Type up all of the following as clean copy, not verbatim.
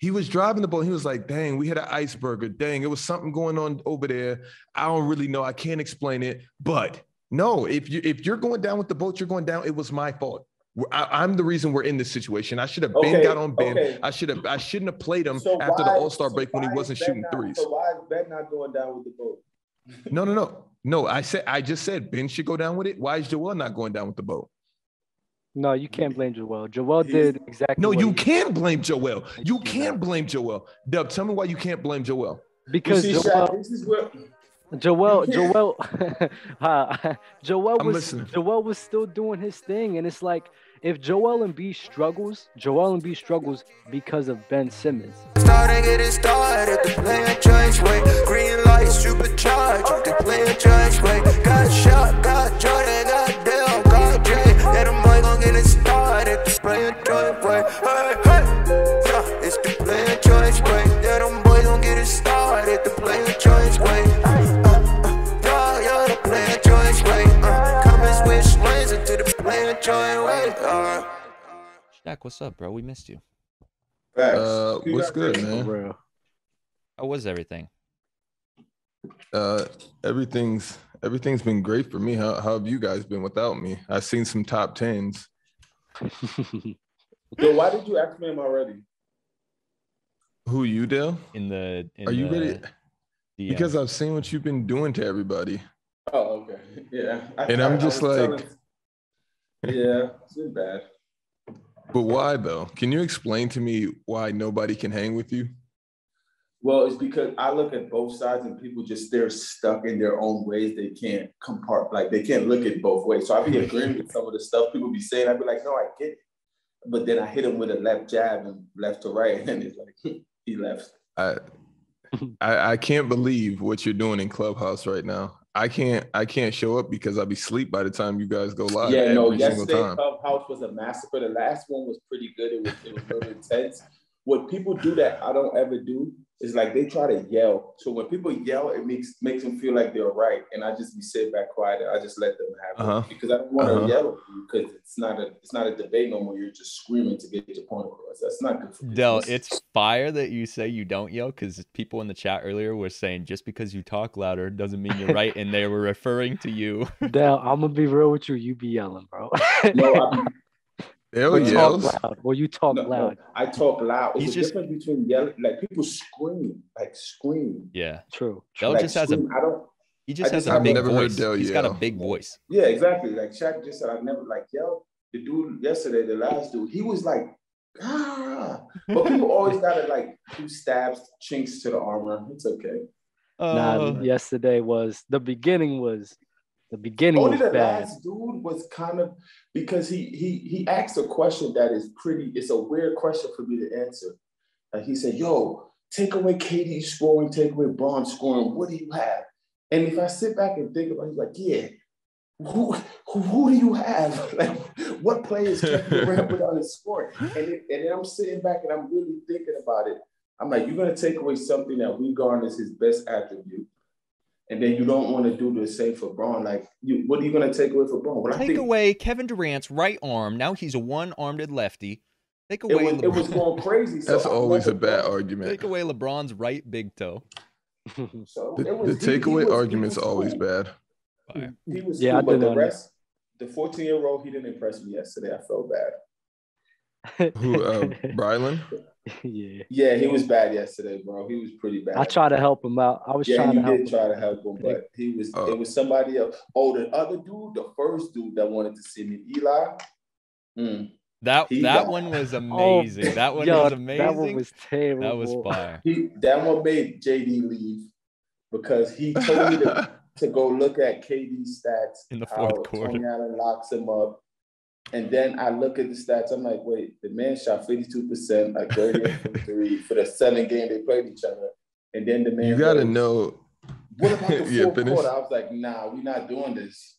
He was driving the boat. He was like, dang, we had an iceberger. Dang, it was something going on over there. I don't really know. I can't explain it. But no, if you're going down with the boat, you're going down. It was my fault. I'm the reason we're in this situation. I should have got on Ben. Okay. I shouldn't have played him after the All-Star break when he wasn't shooting threes. So why is Ben not going down with the boat? No. I just said Ben should go down with it. Why is Joel not going down with the boat? No, you can't blame Joel. Joel did exactly. No, you can blame Joel. You can't blame Joel. Dub, tell me why you can't blame Joel. Because Joel was still doing his thing, and it's like if Joel Embiid struggles because of Ben Simmons. Starting getting started, the player change way. Green light, supercharged, the player change way. Got shot, got Jordan, got Dale, got Jay. Let them boy gon' get it started, the player change way. Hey, it's the player change way. Let them boy gon' get it started, the player change way. The player change way. Come and switch lanes into the player change way. Shaq, what's up, bro? We missed you. What's good, man? How was everything? Everything's been great for me. How have you guys been without me? I've seen some top tens. Yo, why did you ask me him already? Who, you, Dale? Are you ready? Because I've seen what you've been doing to everybody. Oh, okay. Yeah. I'm just like, yeah, it's been bad. But why though? Can you explain to me why nobody can hang with you? Well, it's because I look at both sides and people they're stuck in their own ways. They can't they can't look at both ways. So I be agreeing with some of the stuff people be saying. I'd be like, no, I get it. But then I hit him with a left jab and left to right, and it's like he left. I can't believe what you're doing in Clubhouse right now. I can't show up because I'll be asleep by the time you guys go live. Yeah, no, yesterday Clubhouse was a massacre. The last one was pretty good. It was a little intense. What people do that I don't ever do is like they try to yell. So when people yell, it makes them feel like they're right. And I just be sitting back quiet and I just let them have it because I don't want to yell at you because it's not a debate no more. You're just screaming to get your point across. That's not good for business. Del, it's fire that you say you don't yell because people in the chat earlier were saying just because you talk louder doesn't mean you're right, and they were referring to you. Del, I'm gonna be real with you. You be yelling, bro. No, Dale yells. Loud. Well, you talk loud. No, I talk loud. It's a difference between yelling, like people scream. Yeah, true. Del like just has a. He just has a I've big never voice. Heard Del He's yell. got a big voice. Yeah, exactly. Like Shaq just said, I never yelled. The dude yesterday, the last dude, he was like, ah. But people always gotta do stabs, chinks to the armor. It's okay. Yesterday was the beginning. Only the bad. last dude was kind of because he asked a question that is it's a weird question for me to answer. And he said, yo, take away KD scoring, take away Bron scoring, what do you have? And if I sit back and think about it, he's like, yeah, who do you have? Like, what players kept Durant without his scoring? And then I'm sitting back and I'm really thinking about it. I'm like, you're going to take away something that we garner as his best attribute. And then you don't want to do the same for Bron. What are you going to take away for Bron? Take away Kevin Durant's right arm. Now he's a one-armed lefty. Take away it was going crazy. That's always a bad argument. Take away LeBron's right big toe. So the takeaway argument's always bad. He was cool, but the rest, the 14-year-old, he didn't impress me yesterday. I felt bad. Who, Brylan? Yeah, he was bad yesterday, bro. He was pretty bad. I tried to help him out. I was trying to help him. You did try to help him, but he was. It was somebody else. Oh, the other dude, the first dude that wanted to see me, Eli. That one was amazing. That one was amazing. That one was terrible. That was fire. That one made JD leave because he told me to go look at KD's stats in the fourth quarter. Tony Allen locks him up. And then I look at the stats. I'm like, wait, the man shot 52%, like 38 from three for the 7 game they played each other. And then the man. You got to know. What about the fourth quarter? I was like, nah, we're not doing this.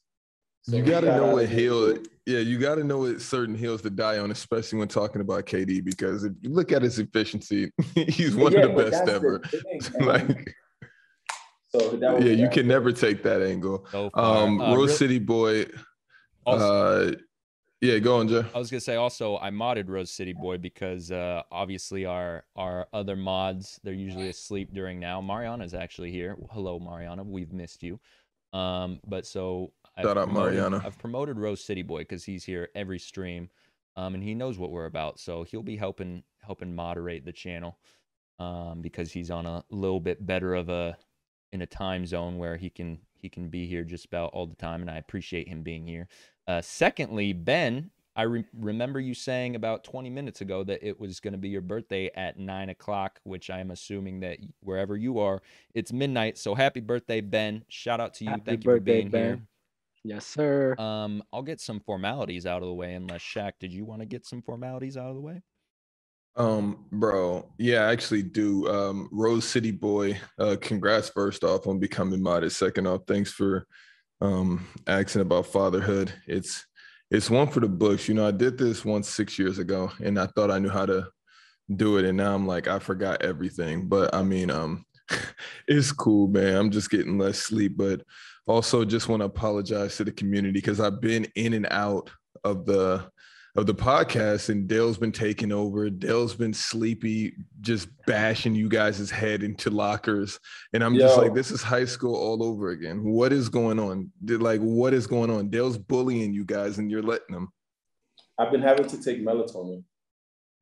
So you got to know what hill. Yeah, you got to know what certain hills to die on, especially when talking about KD, because if you look at his efficiency, he's one of the best ever. You can never take that angle. Rose City Boy. Yeah, go on, Jay. I was gonna say also I modded Rose City Boy because obviously our other mods, they're usually asleep during now. Mariana's actually here. Hello, Mariana. We've missed you. But so Shout out Mariana. I've promoted Rose City Boy because he's here every stream, and he knows what we're about. So he'll be helping moderate the channel, because he's on a little bit better of in a time zone where he can be here just about all the time, and I appreciate him being here. Secondly, Ben, I remember you saying about 20 minutes ago that it was going to be your birthday at 9 o'clock, which I'm assuming that wherever you are, it's midnight. So happy birthday, Ben. Shout out to you. Thank you for being here. Yes, sir. I'll get some formalities out of the way, unless Shaq, did you want to get some formalities out of the way? Bro, yeah, I actually do. Rose City Boy, congrats first off on becoming modded. Second off, thanks for asking about fatherhood. It's one for the books. You know, I did this once 6 years ago, and I thought I knew how to do it, and now I'm like, I forgot everything. But I mean, it's cool, man. I'm just getting less sleep, but also just want to apologize to the community because I've been in and out of the podcast, and Dale's been taking over. Dale's been sleepy, just bashing you guys' head into lockers. And I'm just like, this is high school all over again. What is going on? What is going on? Dale's bullying you guys and you're letting him. I've been having to take melatonin.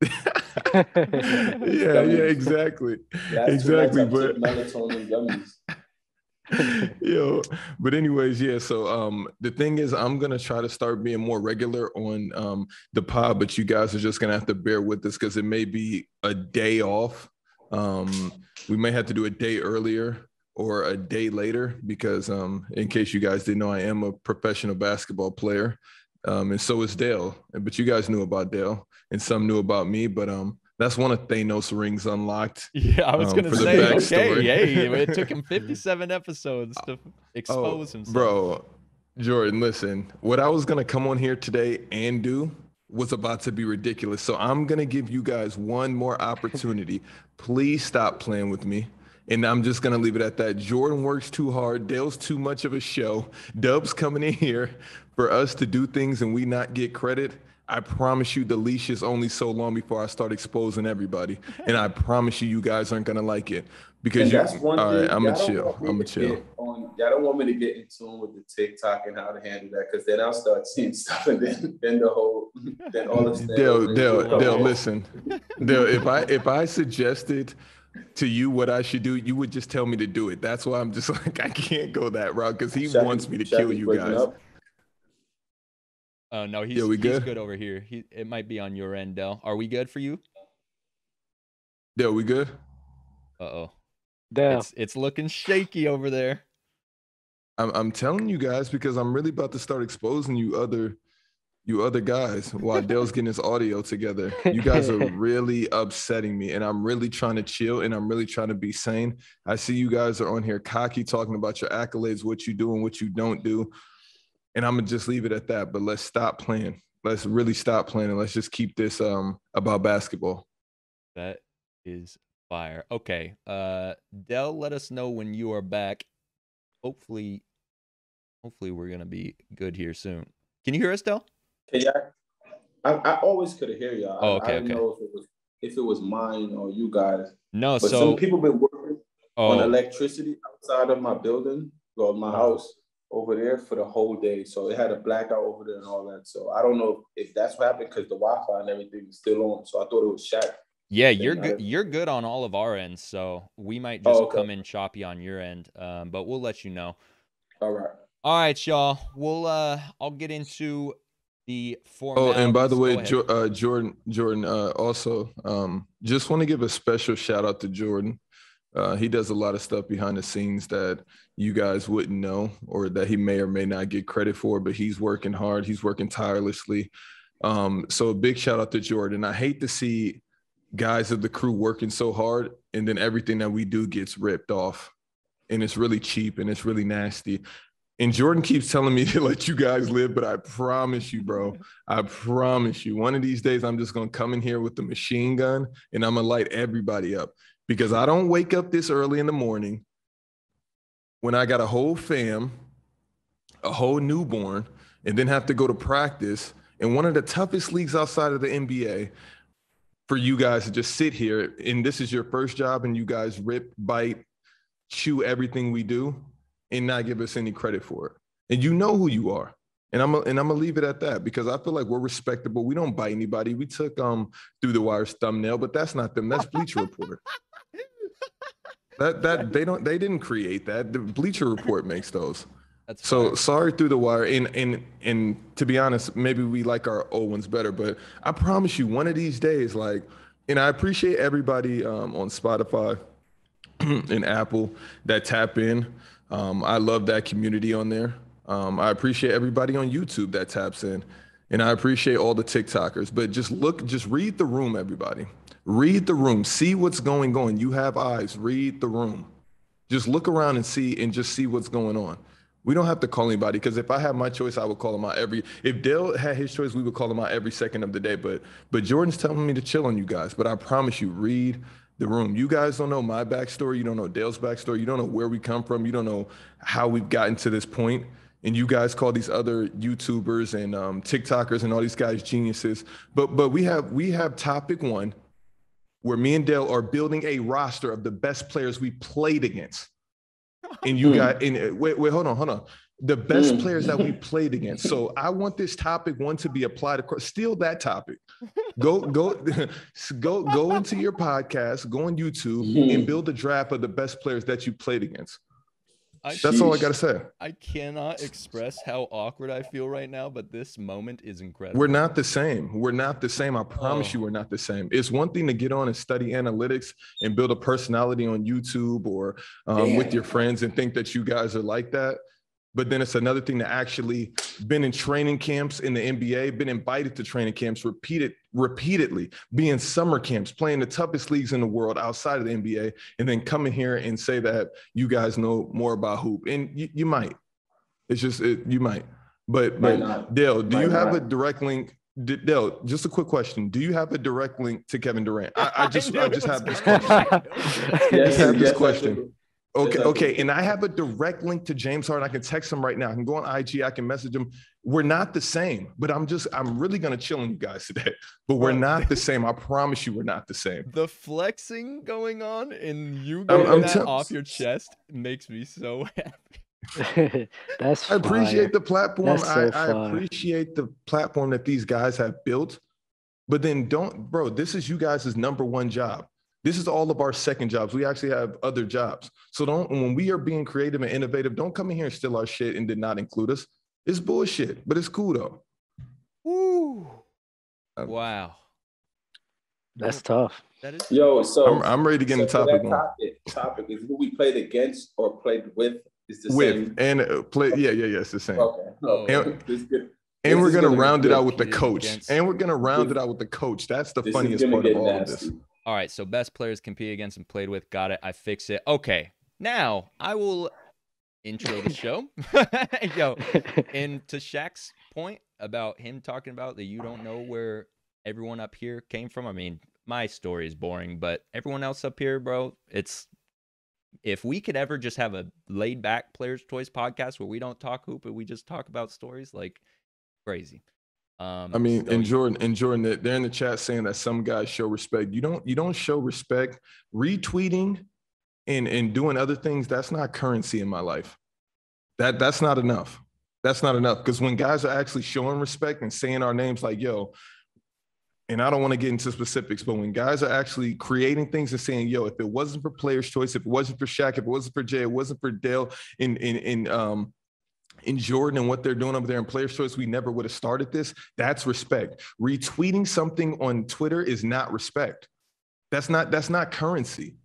yeah, exactly. Exactly. But melatonin gummies. Yo, but anyways, yeah. So the thing is, I'm gonna try to start being more regular on the pod, but you guys are just gonna have to bear with us because it may be a day off. We may have to do a day earlier or a day later because in case you guys didn't know, I am a professional basketball player. And so is Dale. But you guys knew about Dale and some knew about me, but that's one of Thanos' rings unlocked. Yeah, I was going to say, okay, hey, it took him 57 episodes to expose himself. Bro, Jordan, listen, what I was going to come on here today and do was about to be ridiculous. So I'm going to give you guys one more opportunity. Please stop playing with me. And I'm just going to leave it at that. Jordan works too hard. Dale's too much of a show. Dub's coming in here for us to do things and we not get credit. I promise you the leash is only so long before I start exposing everybody. And I promise you, you guys aren't going to like it. Because that's one all thing. right, I'm going to chill. Y'all don't want me to get in tune with the TikTok and how to handle that because then I'll start seeing stuff and then all the stuff. Dale, listen. Dale, if I suggested to you what I should do, you would just tell me to do it. That's why I'm just like, I can't go that route because he wants me to kill you guys. Oh no, he's good over here. It might be on your end, Del. Are we good for you? Del, we good? Uh-oh. Del. It's looking shaky over there. I'm telling you guys because I'm really about to start exposing you other guys while Dale's getting his audio together. You guys are really upsetting me and I'm really trying to chill and I'm really trying to be sane. I see you guys are on here cocky talking about your accolades, what you do and what you don't do. And I'm gonna just leave it at that. But let's stop playing. Let's really stop playing and let's just keep this about basketball. That is fire. Okay. Del, let us know when you are back. Hopefully we're gonna be good here soon. Can you hear us, Del? I always could hear y'all. Oh, okay. I didn't know if it was mine or you guys. No, but some people been working on electricity outside of my building or my house over there for the whole day. So it had a blackout over there and all that. So I don't know if that's what happened because the Wi-Fi and everything is still on. So I thought it was Shaq. Yeah, you're good. You're good on all of our ends. So we might just come in choppy on your end. But we'll let you know. All right. All right, y'all. We'll I'll get into the formalities. Oh, and by the way, Jordan, also, just want to give a special shout out to Jordan. He does a lot of stuff behind the scenes that you guys wouldn't know or that he may or may not get credit for, but he's working hard. He's working tirelessly. So a big shout out to Jordan. I hate to see guys of the crew working so hard and then everything that we do gets ripped off and it's really cheap and it's really nasty. And Jordan keeps telling me to let you guys live, but I promise you, bro, I promise you, one of these days I'm just going to come in here with the machine gun and I'm going to light everybody up because I don't wake up this early in the morning when I got a whole fam, a whole newborn, and then have to go to practice in one of the toughest leagues outside of the NBA, for you guys to just sit here and this is your first job and you guys rip, bite, chew everything we do and not give us any credit for it. And you know who you are. And I'm gonna leave it at that because I feel like we're respectable. We don't bite anybody. We took Through the Wire's thumbnail, but that's not them. That's Bleacher Report. That they didn't create that. The Bleacher Report makes those. That's so fire. sorry, Through the Wire. And to be honest, maybe we like our old ones better, but I promise you, one of these days, like, and I appreciate everybody on Spotify and Apple that tap in. I love that community on there. I appreciate everybody on YouTube that taps in, and I appreciate all the TikTokers. But just read the room, everybody. Read the room. See what's going on. You have eyes. Read the room. Just look around and just see what's going on. We don't have to call anybody because if I had my choice, I would call him out if Dale had his choice, we would call him out every second of the day. But Jordan's telling me to chill on you guys. But I promise you, read the room. You guys don't know my backstory. You don't know Dale's backstory. You don't know where we come from. You don't know how we've gotten to this point. And you guys call these other YouTubers and TikTokers and all these guys geniuses. But we have topic one, where me and Dale are building a roster of the best players we played against. And you got wait, hold on. The best players that we played against. So I want this topic one to be applied across. Steal that topic. Go into your podcast, go on YouTube and build a draft of the best players that you played against. That's all I gotta say. I cannot express how awkward I feel right now, but this moment is incredible. We're not the same. I promise you we're not the same. It's one thing to get on and study analytics and build a personality on YouTube or with your friends and think that you guys are like that. But then it's another thing to actually been in training camps in the NBA, been invited to training camps repeatedly, be in summer camps, playing the toughest leagues in the world outside of the NBA, and then come in here and say that you guys know more about hoop. And you might. It's just, you might. But Dale, do you have a direct link? Dale, just a quick question. Do you have a direct link to Kevin Durant? I just have this question. Okay. And I have a direct link to James Harden. I can text him right now. I can go on IG. I can message him. We're not the same, but I'm really going to chill on you guys today. But we're not the same. I promise you we're not the same. The flexing going on and you getting that off your chest makes me so happy. That's I appreciate the platform. I appreciate the platform that these guys have built. But then this is you guys' number one job. This is all of our second jobs. We actually have other jobs. So when we are being creative and innovative, don't come in here and steal our shit and did not include us. It's bullshit, but it's cool though. Woo. Wow. That's tough. That is. Yo, so I'm ready to get into topic one. Topic is who we played against or played with is the same. And it's the same. Okay. This is good. And we're gonna round it out with the coach. That's the funniest part of all of this. All right, so best players compete against and played with. Got it. I fix it. Okay, now I will intro the show. Yo, and to Shaq's point about him talking about that you don't know where everyone up here came from. I mean, my story is boring, but everyone else up here, bro, if we could ever just have a laid back Players Choice podcast where we don't talk hoop and we just talk about stories, like crazy. Jordan, they're in the chat saying that some guys show respect. You don't show respect. Retweeting and doing other things, that's not currency in my life. That's not enough. That's not enough. Because when guys are actually showing respect and saying our names like, yo, and I don't want to get into specifics, but when guys are actually creating things and saying, yo, if it wasn't for Players Choice, if it wasn't for Shaq, if it wasn't for Jay, it wasn't for Dale in Jordan and what they're doing over there in Players Choice, we never would have started this. That's respect. Retweeting something on Twitter is not respect. That's not currency.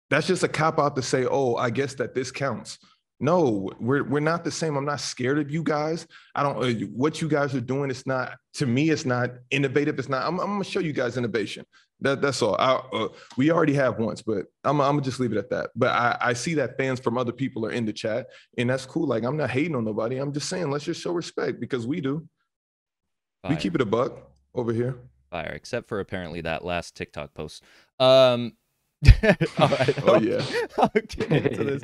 That's just a cop out to say, oh, I guess that this counts. No, we're not the same. I'm not scared of you guys. I don't. What you guys are doing, it's not, to me, it's not innovative. It's not. I'm gonna show you guys innovation. That's all. We already have once, but I'm gonna just leave it at that. But I see that fans from other people are in the chat, and that's cool. Like, I'm not hating on nobody. I'm just saying, let's just show respect because we do. Fire. We keep it a buck over here. Fire, except for apparently that last TikTok post. All right. Oh yeah. I'll get into this.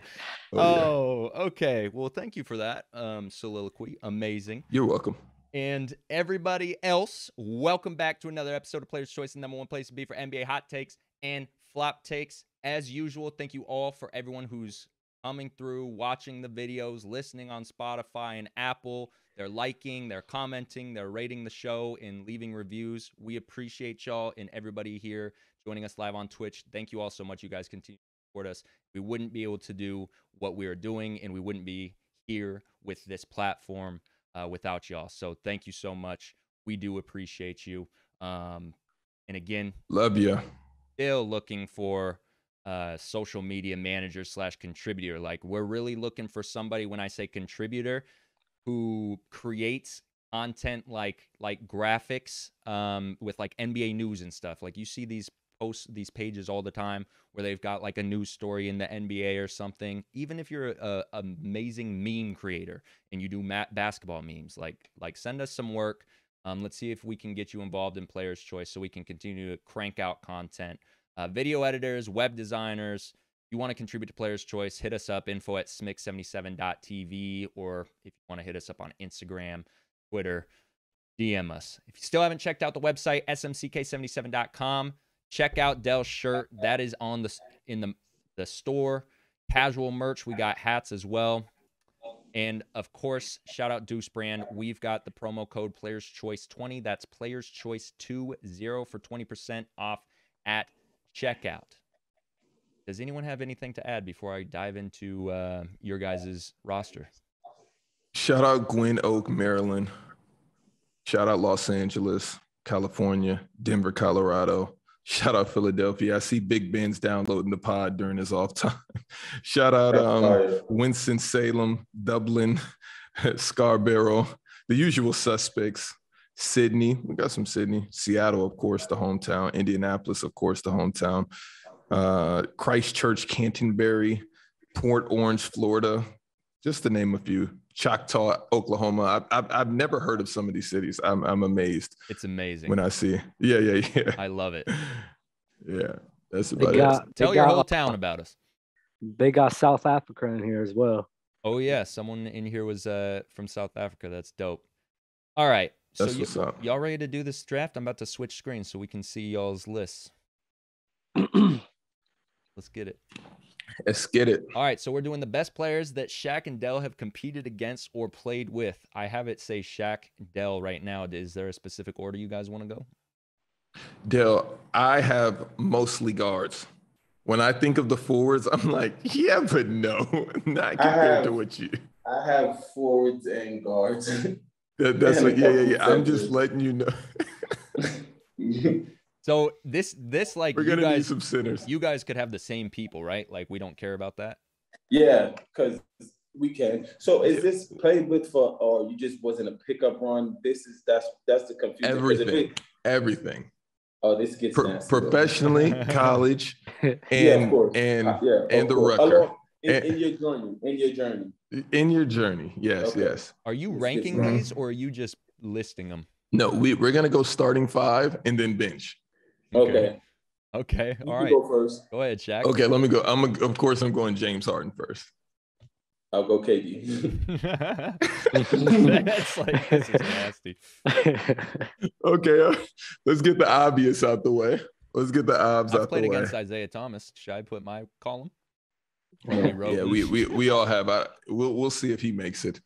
Okay. Well, thank you for that soliloquy. Amazing. You're welcome. And everybody else, welcome back to another episode of Players Choice, the number one place to be for NBA hot takes and flop takes. As usual, thank you all for everyone who's coming through, watching the videos, listening on Spotify and Apple. They're liking, they're commenting, they're rating the show, and leaving reviews. We appreciate y'all and everybody here joining us live on Twitch. Thank you all so much. You guys continue to support us. We wouldn't be able to do what we are doing, and we wouldn't be here with this platform without y'all. So thank you so much. We do appreciate you. And again, Love you. Still looking for social media manager / contributor. Like, we're really looking for somebody, when I say contributor, who creates content like graphics with like NBA news and stuff. Like, you see these posts, these pages all the time where they've got like a news story in the NBA or something. Even if you're a amazing meme creator and you do basketball memes, like send us some work. Let's see if we can get you involved in Players Choice so we can continue to crank out content. Video editors, web designers. If you want to contribute to Players Choice, hit us up, info@smick77.tv, or if you want to hit us up on Instagram, Twitter, DM us. If you still haven't checked out the website, smck77.com, check out Dell's shirt. That is on in the store. Casual merch. We got hats as well. And of course, shout out Deuce Brand. We've got the promo code Players Choice 20. That's Players Choice 20 for 20% off at checkout. Does anyone have anything to add before I dive into your guys' roster? Shout out Gwen Oak, Maryland. Shout out Los Angeles, California, Denver, Colorado. Shout out Philadelphia. I see Big Ben's downloading the pod during his off time. Shout out Winston-Salem, Dublin, Scarborough, the usual suspects. Sydney, we got some Sydney. Seattle, of course, the hometown. Indianapolis, of course, the hometown. Christchurch, Canterbury, Port Orange, Florida, just to name a few. Choctaw, Oklahoma. I've never heard of some of these cities. I'm amazed. It's amazing when I see. Yeah. I love it. Yeah, that's about it. Tell your whole town about us. They got South Africa in here as well. Oh yeah, someone in here was from South Africa. That's dope. All right, so y'all ready to do this draft? I'm about to switch screens so we can see y'all's lists. Let's get it. Let's get it. All right, so we're doing the best players that Shaq and Dell have competed against or played with. I have it say Shaq, Dell right now. Is there a specific order you guys want to go? Dell, I have mostly guards. When I think of the forwards, I'm like, yeah, but no, not compared to what you. I have forwards and guards. That's what, yeah. I'm just letting you know. So this like, we're gonna need some centers. You guys could have the same people, right? Like, we don't care about that. Yeah, because we can. So is this played with for, or you just wasn't a pickup run? That's the confusion. Everything. Oh, this gets nasty, professionally, college, and the record. In your journey. Yes. Are you ranking these, or are you just listing them? No, we're gonna go starting 5 and then bench. Okay. All right. Go first. Go ahead, Shaq. Okay, let me go. Of course, I'm going James Harden first. I'll go KD. That's like, this is nasty. Okay, let's get the obvious out the way. Let's get the obs out the way. I've played against Isaiah Thomas. Should I put my column? Yeah, we all have. We'll see if he makes it.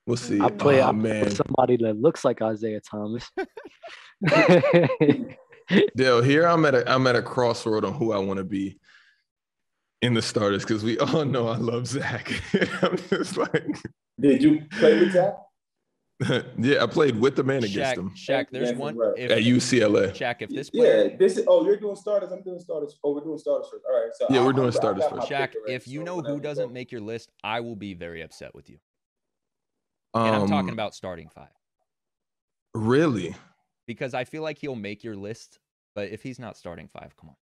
We'll see. I play with somebody that looks like Isaiah Thomas. Dale, here I'm at a crossroad on who I want to be in the starters, because we all know I love Zach. I'm just like, did you play with Zach? Yeah, I played with the man against him. Shaq, there's one at UCLA. Shaq, if this player, you're doing starters. I'm doing starters. Oh, we're doing starters first. All right, so yeah, we're doing starters first. Shaq, if you know who doesn't make your list, I will be very upset with you. And I'm talking about starting 5. Really? Because I feel like he'll make your list, but if he's not starting 5, come on.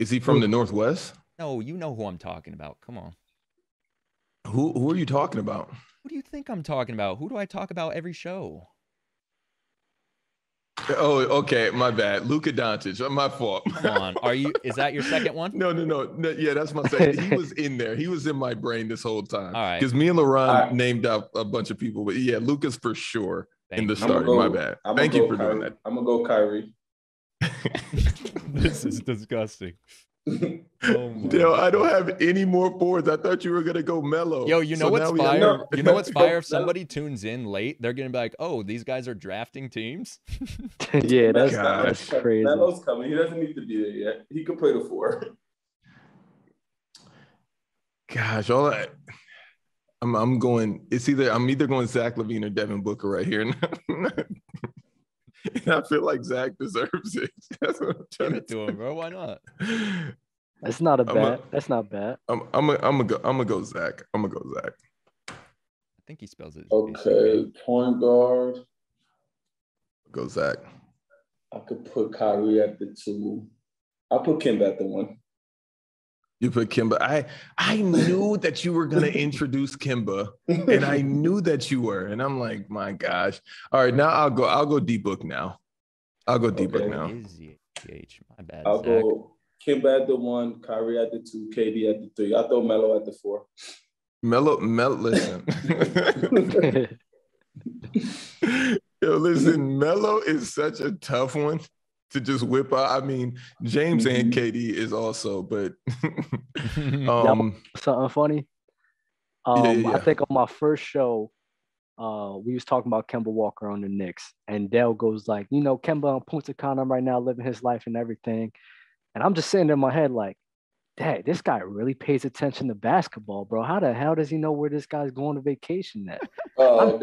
Is he from the Northwest? No, you know who I'm talking about. Come on. Who are you talking about? Who do you think I'm talking about? Who do I talk about every show? Oh, okay. My bad. Luka Doncic. My fault. Come on. Is that your second one? No. Yeah, that's my second. He was in there. He was in my brain this whole time. All right. Because me and LaRon named out a bunch of people. But yeah, Luka's for sure in the starting. My bad. Thank you for doing that. I'm going to go Kyrie. This is disgusting. Yo, I don't have any more boards. I thought you were gonna go Melo. Yo, you know what's fire? You know what's fire? If somebody tunes in late, they're gonna be like, "Oh, these guys are drafting teams." Yeah, that's crazy. Melo's coming. He doesn't need to be there yet. He can play the 4. Gosh, I'm going. I'm either going Zach LaVine or Devin Booker right here. And I feel like Zach deserves it. That's what I'm trying to do him, bro. Why not? That's not a bad. That's not bad. I'm gonna go Zach. I'm gonna go Zach. I think he spells it. Okay, point guard. Go Zach. I could put Kyrie at the 2. I'll put Kemba at the 1. You put Kemba. I knew that you were gonna introduce Kemba, and I knew that you were, and I'm like, my gosh. All right, now I'll go D-Book now. I'll go D-Book now. My bad. I'll go Kemba at the 1, Kyrie at the 2, KD at the 3. I'll throw Melo at the 4. Melo, listen. Yo, listen, Melo is such a tough one to just whip out. I mean, James and KD is also, but something funny. I think on my first show, we was talking about Kemba Walker on the Knicks, and Dale goes like, Kemba on Punta Cana right now, living his life and everything. And I'm just sitting in my head like, dang, this guy really pays attention to basketball, bro. How the hell does he know where this guy's going to vacation at? I'm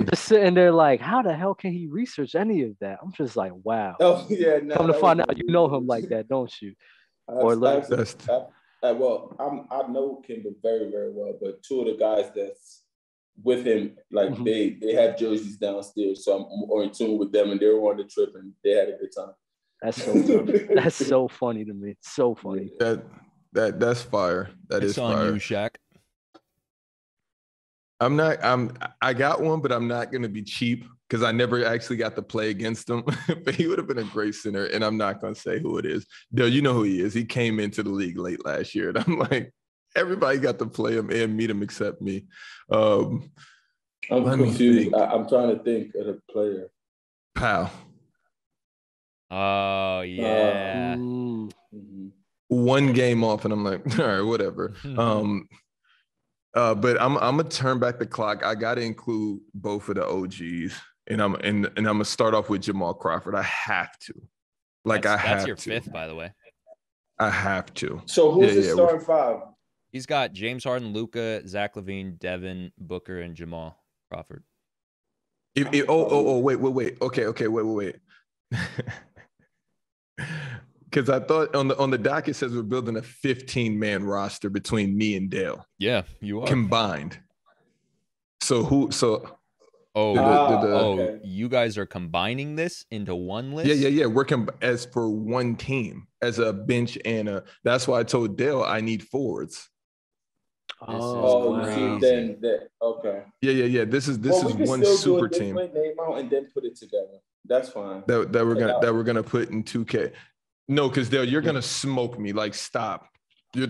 just sitting there like, how the hell can he research any of that? I'm just like, wow. Oh, yeah. No, come to find out, you know him like that, don't you? I know Kemba very, very well, but 2 of the guys that's with him, like they have jerseys downstairs, so I'm more in tune with them, and they were on the trip, and they had a good time. That's so funny. That's so funny to me. So funny. That's fire. It's on fire. You, Shaq. I got one, but I'm not gonna be cheap because I never actually got to play against him. But he would have been a great center, and I'm not gonna say who it is. Dale, you know who he is. He came into the league late last year, and I'm like, everybody got to play him and meet him except me. I'm confused. I'm trying to think of the player. Powell. Oh yeah. One game off, and I'm like, all right, whatever. But I'm gonna turn back the clock. I gotta include both of the OGs, and I'm gonna start off with Jamal Crawford. I have to. That's your 5th, by the way. I have to. So who's the starting 5? He's got James Harden, Luka, Zach LaVine, Devin Booker, and Jamal Crawford. Wait. Okay, wait. Because I thought on the doc it says we're building a 15-man roster between me and Dale. Yeah, you are combined. So okay. You guys are combining this into one list? Yeah. We're as for one team, as a bench and that's why I told Dale I need forwards. Okay. Yeah. This is one super team. Name out and then put it together. That's fine. That we're gonna put in 2K. No, because Dale, you're gonna smoke me. Like, stop. No.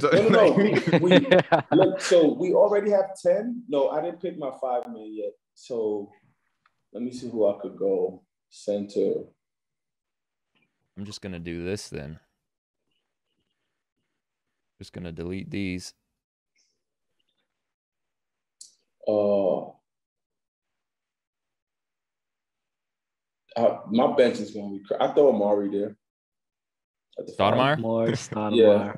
Look, so we already have 10. No, I didn't pick my 5-man yet. So let me see who I could go center. I'm just gonna do this then. Just gonna delete these. My bench is going to be. I throw Amari there. Stoudemire? Yeah.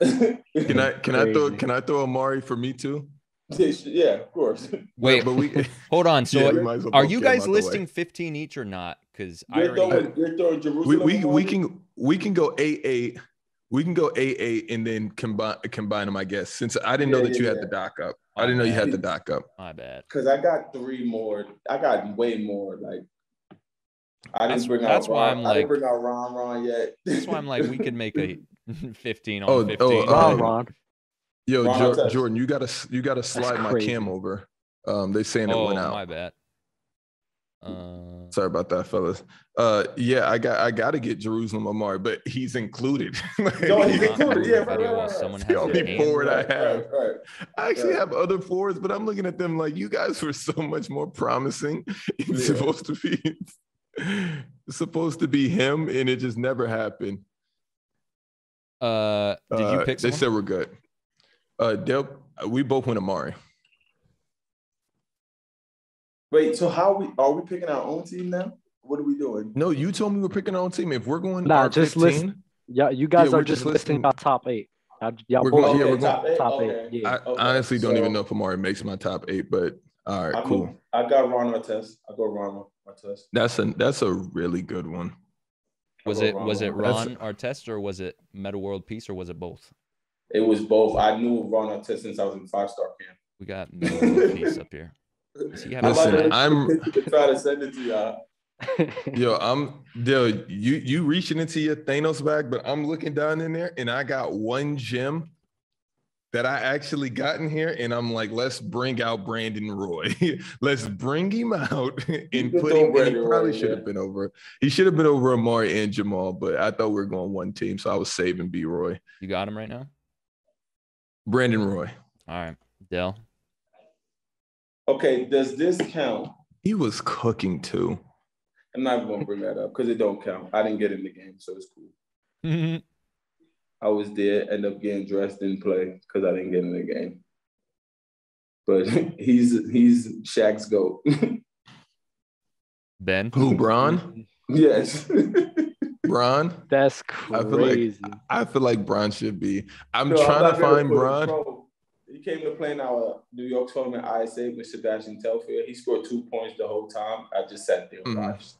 Can I throw Amari for me too? Yeah, of course. Wait, but hold on. So, are you guys listing 15 each or not? Because you're throwing Jerusalem. We can go 8-8. We can go 8-8 and then combine them, I guess. Since I didn't know that you had the doc up. I didn't know you had the doc up. My bad. Because I got 3 more. I got way more. Like, I didn't bring out Ron yet. That's why I'm like, we could make a 15 on 15. Ron. Yo, Jordan, you gotta slide my cam over. They saying it went out. My bad. Sorry about that, fellas. Yeah, I got to get Jerusalem Amari, but he's included. No, he's included. Yeah, right. Someone It's has the only their forward I Right, have. right. I actually have other forwards, but I'm looking at them like you guys were so much more promising. It's supposed to be him, and it just never happened. Did you pick someone? They said we're good. We both went Amari. Wait, so are we picking our own team now? What are we doing? No, you told me we're picking our own team. If we're going just 15, listen. Yeah, you guys we're are just listing listing our top 8. Y'all We're both going- yeah, we're top eight. top Okay. 8. Yeah. I honestly don't even know if Amari makes my top 8, but all right, cool. I got Ron Artest. I go Ron Artest. That's a really good one. Was it Ron Artest or was it Meta World Peace or was it both? It was both. I knew Ron Artest since I was in 5-star camp. We got Meta World Peace up here. Listen, I'm try to send it to y'all. you reaching into your Thanos bag, but I'm looking down in there and I got one gem that I actually got in here, and I'm like, let's bring out Brandon Roy. Let's bring him out and put him. And he probably should have been over. He should have been over Amari and Jamal, but I thought we were going one team, so I was saving B Roy. You got him right now? Brandon Roy. All right, Dell. Okay, does this count? He was cooking too. I'm not going to bring that up because it don't count. I didn't get in the game, so it's cool. I was there, ended up getting dressed, didn't play because I didn't get in the game. But he's Shaq's GOAT. Ben? Who, Bron? Yes. Bron? That's crazy. I feel like Bron should be. I'm trying to find Bron. He came to play in our New York tournament ISA with Sebastian Telfair. He scored 2 points the whole time. I just sat there and watched.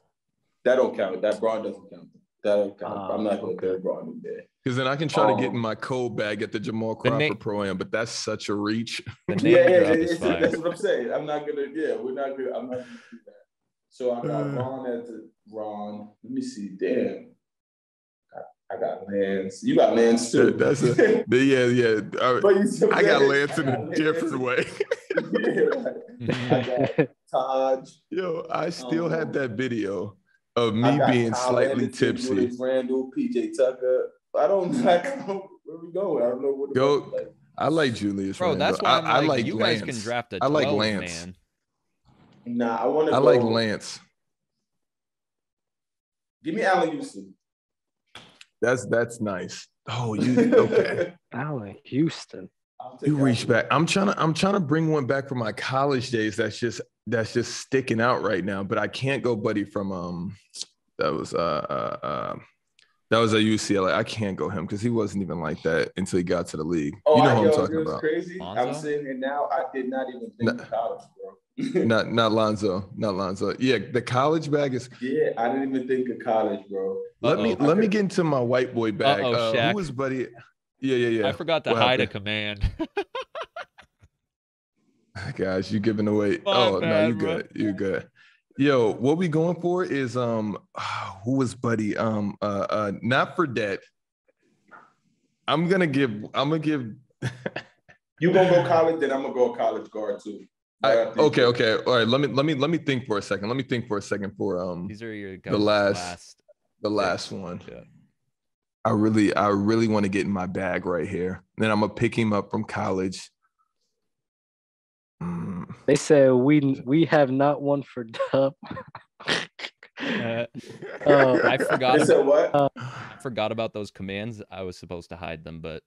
That don't count. That Bron doesn't count. That don't count. I'm not going to put Bron in there. Because then I can try to get in my cold bag at the Jamal Crawford Pro-Am, but that's such a reach. That's what I'm saying. I'm not going to, I'm not going to do that. So I got Ron at the Ron. Let me see. Damn. I got Lance. You got Lance too. I got Lance in a different way. I got Taj. Yo, I still have that video of me being slightly tipsy. Julius Randle, PJ Tucker. I don't know where we go. I don't know what. Go. I like Julius. Bro, Randle. that's why I like you Lance. guys can draft a 12, I like Lance. man. Nah, I want to. I like Lance. Give me Allen Houston. That's nice. Oh, you okay? Allen Houston. You reach back. I'm trying to bring one back from my college days. That's just sticking out right now. But I can't go Buddy from that was a UCLA. I can't go him because he wasn't even like that until he got to the league. Oh, you know who I'm talking about. Crazy. Lonzo? I'm sitting here now. I did not even think of college, bro. not Lonzo. Yeah, the college bag is. Yeah, I didn't even think of college, bro. Let me get into my white boy bag. Who was Buddy? Yeah. I forgot to hide a command. Gosh, you giving away. Bad, you good. You good. Yo, what we going for is who was Buddy? Not for debt. I'm gonna give. You gonna go college? Then I'm gonna go college guard too. Okay. All right. Let me think for a second. For These are your the last one. Yeah. I really want to get in my bag right here. Then I'm gonna pick him up from college. They said we have not one for Dub. I forgot. They said what? I forgot about those commands. I was supposed to hide them, but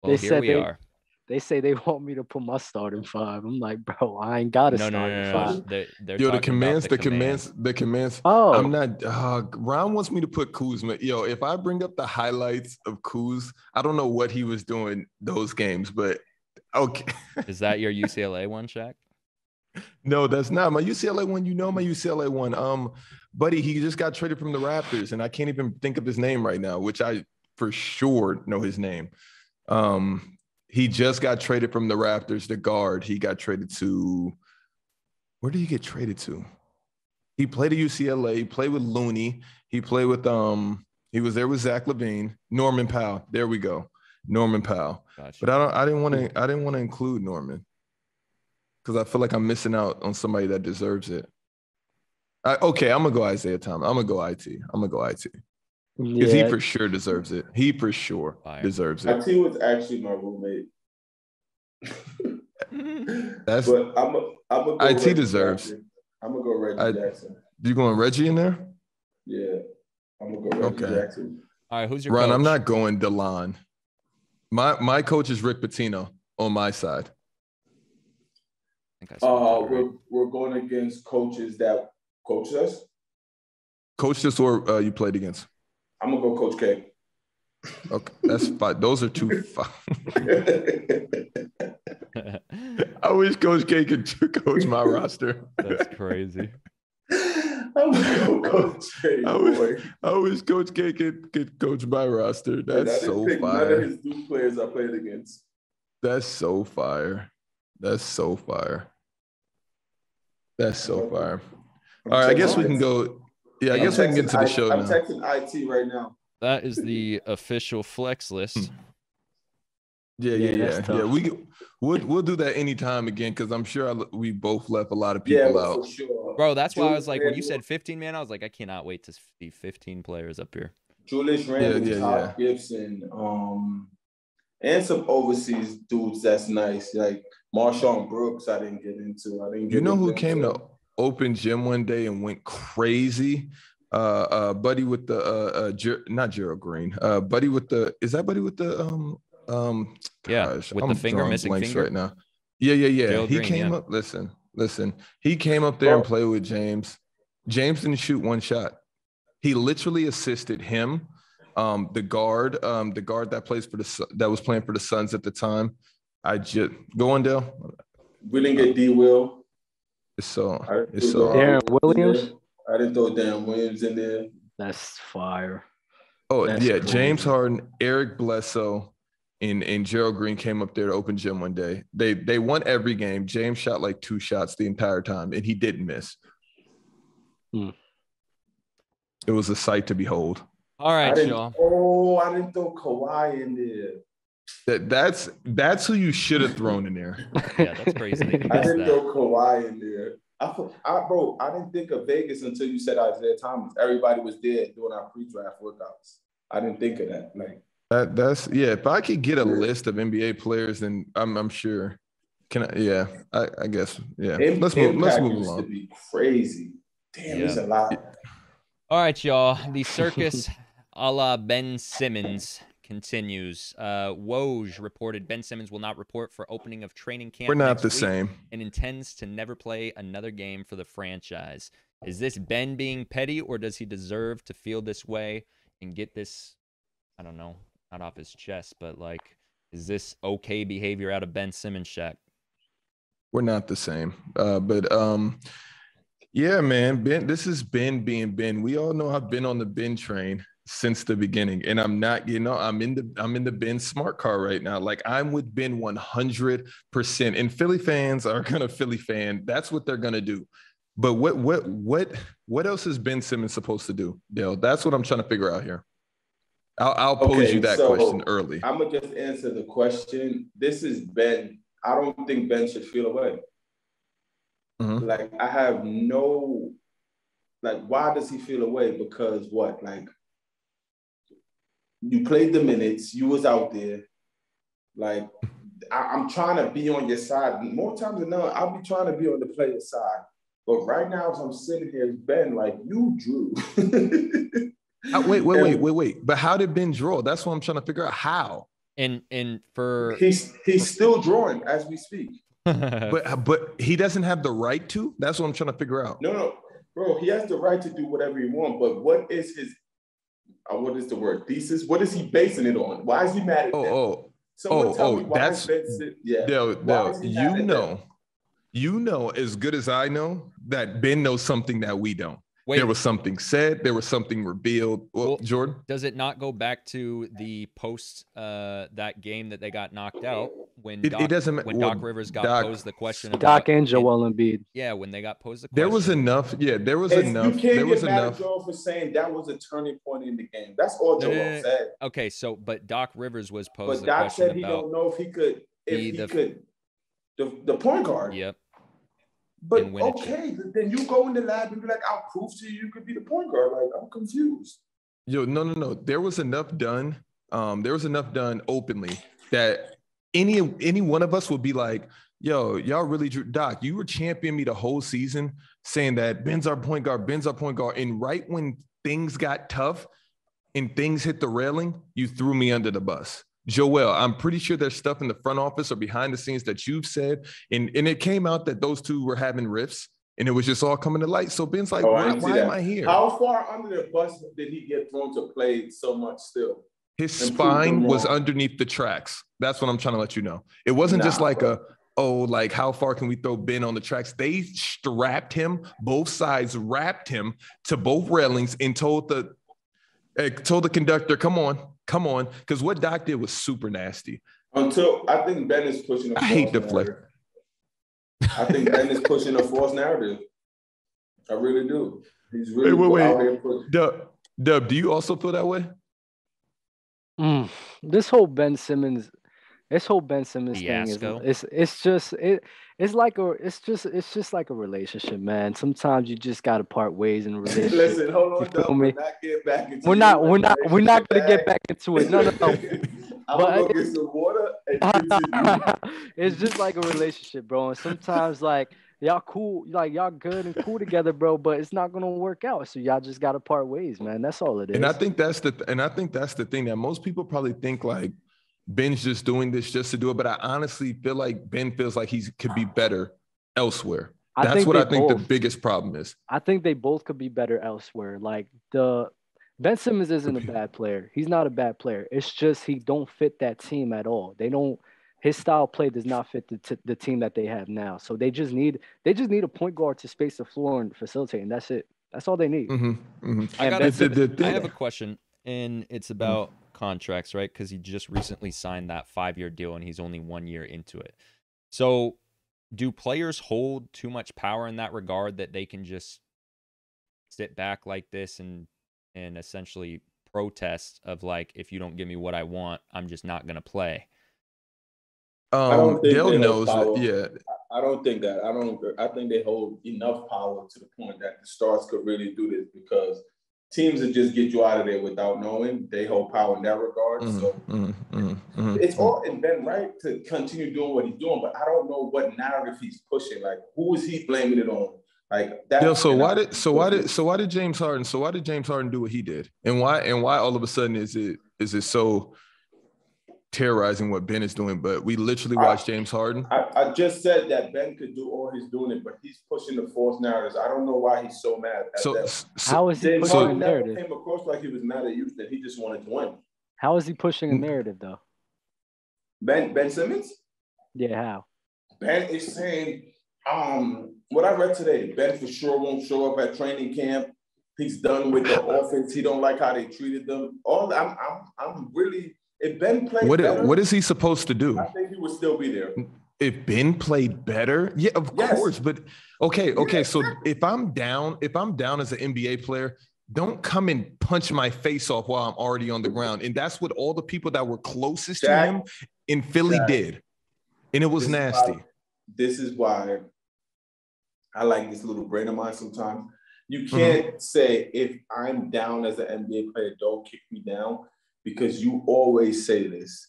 here we are. They say they want me to put my starting 5. I'm like, bro, I ain't got a starting 5. They're the commands. Oh, I'm not. Ron wants me to put Kuzma. Yo, if I bring up the highlights of Kuz, I don't know what he was doing those games, but okay. Is that your UCLA one, Shaq? No, that's not my UCLA one. You know my UCLA one. Buddy, he just got traded from the Raptors, and I can't even think of his name right now, which I for sure know his name. He just got traded from the Raptors, the guard. He got traded to – where did he get traded to? He played at UCLA. He played with Looney. He played with he was there with Zach LaVine. Norman Powell. There we go. Norman Powell. Gotcha. But I didn't want to include Norman because I feel like I'm missing out on somebody that deserves it. Okay, I'm gonna go Isaiah Thomas. I'm gonna go IT. I'm gonna go IT because he for sure deserves it. He for sure deserves it. IT was actually my roommate. That's but I'm gonna go IT Reggie deserves. Jackson. I'm gonna go Reggie Jackson. You going Reggie in there? Yeah, I'm gonna go Reggie Jackson. All right, who's your Ron? coach? I'm not going DeLon. My coach is Rick Pitino on my side. I think I we're going against coaches that coach us. Coached us or you played against? I'm gonna go Coach K. Okay, that's fine. Those are two fine. I wish Coach K could coach my roster. That's crazy. I wish Coach K could coach my roster. That's so fire. None of his new players I played against. That's so fire. That's so fire. That's so fire. All right, I guess we can go. Yeah, I guess we can get to the show now. I'm texting IT right now. That is the official flex list. Yeah. We'll do that anytime again because I'm sure we both left a lot of people out. For sure. Bro, that's why I was like, when you said 15 man, I was like, I cannot wait to see 15 players up here. Julius Randle, Todd Gibson, and some overseas dudes that's nice, like Marshawn Brooks. I didn't get into. You know who came to open gym one day and went crazy? Buddy with the not Gerald Green. Buddy with the with the with the finger missing finger right now. Yeah. Gerald he Green, came up. Listen. He came up there and played with James. James didn't shoot one shot. He literally assisted him. The guard that plays that was playing for the Suns at the time. Go on, Dale. We didn't get D. Will. It's so. Darren Williams. I didn't throw Darren Williams in there. That's fire. Oh, that's crazy. James Harden, Eric Bledsoe, and Gerald Green came up there to open gym one day. They won every game. James shot like 2 shots the entire time, and he didn't miss. It was a sight to behold. All right, Sean. I didn't throw Kawhi in there. That's who you should have thrown in there. Yeah, that's crazy. I didn't throw Kawhi in there. I didn't think of Vegas until you said Isaiah Thomas. Everybody was there doing our pre-draft workouts. I didn't think of that. That's if I could get a list of NBA players, then I'm sure. Can I? Yeah, I guess. Yeah. Let's move along. To be crazy. Damn, it's a lot. All right, y'all. The circus a la Ben Simmons continues. Woj reported Ben Simmons will not report for opening of training camp. We're not the same. And intends to never play another game for the franchise. Is this Ben being petty, or does he deserve to feel this way and get this, I don't know, not off his chest, but is this okay behavior out of Ben Simmons, Shaq? We're not the same. Yeah, man. Ben, this is Ben being Ben. We all know I've been on the Ben train since the beginning, and I'm not. I'm in the Ben smart car right now. I'm with Ben 100%. And Philly fans are gonna Philly fan. That's what they're gonna do. But what else is Ben Simmons supposed to do, Dale? That's what I'm trying to figure out here. I'll pose you that question early. I'm gonna just answer the question. This is Ben. I don't think Ben should feel away. Mm-hmm. I have no, why does he feel away? Because what? You played the minutes, you was out there. I'm trying to be on your side. More times than not, I'll be trying to be on the player's side. But right now, as I'm sitting here, Ben, you drew. Wait. But how did Ben draw? That's what I'm trying to figure out. How? And for he's still drawing as we speak. but he doesn't have the right to. That's what I'm trying to figure out. No, bro. He has the right to do whatever he wants. But what is his? What is the word? Thesis? What is he basing it on? Why is he mad at that? Someone tell me why that's Ben, yeah. Dale, you know as good as I know that Ben knows something that we don't. Wait. There was something said. There was something revealed. Well, Jordan? Does it not go back to the post that game that they got knocked out when Doc Rivers got posed the question about Doc and Joel Embiid? Yeah, when they got posed the question. There was enough. Yeah, there was enough. You can't there was get mad enough. at Joel for saying that was a turning point in the game. That's all Joel said. Okay, but Doc Rivers was posed the question about. Doc said he don't know if he could. The point guard. Yep. But and win it. okay, then you go in the lab and be like, I'll prove to you could be the point guard. Like, I'm confused. Yo, no. There was enough done. There was enough done openly that any one of us would be like, yo, y'all really drew. Doc, you were championing me the whole season saying that Ben's our point guard. And right when things got tough and things hit the railing, you threw me under the bus. Joel, I'm pretty sure there's stuff in the front office or behind the scenes that you've said. And it came out that those two were having rifts and it was just all coming to light. So Ben's like, why am I here? How far under the bus did he get thrown to play so much still? His spine was underneath the tracks. That's what I'm trying to let you know. It wasn't just like like how far can we throw Ben on the tracks? They strapped him, both sides wrapped him to both railings and told the conductor, come on. Because what Doc did was super nasty. Until I think Ben is pushing I hate the flick. I think Ben is pushing a false narrative. I really do. He's really out here pushing. Dub, do you also feel that way? This whole Ben Simmons thing it's just like a relationship, man. Sometimes you just gotta part ways in a relationship. Listen, hold on, Dub. We're not gonna get back into it. No. I'm gonna go get some water and continue. It's just like a relationship, bro. And sometimes like y'all cool, like y'all good and cool together, bro, but it's not gonna work out. So y'all just gotta part ways, man. That's all it is. And I think that's the thing that most people probably think like Ben's just doing this just to do it. But I honestly feel like Ben feels like he could be better elsewhere. That's what I think the biggest problem is. I think they both could be better elsewhere. Like Ben Simmons isn't a bad player. He's not a bad player. It's just he don't fit that team at all. His style of play does not fit the team that they have now. So they just need a point guard to space the floor and facilitate, and that's it. That's all they need. I have a question, and it's about contracts, right? Because he just recently signed that 5-year deal, and he's only 1 year into it. So do players hold too much power in that regard that they can just sit back like this and essentially protest of like, if you don't give me what I want, I'm just not going to play? Dale knows that, yeah. I don't think that. I think they hold enough power to the point that the Stars could really do this, because teams that just get you out of there without knowing, they hold power in that regard. It's all in Ben right to continue doing what he's doing, but I don't know what narrative he's pushing. Like, who is he blaming it on? Like that. Yo, so why did James Harden do what he did? And why all of a sudden is it so terrorizing what Ben is doing? But we literally watched James Harden. I just said that Ben could do all he's doing it, but he's pushing the false narratives. I don't know why he's so mad at that. How is he pushing a narrative? Came across like he was mad at Houston. He just wanted to win. How is he pushing a narrative though? Ben Simmons? Yeah, how? Ben is saying, what I read today, Ben for sure won't show up at training camp. He's done with the offense. He don't like how they treated them. I'm really. If Ben played better, what is he supposed to do? I think he would still be there. If Ben played better, yeah, of course. But okay. Yeah, so if I'm down as an NBA player, don't come and punch my face off while I'm already on the ground. And that's what all the people that were closest to him in Philly did, and it was nasty. This is why I like this little brain of mine sometimes. You can't say, if I'm down as an NBA player, don't kick me down, because you always say this.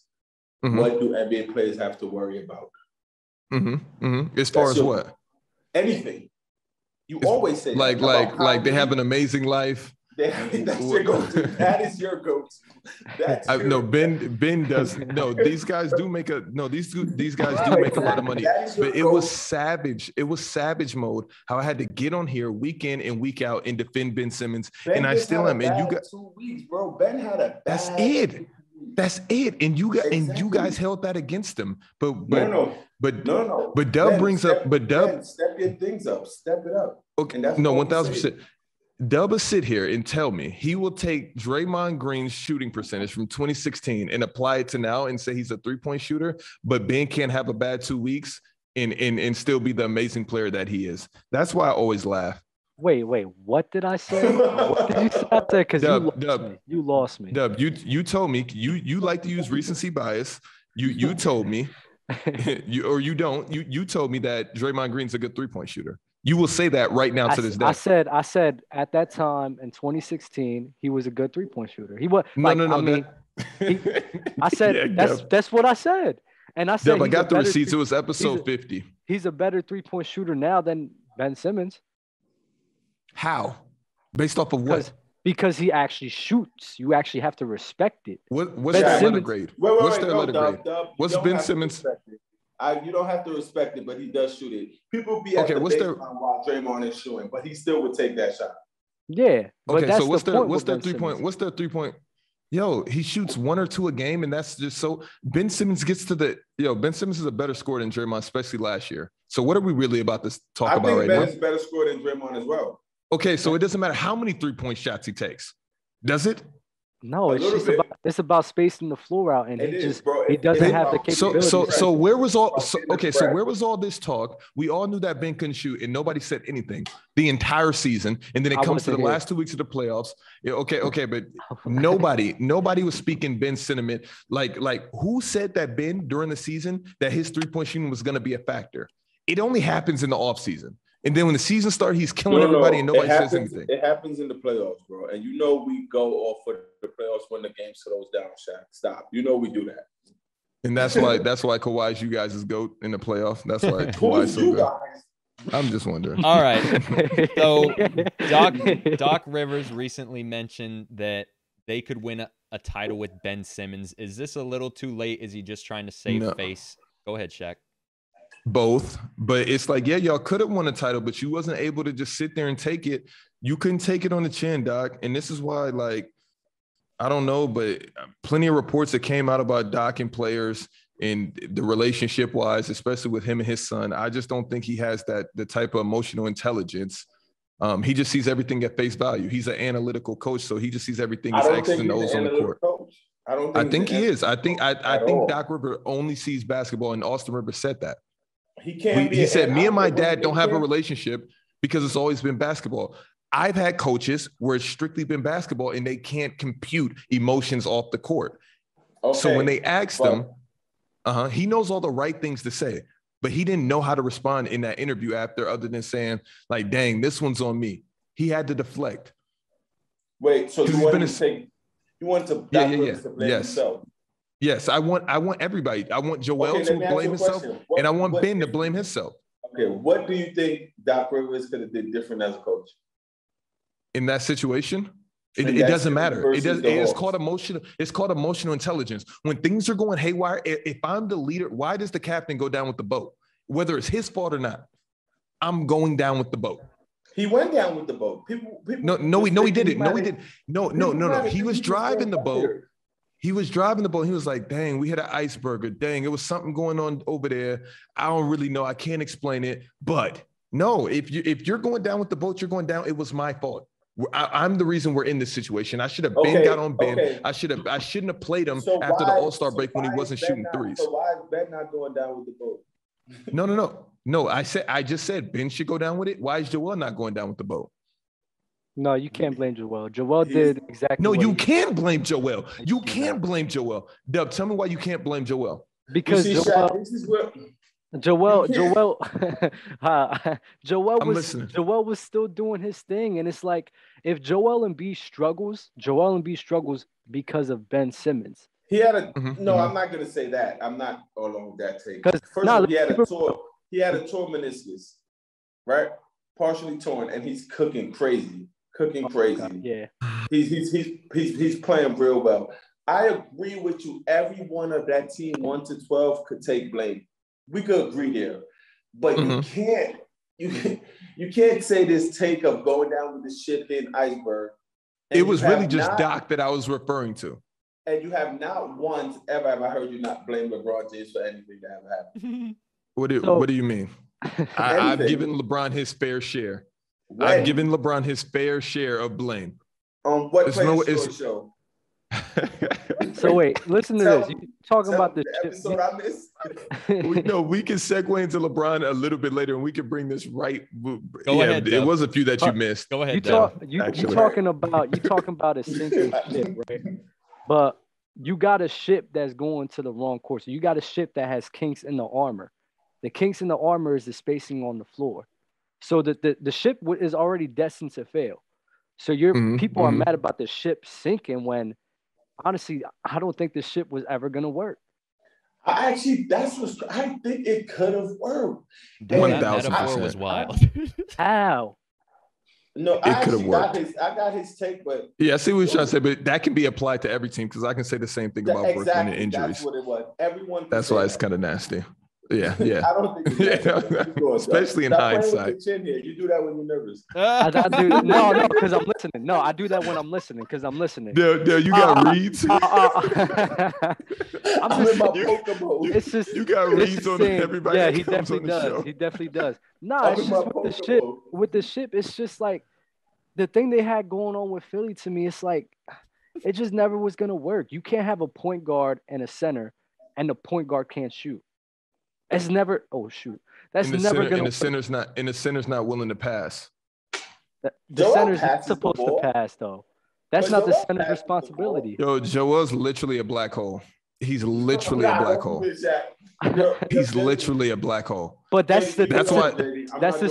What do NBA players have to worry about? As far as what? Anything. You always say like they have an amazing life. That's your go-to. That is your go-to. No, Ben does. No, these guys do make these guys do make a lot of money. But it was savage. It was savage mode. How I had to get on here week in and week out and defend Ben Simmons, and I still am. And you got 2 weeks, bro. Ben had a bad. That's it. And you guys held that against him. But Dub Ben, brings up. But Dub, step your things up. Step it up. Okay. No, 1,000%. Dub will sit here and tell me he will take Draymond Green's shooting percentage from 2016 and apply it to now and say he's a three-point shooter, but Ben can't have a bad 2 weeks and still be the amazing player that he is. That's why I always laugh. Wait, what did I say? What did you say out there? Because you lost me. Dub, you told me you like to use recency bias. You told me you don't. You told me that Draymond Green's a good 3-point shooter. You will say that right now to this day. I said at that time in 2016 he was a good 3-point shooter. He was I said that's what I said. And I said I got the receipts. It was episode 50. He's a better 3-point shooter now than Ben Simmons. How? Based off of what? Because he actually shoots. You actually have to respect it. What's their letter grade? What's their letter grade? What's Ben Simmons? You don't have to respect it, but he does shoot it. People be at the baseline while Draymond is shooting, but he still would take that shot. Yeah. Okay, so what's their 3-point? What's their 3-point? Yo, he shoots 1 or 2 a game, and that's just so. Ben Simmons gets to Ben Simmons is a better scorer than Draymond, especially last year. So what are we really about to talk about right now? I think Ben is a better scorer than Draymond as well. Okay, so it doesn't matter how many 3-point shots he takes, does it? No, it's about spacing the floor out, and he doesn't have the capability. So where was all? So where was all this talk? We all knew that Ben couldn't shoot, and nobody said anything the entire season. And then it comes to the last 2 weeks of the playoffs. Yeah, okay, but nobody was speaking Ben's sentiment. Like who said that Ben during the season that his 3-point shooting was going to be a factor? It only happens in the offseason. And then when the season starts, he's killing everybody and nobody says anything. It happens in the playoffs, bro. And you know we go off for the playoffs when the game slows down, Shaq. Stop. You know we do that. And that's why Kawhi's you guys' GOAT in the playoff. That's why Kawhi's so good. I'm just wondering. All right. So Doc Rivers recently mentioned that they could win a title with Ben Simmons. Is this a little too late? Is he just trying to save face? Go ahead, Shaq. Both, but it's like, yeah, y'all could have won a title, but you wasn't able to just sit there and take it. You couldn't take it on the chin, Doc. And this is why, like, I don't know, but plenty of reports that came out about Doc and players and the relationship wise, especially with him and his son. I just don't think he has the type of emotional intelligence. He just sees everything at face value. He's an analytical coach, so he just sees everything as X's and O's on the court. I think he is. I think Doc Rivers only sees basketball, and Austin Rivers said that. He said, me and my dad don't have a relationship because it's always been basketball. I've had coaches where it's strictly been basketball and they can't compute emotions off the court. Okay, so when they asked him, he knows all the right things to say, but he didn't know how to respond in that interview after, other than saying, like, dang, this one's on me. He had to deflect. Wait, so you want to blame himself? Yes, I want everybody. I want Joel to blame himself, and I want Ben to blame himself. Okay, what do you think Doc Rivers could have did different as a coach in that situation? It doesn't matter. It's called emotional. It's called emotional intelligence. When things are going haywire, if I'm the leader, why does the captain go down with the boat? Whether it's his fault or not, I'm going down with the boat. He went down with the boat. People No, he didn't. No. He was driving the boat. He was driving the boat. He was like, dang, we had an iceberg. Dang, it was something going on over there. I don't really know. I can't explain it. But no, if you're going down with the boat, you're going down. It was my fault. I'm the reason we're in this situation. I should have got on Ben. Okay. I shouldn't have played him after the All-Star break when he wasn't shooting threes. So why is Ben not going down with the boat? No. I just said Ben should go down with it. Why is Joel not going down with the boat? No, you can't blame Joel. Joel did exactly. No, you can't blame Joel. You can't blame Joel. Dub, tell me why you can't blame Joel. Because Joel was still doing his thing, and it's like if Joel Embiid struggles because of Ben Simmons. He had a I'm not gonna say that. I'm not along that take. First of all, he had a torn meniscus, right? Partially torn, and he's cooking crazy. God, yeah. He's playing real well. I agree with you. Every one of that team 1 to 12 could take blame. We could agree there. But you can't say this take of going down with the ship in iceberg. It was really just Doc that I was referring to. And you have not once ever have I heard you not blame LeBron James for anything that ever happened. What do you mean? I've given LeBron his fair share. When? I've given LeBron his fair share of blame. On what show? So wait, listen to this. You talking about the episode I missed? We can segue into LeBron a little bit later, and we can bring this right. Go ahead. It was a few that you missed. Go ahead. You talking about a sinking ship, right? But you got a ship that's going to the wrong course. You got a ship that has kinks in the armor. The kinks in the armor is the spacing on the floor. So the ship is already destined to fail. So people are mad about the ship sinking when, honestly, I don't think the ship was ever going to work. I think it could have worked. That metaphor was wild. How? No, I got his take, but yeah, I see what you're trying to say, but that can be applied to every team because I can say the same thing about Brooklyn and injuries. That's what it was. Everyone. That's why it's kind of nasty. Yeah. I don't think it's especially in hindsight. You do that when you're nervous. I do no, because I'm listening. No, I do that when I'm listening because I'm listening. Dale, you got reads. I'm in my Pokemon. It's just you got reads on everybody. Yeah, he definitely does. He definitely does. Nah, it's just with the ship. With the ship, it's just like the thing they had going on with Philly. To me, it's like it just never was gonna work. You can't have a point guard and a center, and the point guard can't shoot. It's never. Oh shoot! That's never gonna. And the center's not willing to pass. The center's not supposed to pass though. That's not the center's responsibility. Yo, Joel's literally a black hole. He's literally a black hole. He's literally a black hole. But that's the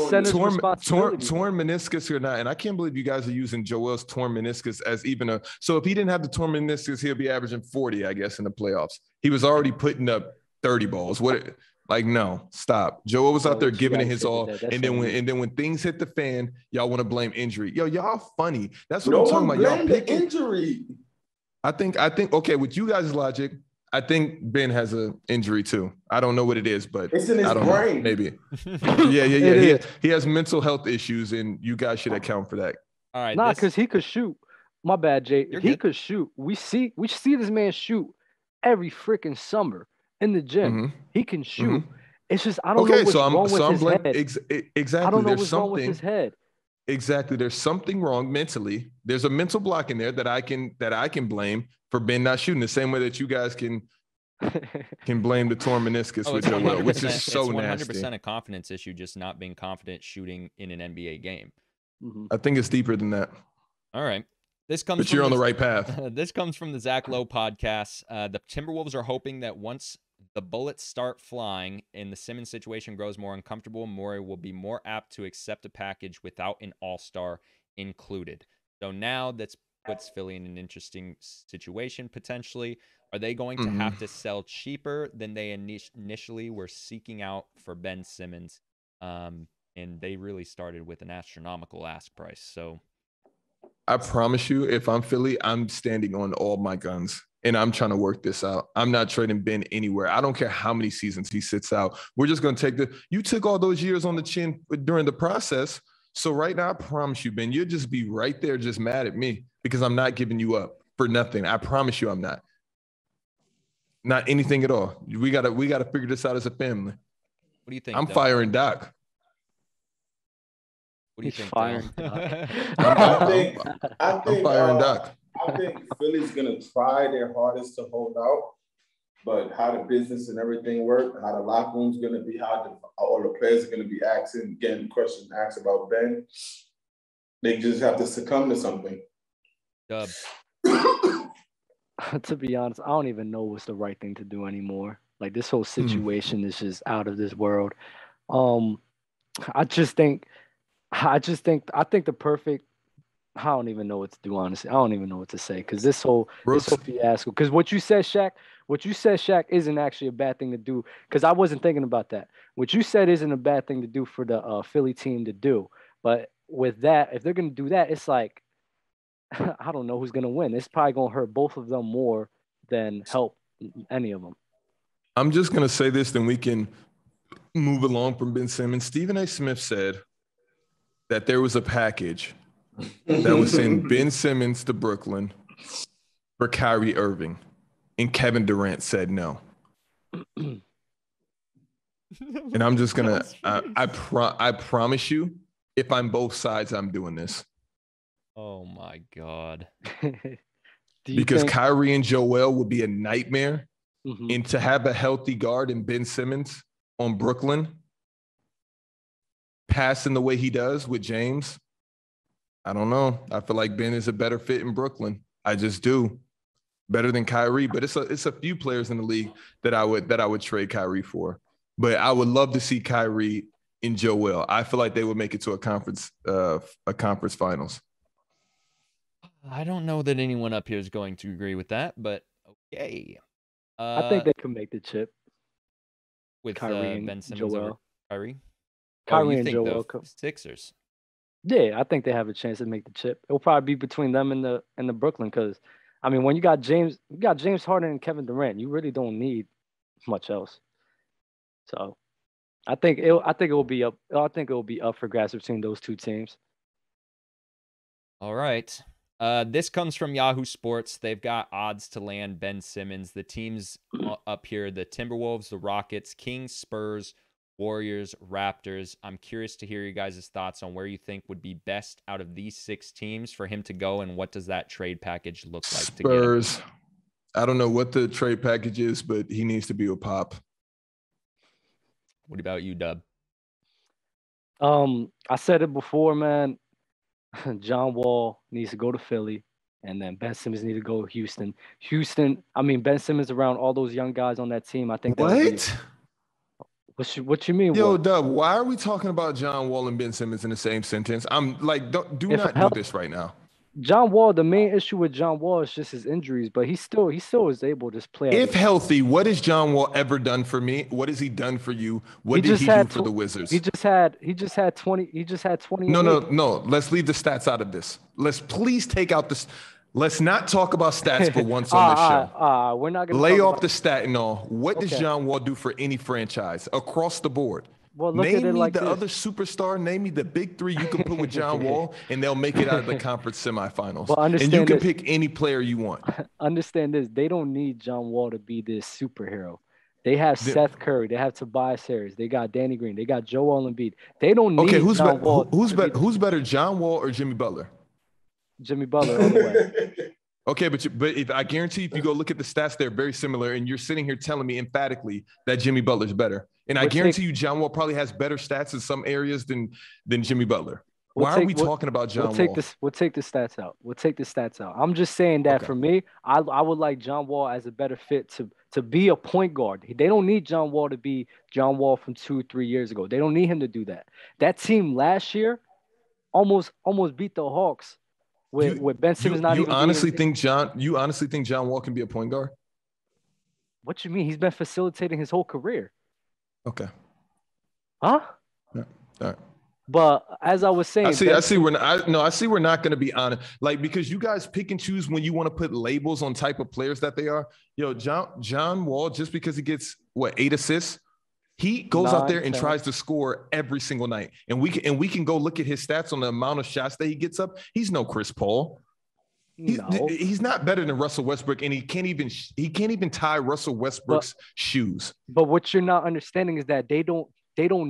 center's responsibility. Torn meniscus or not, and I can't believe you guys are using Joel's torn meniscus as even a. So if he didn't have the torn meniscus, he'll be averaging 40, I guess, in the playoffs. He was already putting up 30 balls. What? Like, no, stop. Joel was out there giving it his all. And then when things hit the fan, y'all want to blame injury. Yo, y'all funny. That's what I'm talking about. Y'all picking injury. I think, okay, with you guys' logic, I think Ben has an injury too. I don't know what it is, but it's in his brain. Know, maybe. Yeah. He has mental health issues, and you guys should account for that. All right. Nah, because he could shoot. My bad, Jay. He could shoot. We see this man shoot every freaking summer. In the gym, he can shoot. It's just I don't know what's wrong with his head. Exactly. I don't know what's wrong with his head. Exactly. There's something wrong mentally. There's a mental block in there that I can blame for Ben not shooting. The same way that you guys can blame the torn meniscus with Joel, which is so nasty. It's 100% a confidence issue, just not being confident shooting in an NBA game. I think it's deeper than that. All right. But you're on the right path. This comes from the Zach Lowe podcast. The Timberwolves are hoping that once the bullets start flying and the Simmons situation grows more uncomfortable, Morey will be more apt to accept a package without an all-star included. So now that puts Philly in an interesting situation potentially. Are they going to have to sell cheaper than they initially were seeking out for Ben Simmons? And they really started with an astronomical ask price. So I promise you, if I'm Philly, I'm standing on all my guns and I'm trying to work this out. I'm not trading Ben anywhere. I don't care how many seasons he sits out. We're just going to you took all those years on the chin during the process. So right now, I promise you, Ben, you'll just be right there just mad at me because I'm not giving you up for nothing. I promise you I'm not. Not anything at all. We gotta figure this out as a family. What do you think? I'm firing Doc. What do you think? Firing I'm firing Doc. I think Philly's gonna try their hardest to hold out, but how the business and everything work, how the locker room's gonna be, how all the players are gonna be getting questions asked about Ben, they just have to succumb to something. Dub. To be honest, I don't even know what's the right thing to do anymore. Like this whole situation is just out of this world. I think the perfect. I don't even know what to do. Honestly, I don't even know what to say because this whole fiasco. Because what you said, Shaq, isn't actually a bad thing to do. Because I wasn't thinking about that. What you said isn't a bad thing to do for the Philly team to do. But with that, if they're gonna do that, it's like I don't know who's gonna win. It's probably gonna hurt both of them more than help any of them. I'm just gonna say this, then we can move along from Ben Simmons. Stephen A. Smith said that there was a package that was send Ben Simmons to Brooklyn for Kyrie Irving, and Kevin Durant said no. And I'm just gonna, I promise you, if I'm both sides, I'm doing this. Oh my God! Because Kyrie and Joel would be a nightmare, and to have a healthy guard in Ben Simmons on Brooklyn, passing the way he does with James. I don't know. I feel like Ben is a better fit in Brooklyn. I just do. better than Kyrie, but it's a few players in the league that I would trade Kyrie for. But I would love to see Kyrie and Joel. I feel like they would make it to a conference finals. I don't know that anyone up here is going to agree with that, but okay. I think they could make the chip with Kyrie and Ben Simmons Joel. over Kyrie. Kyrie you and think Joel. the Sixers. Yeah, I think they have a chance to make the chip. It'll probably be between them and the Brooklyn, because I mean, when you got James Harden and Kevin Durant, you really don't need much else. So I think it will be up for grabs between those two teams. All right. This comes from Yahoo Sports. They've got odds to land Ben Simmons. The teams up here, the Timberwolves, the Rockets, Kings, Spurs, Warriors, Raptors. I'm curious to hear you guys' thoughts on where you think would be best out of these 6 teams for him to go, and what does that trade package look like to get him? Spurs. I don't know what the trade package is, but he needs to be with Pop. What about you, Dub? I said it before, man. John Wall needs to go to Philly, and then Ben Simmons needs to go to Houston. Ben Simmons around all those young guys on that team. I think what? What you mean? Yo, what? Dub, why are we talking about John Wall and Ben Simmons in the same sentence? I'm like, do not do this right now. John Wall, the main issue with John Wall is just his injuries, but he still is able to play. If healthy, what has John Wall ever done for me? What has he done for you? What did he do for the Wizards? He just had 20. No. Let's leave the stats out of this. Let's please take out this. Let's not talk about stats for once on this show. We're not gonna lay off the stat and all. What does John Wall do for any franchise across the board? Well, look name at it me like the this. other superstar. Name me the big 3 you can put with John Wall, and they'll make it out of the conference semifinals. Well, and you can pick any player you want. Understand this: they don't need John Wall to be this superhero. They have Seth Curry. They have Tobias Harris. They got Danny Green. They got Joel Embiid. They don't need John Wall. Who's better, John Wall or Jimmy Butler? Jimmy Butler all the way. Okay, but if I guarantee if you go look at the stats, they're very similar, and you're sitting here telling me emphatically that Jimmy Butler's better. And I guarantee you John Wall probably has better stats in some areas than Jimmy Butler. Why are we talking about John Wall? We'll take the stats out. I'm just saying that for me, I would like John Wall as a better fit to be a point guard. They don't need John Wall to be John Wall from 2-3 years ago. They don't need him to do that. That team last year almost beat the Hawks with Ben Simmons not even. You honestly think John Wall can be a point guard? What you mean? He's been facilitating his whole career. Okay. Huh? Yeah. All right. But as I was saying, I see we're not going to be honest, like, because you guys pick and choose when you want to put labels on type of players that they are. Yo, John Wall, just because he gets 8 assists, he goes out there and tries to score every single night. And we can go look at his stats on the amount of shots that he gets up. He's no Chris Paul. He's not better than Russell Westbrook, and he can't even tie Russell Westbrook's shoes. But what you're not understanding is that they don't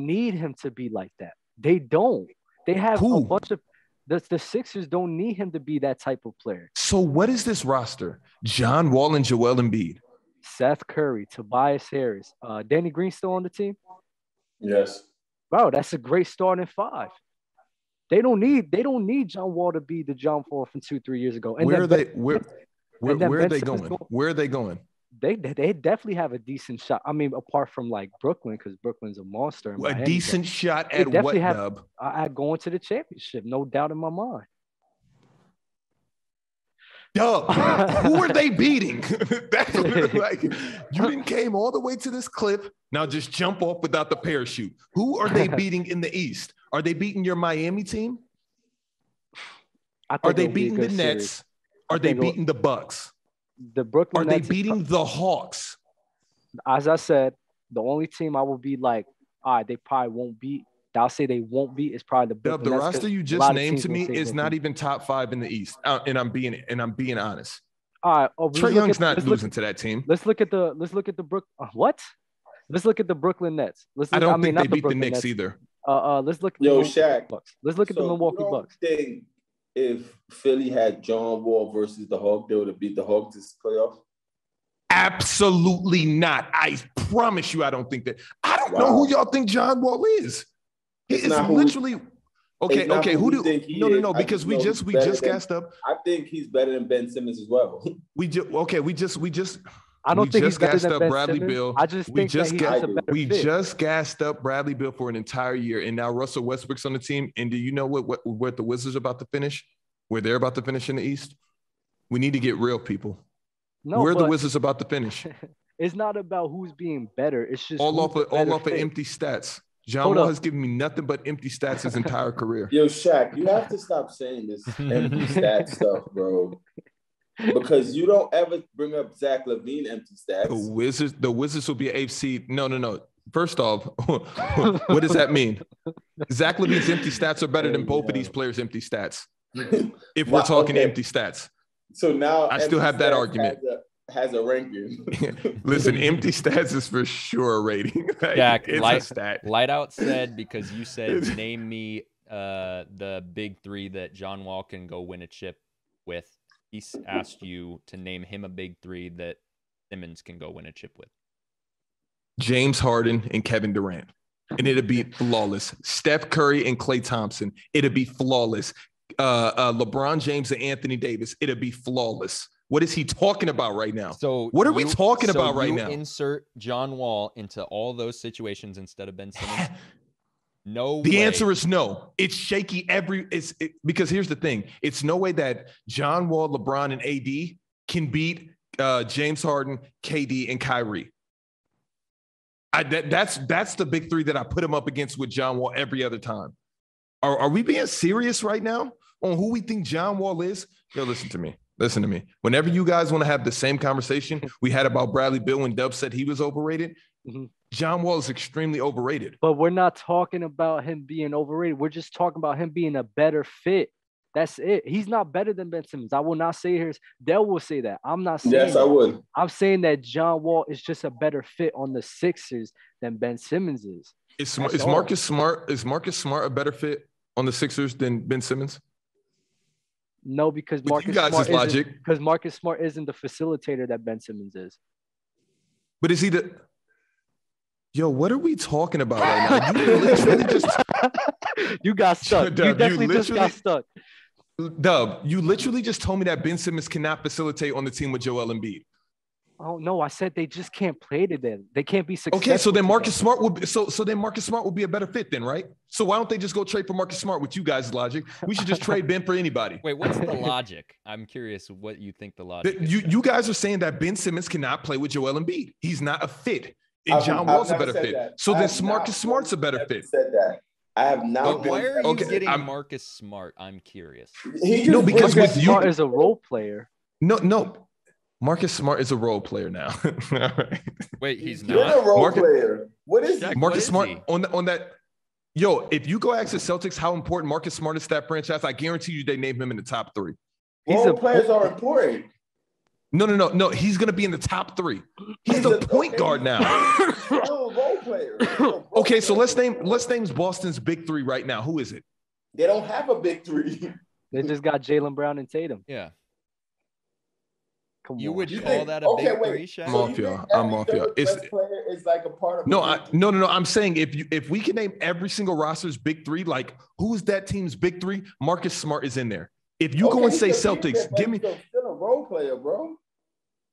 need him to be like that. They don't. They have a bunch of the Sixers don't need him to be that type of player. So what is this roster? John Wall and Joel Embiid, Seth Curry, Tobias Harris, Danny Green still on the team? Yes. Bro, that's a great starting 5. They don't need John Wall to be the John Wall from 2-3 years ago. And where are they going? Where are they going? They definitely have a decent shot. I mean, apart from like Brooklyn, because Brooklyn's a monster. A decent shot at what, Dub? At going to the championship, no doubt in my mind. Dub, who are they beating? That's what, like, you didn't came all the way to this cliff. Now just jump off without the parachute. Who are they beating in the East? Are they beating your Miami team? Are they beating the Nets? Are they beating the Bucks? The Brooklyn Nets. Are they beating the Hawks? As I said, the only team I will be like, all right, they probably won't beat. I'll say they won't beat is probably the Brooklyn Nets. The roster you just named to me is not even top 5 in the East, and I'm being honest. All right, Trae Young's not losing to that team. Let's look at the what? Let's look at the Brooklyn Nets. I don't think they beat the Knicks either. Let's look. Shaq. Bucks. Let's look at the Milwaukee Bucks. If Philly had John Wall versus the Hawks, they would have beat the Hawks this playoff? Absolutely not. I promise you, I don't think that. I don't know who y'all think John Wall is. It's literally Okay, It's not okay. who Who we do? think he No, no, is. no. I Because just we know just he's we better just than- gassed up. I think he's better than Ben Simmons as well. We just okay. We just I don't we think he's just better gassed than up Ben Bradley Simmons. Beal. I just We think that just he's got- just a better We fit. just gassed up Bradley Beal for an entire year, and now Russell Westbrook's on the team. And do you know what the Wizards are about to finish? Where they're about to finish in the East? We need to get real, people. No, Where are the but Wizards about to finish? it's not about who's being better. It's just all who's off the of all better off of fit. empty stats. John Hold Wall up. has given me nothing but empty stats his entire career. Yo, Shaq, you have to stop saying this empty stat stuff, bro. Because you don't ever bring up Zach LaVine empty stats. The Wizards will be an AFC. No. First off, what does that mean? Zach LaVine's empty stats are better than both of these players' empty stats. If we're talking empty stats. So now I still have that argument. Has a ranking. Listen, empty stats is for sure a rating. Like, Jack, it's a stat. Lightout said, because you said name me the big three that John Wall can go win a chip with. He asked you to name him a big three that Simmons can go win a chip with. James Harden and Kevin Durant. And it'd be flawless. Steph Curry and Klay Thompson. It'd be flawless. LeBron James and Anthony Davis. It'd be flawless. What is he talking about right now? So what are we talking about right now? Insert John Wall into all those situations instead of Ben Simmons. No. The way. answer is no. It's shaky because here's the thing. It's no way that John Wall, LeBron, and AD can beat James Harden, KD, and Kyrie. That's the big three that I put him up against with John Wall every other time. Are we being serious right now on who we think John Wall is? Yo, listen to me. Listen to me. Whenever you guys want to have the same conversation we had about Bradley Beal when Dub said he was overrated, John Wall is extremely overrated. But we're not talking about him being overrated. We're just talking about him being a better fit. That's it. He's not better than Ben Simmons. I will not say his. Dell will say that. I'm not saying Yes, that. I would. I'm saying that John Wall is just a better fit on the Sixers than Ben Simmons is. Is Marcus Smart a better fit on the Sixers than Ben Simmons? No, because Marcus Smart isn't the facilitator that Ben Simmons is. But is he the? Yo, what are we talking about right now? You literally just you got stuck. Dub, you definitely just got stuck. Dub, you literally just told me that Ben Simmons cannot facilitate on the team with Joel Embiid. Oh no, I said they just can't play together. They can't be successful. Okay, so then Marcus Smart will be so then Marcus Smart will be a better fit then, right? So why don't they just go trade for Marcus Smart with you guys' logic? We should just trade Ben for anybody. Wait, what's the logic? I'm curious what you think the logic is. You guys are saying that Ben Simmons cannot play with Joel Embiid. He's not a fit. And John Wall's a better fit. That. So then Marcus Smart's a better fit. Said that. I have not. Why are you getting Marcus Smart? I'm curious. Because Marcus Smart is a role player. No. Marcus Smart is a role player now. Wait, he's You're not a role player. What is Jack, Marcus Smart on that? Yo, if you go ask the Celtics how important Marcus Smart is to that franchise, I guarantee you they name him in the top three. Role players are important. No. He's gonna be in the top three. He's the point guard now. Role player. Okay, so let's name Boston's big three right now. Who is it? They don't have a big three. They just got Jaylen Brown and Tatum. Yeah. Come you on. would call that a big three, Shaq? I'm off y'all. It's like a part of no. I'm saying if we can name every single roster's big three, like who's that team's big three? Marcus Smart is in there. If you go and say Celtics, give me still a role player, bro.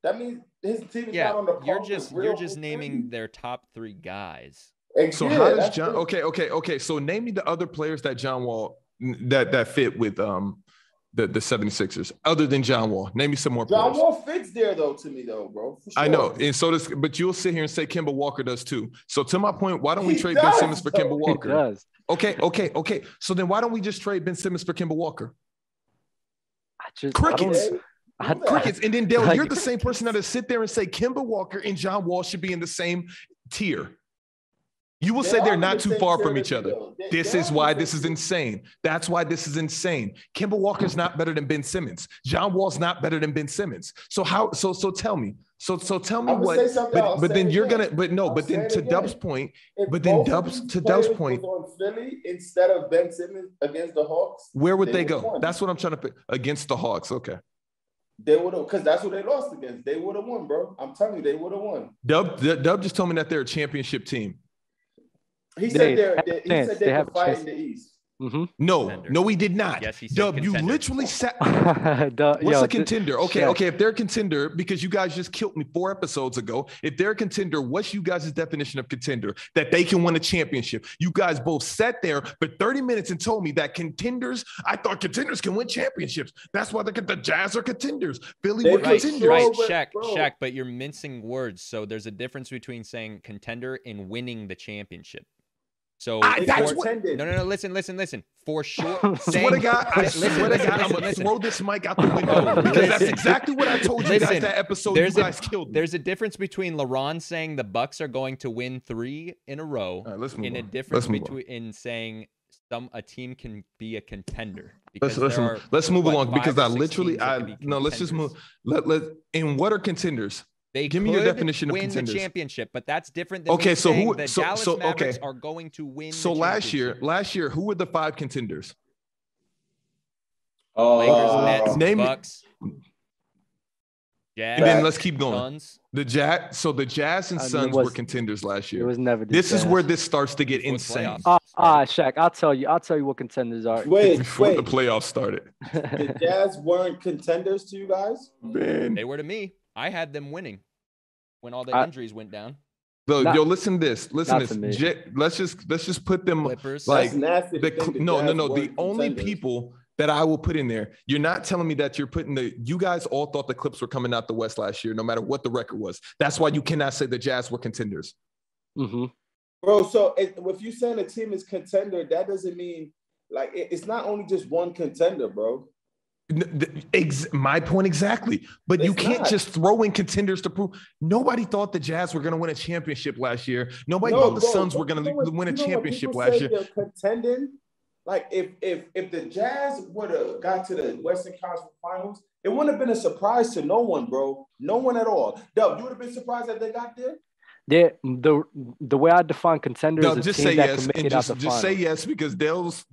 That means his team is not on the court. You're just naming their top three guys. So how does John? Okay. So name me the other players that John Wall that fit with the 76ers other than John Wall. Name me some more players. John Wall fits there though to me though, bro. Sure. I know, and so does. But you'll sit here and say Kemba Walker does too. So to my point, why don't we trade Ben Simmons for Kemba Walker? He does. Okay. So then why don't we just trade Ben Simmons for Kemba Walker? Crickets. Crickets. And then Dale, you're the same person that'll sit there and say Kemba Walker and John Wall should be in the same tier. You will say they're not too far from each other. This is why this is insane. That's why this is insane. Kemba Walker's not better than Ben Simmons. John Wall's not better than Ben Simmons. So how? So tell me. So tell me what. But then you're gonna. But no. But then to Dub's point. But then to Dub's point. On Philly instead of Ben Simmons against the Hawks. Where would they go? That's what I'm trying to pick. Against the Hawks. Okay. They would have, because that's what they lost against. They would have won, bro. I'm telling you, they would have won. Dub just told me that they're a championship team. He said they could fight in the East. No, he did not. Yes, he said Dub, you contender. literally sat. What's Yo, a contender? Okay, Shaq. okay. If they're a contender, because you guys just killed me 4 episodes ago. If they're a contender, what's you guys' definition of contender? That they can win a championship. You guys both sat there for 30 minutes and told me that contenders. I thought contenders can win championships. That's why the Jazz are contenders. Philly were Right, contenders. right, Bro, Shaq, but you're mincing words. So there's a difference between saying contender and winning the championship. So that's for, what- no, listen. For sure. Swear to God, I'm gonna throw this mic out the window because that's exactly what I told you guys that episode. You guys killed me. There's a difference between LeBron saying the Bucks are going to win 3 in a row, All right, let's move and a on. difference Let's move on. between saying a team can be a contender. Let's move along because I literally let's just move. And what are contenders? They Give me your definition of win contenders. the championship, but that's different than Okay, me so saying who? the So Dallas okay. Mavericks are going to win. So the last championship. year, who were the 5 contenders? Lakers, Nets, Name it. Bucks, Jazz, And then let's keep going. Suns. The Jazz and I mean, Suns it was- were contenders last It year. was never. the This is Jazz. where this starts to get Before the insane. playoffs. Shaq, I'll tell you what contenders are. Before the playoffs started, The Jazz weren't contenders to you guys? man. They were to me. I had them winning when all the injuries went down. Yo, listen to this. Listen not to to this. me. Let's just put them Clippers. like That's nasty. to think the no. Jazz The weren't only contenders. people that I will put in there. You're not telling me that you're putting you guys all thought the Clips were coming out the West last year, no matter what the record was. That's why you cannot say the Jazz were contenders. Mm-hmm. Bro, so if you saying a team is contender, that doesn't mean like it's not only just one contender, bro. My point exactly. But you It's can't not. just throw in contenders to prove. Nobody thought the Jazz were going to win a championship last year. Nobody No, thought the bro, Suns were but going you know to what- win a you know when championship people last say year. they're contending, like if the Jazz would have got to the Western Conference Finals, it wouldn't have been a surprise to no one, bro. No one at all. Dub, you would have been surprised that they got there? The way I define contenders No, is just a say team that yes can make and it out the just say finals. yes because Dale's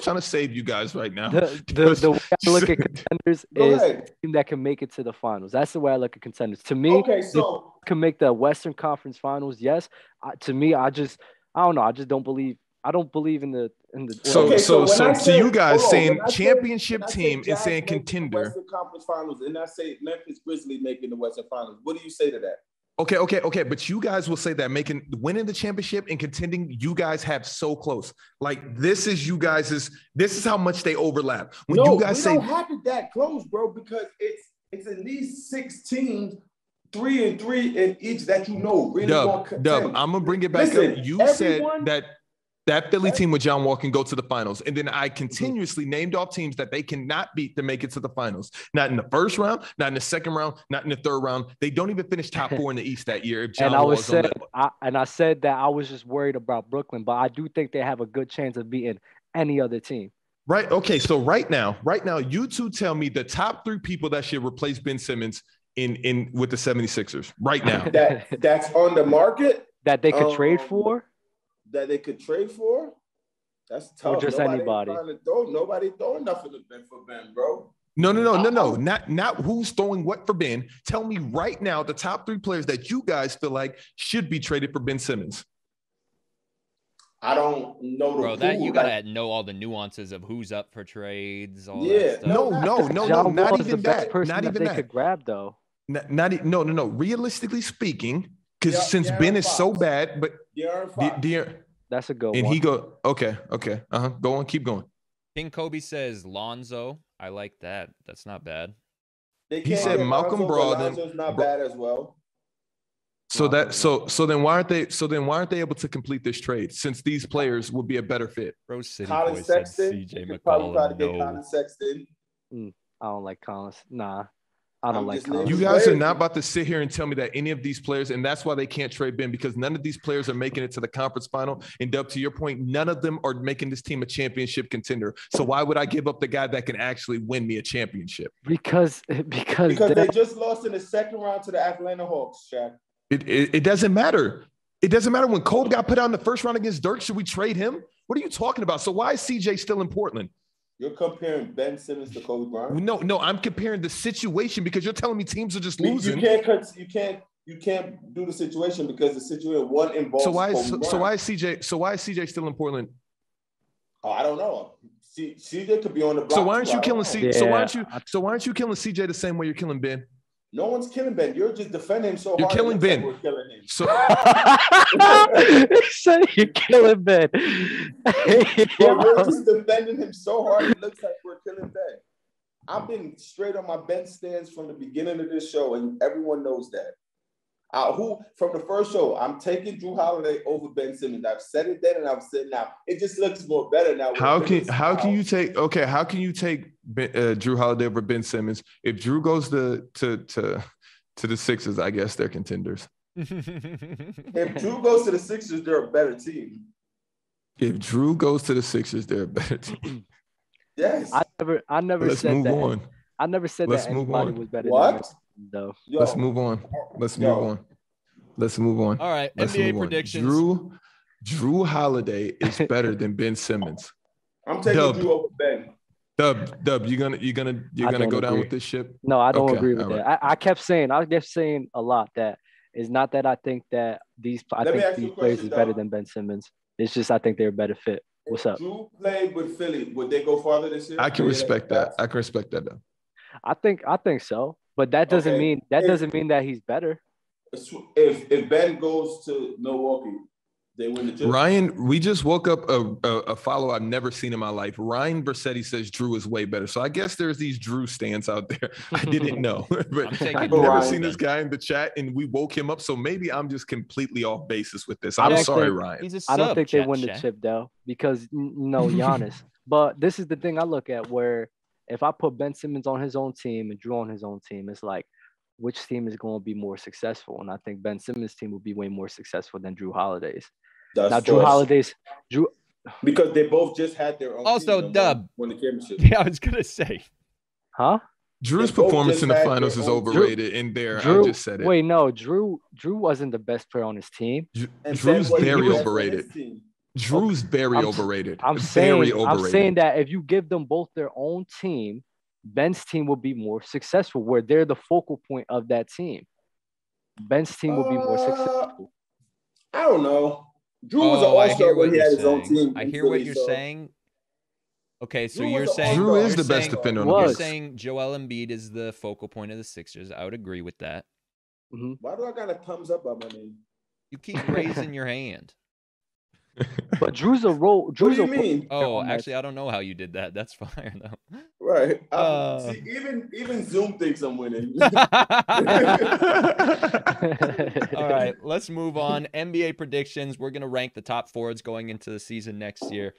trying to save you guys right now. The way I look at contenders Go is ahead. a team that can make it to the finals. That's the way I look at contenders. To me, Okay, so can make the Western Conference Finals. Yes. To me, I don't know. I just don't believe. I don't believe in the. So Okay, so when I to say- you guys hold on, saying when I say- championship when I say team and Jazz saying making the contender. Western Conference Finals, and I say Memphis Grizzlies making the Western Finals. What do you say to that? Okay. But you guys will say that winning the championship and contending, you guys have so close. Like this is how much they overlap. When No, you guys we say don't have it that close, bro, because it's at least 6 teams, 3-3 in each that you know really want to Dub, contend. I'm gonna bring it back Listen, up. You everyone- said that Philly team with John Wall can go to the finals. And then I continuously named off teams that they cannot beat to make it to the finals. Not in the first round, not in the second round, not in the third round. They don't even finish top 4 in the East that year. If John And I Wall was is on said, that. I said that I was just worried about Brooklyn, but I do think they have a good chance of beating any other team. Right. Okay. So right now, you two tell me the top 3 people that should replace Ben Simmons in with the 76ers right now. That's on the market That they could trade for. that they could trade for. That's tough. just anybody. Nobody throwing nothing for Ben, bro. No. Not who's throwing what for Ben. Tell me right now the top 3 players that you guys feel like should be traded for Ben Simmons. I don't know the Bro, that pool, you like- gotta know all the nuances of who's up for trades. All Yeah, that stuff. No, John not Wall is even the best that. person Not that even they that. could grab, though. No. Realistically speaking, because Yeah, since De'Aaron Ben is so Fox. bad, but De'Aaron Fox. That's a good and one. he go okay. Go on, keep going. King Kobe says Lonzo. I like that. That's not bad. They He can't said get Malcolm Lonzo, but Brogdon- Lonzo's not bad as well. So then why aren't they able to complete this trade since these players would be a better fit? Rose City Colin Boy said Sexton. CJ You could probably try to McCollum. get No. Colin Sexton. I don't like Collins. Nah, I don't I'm like just Collins. You It's guys are crazy. not about to sit here and tell me that any of these players, and that's why they can't trade Ben, because none of these players are making it to the conference final. And Dub, to your point, none of them are making this team a championship contender. So why would I give up the guy that can actually win me a championship? Because They just lost in the second round to the Atlanta Hawks, Shaq. It doesn't matter. It doesn't matter when Kobe got put out in the first round against Dirk. Should we trade him? What are you talking about? So why is CJ still in Portland? You're comparing Ben Simmons to Kobe Bryant. No, I'm comparing the situation because you're telling me teams are just You losing. can't do the situation because the situation one involves So why Kobe is Bryant. CJ still in Portland? Oh, I don't know. CJ could be on the block. So why aren't you killing CJ? So why aren't you killing CJ the same way you're killing Ben? No one's killing Ben. You're just defending him so you're hard. Killing Ben. Like we're killing him. So you're killing Ben. We're just defending him so hard. It looks like we're killing Ben. I've been straight on my Ben stance from the beginning of this show, and everyone knows that. From the first show, I'm taking Jrue Holiday over Ben Simmons. I've said it then, and I've said now. It just looks more better now. How can you take Jrue Holiday over Ben Simmons? If Jrue goes to the Sixers, I guess they're contenders. If Jrue goes to the Sixers, they're a better team. If Jrue goes to the Sixers, they're a better team. Yes. I never Let's said move that. on. I never said Let's that move anybody on. was better What? than though. Let's move on. Let's move on. Let's move on. All right, Let's NBA move on. predictions. Drew Holiday is better than Ben Simmons. I'm taking Jrue over Ben. Dub, you gonna go down with this ship? No, I don't Okay, agree with all that. I kept saying a lot that it's not that I think that these players is better than Ben Simmons. It's just I think they're a better fit. What's up? If Jrue played with Philly, would they go farther this year? I can respect that. I can respect that though. I think so, but that doesn't mean that he's better. If Ben goes to Milwaukee, they win the chip. Ryan, we just woke up a follow I've never seen in my life. Ryan Bersetti says Jrue is way better. So I guess there's these Jrue stands out there. I didn't know. But I've never seen this guy in the chat, and we woke him up. So maybe I'm just completely off basis with this. I'm sorry, Ryan. I don't think they win the chip, though, because, Giannis. But this is the thing I look at where if I put Ben Simmons on his own team and Jrue on his own team, it's like, which team is going to be more successful? And I think Ben Simmons' team will be way more successful than Jrue Holiday's. Because they both just had their own. Also, team Dub. Won the championship. Yeah, I was gonna say. Huh? Drew's performance in the finals is overrated. I just said it. Wait, no, Jrue wasn't the best player on his team. Drew's very overrated. Drew's very overrated. I'm saying that if you give them both their own team, Ben's team will be more successful, where they're the focal point of that team. Ben's team will be more successful. I don't know. Jrue was an all-star when he had his own team. I hear what you're saying. Okay, so you're saying Jrue is the best defender on the You're Bucks. saying Joel Embiid is the focal point of the Sixers. I would agree with that. Mm-hmm. Why do I got a thumbs up on my name? You keep raising your hand. But Drew's a role. What do you mean? Oh, actually, I don't know how you did that. That's fire though. Right. See, even Zoom thinks I'm winning. All right, let's move on. NBA predictions. We're gonna rank the top forwards going into the season next year.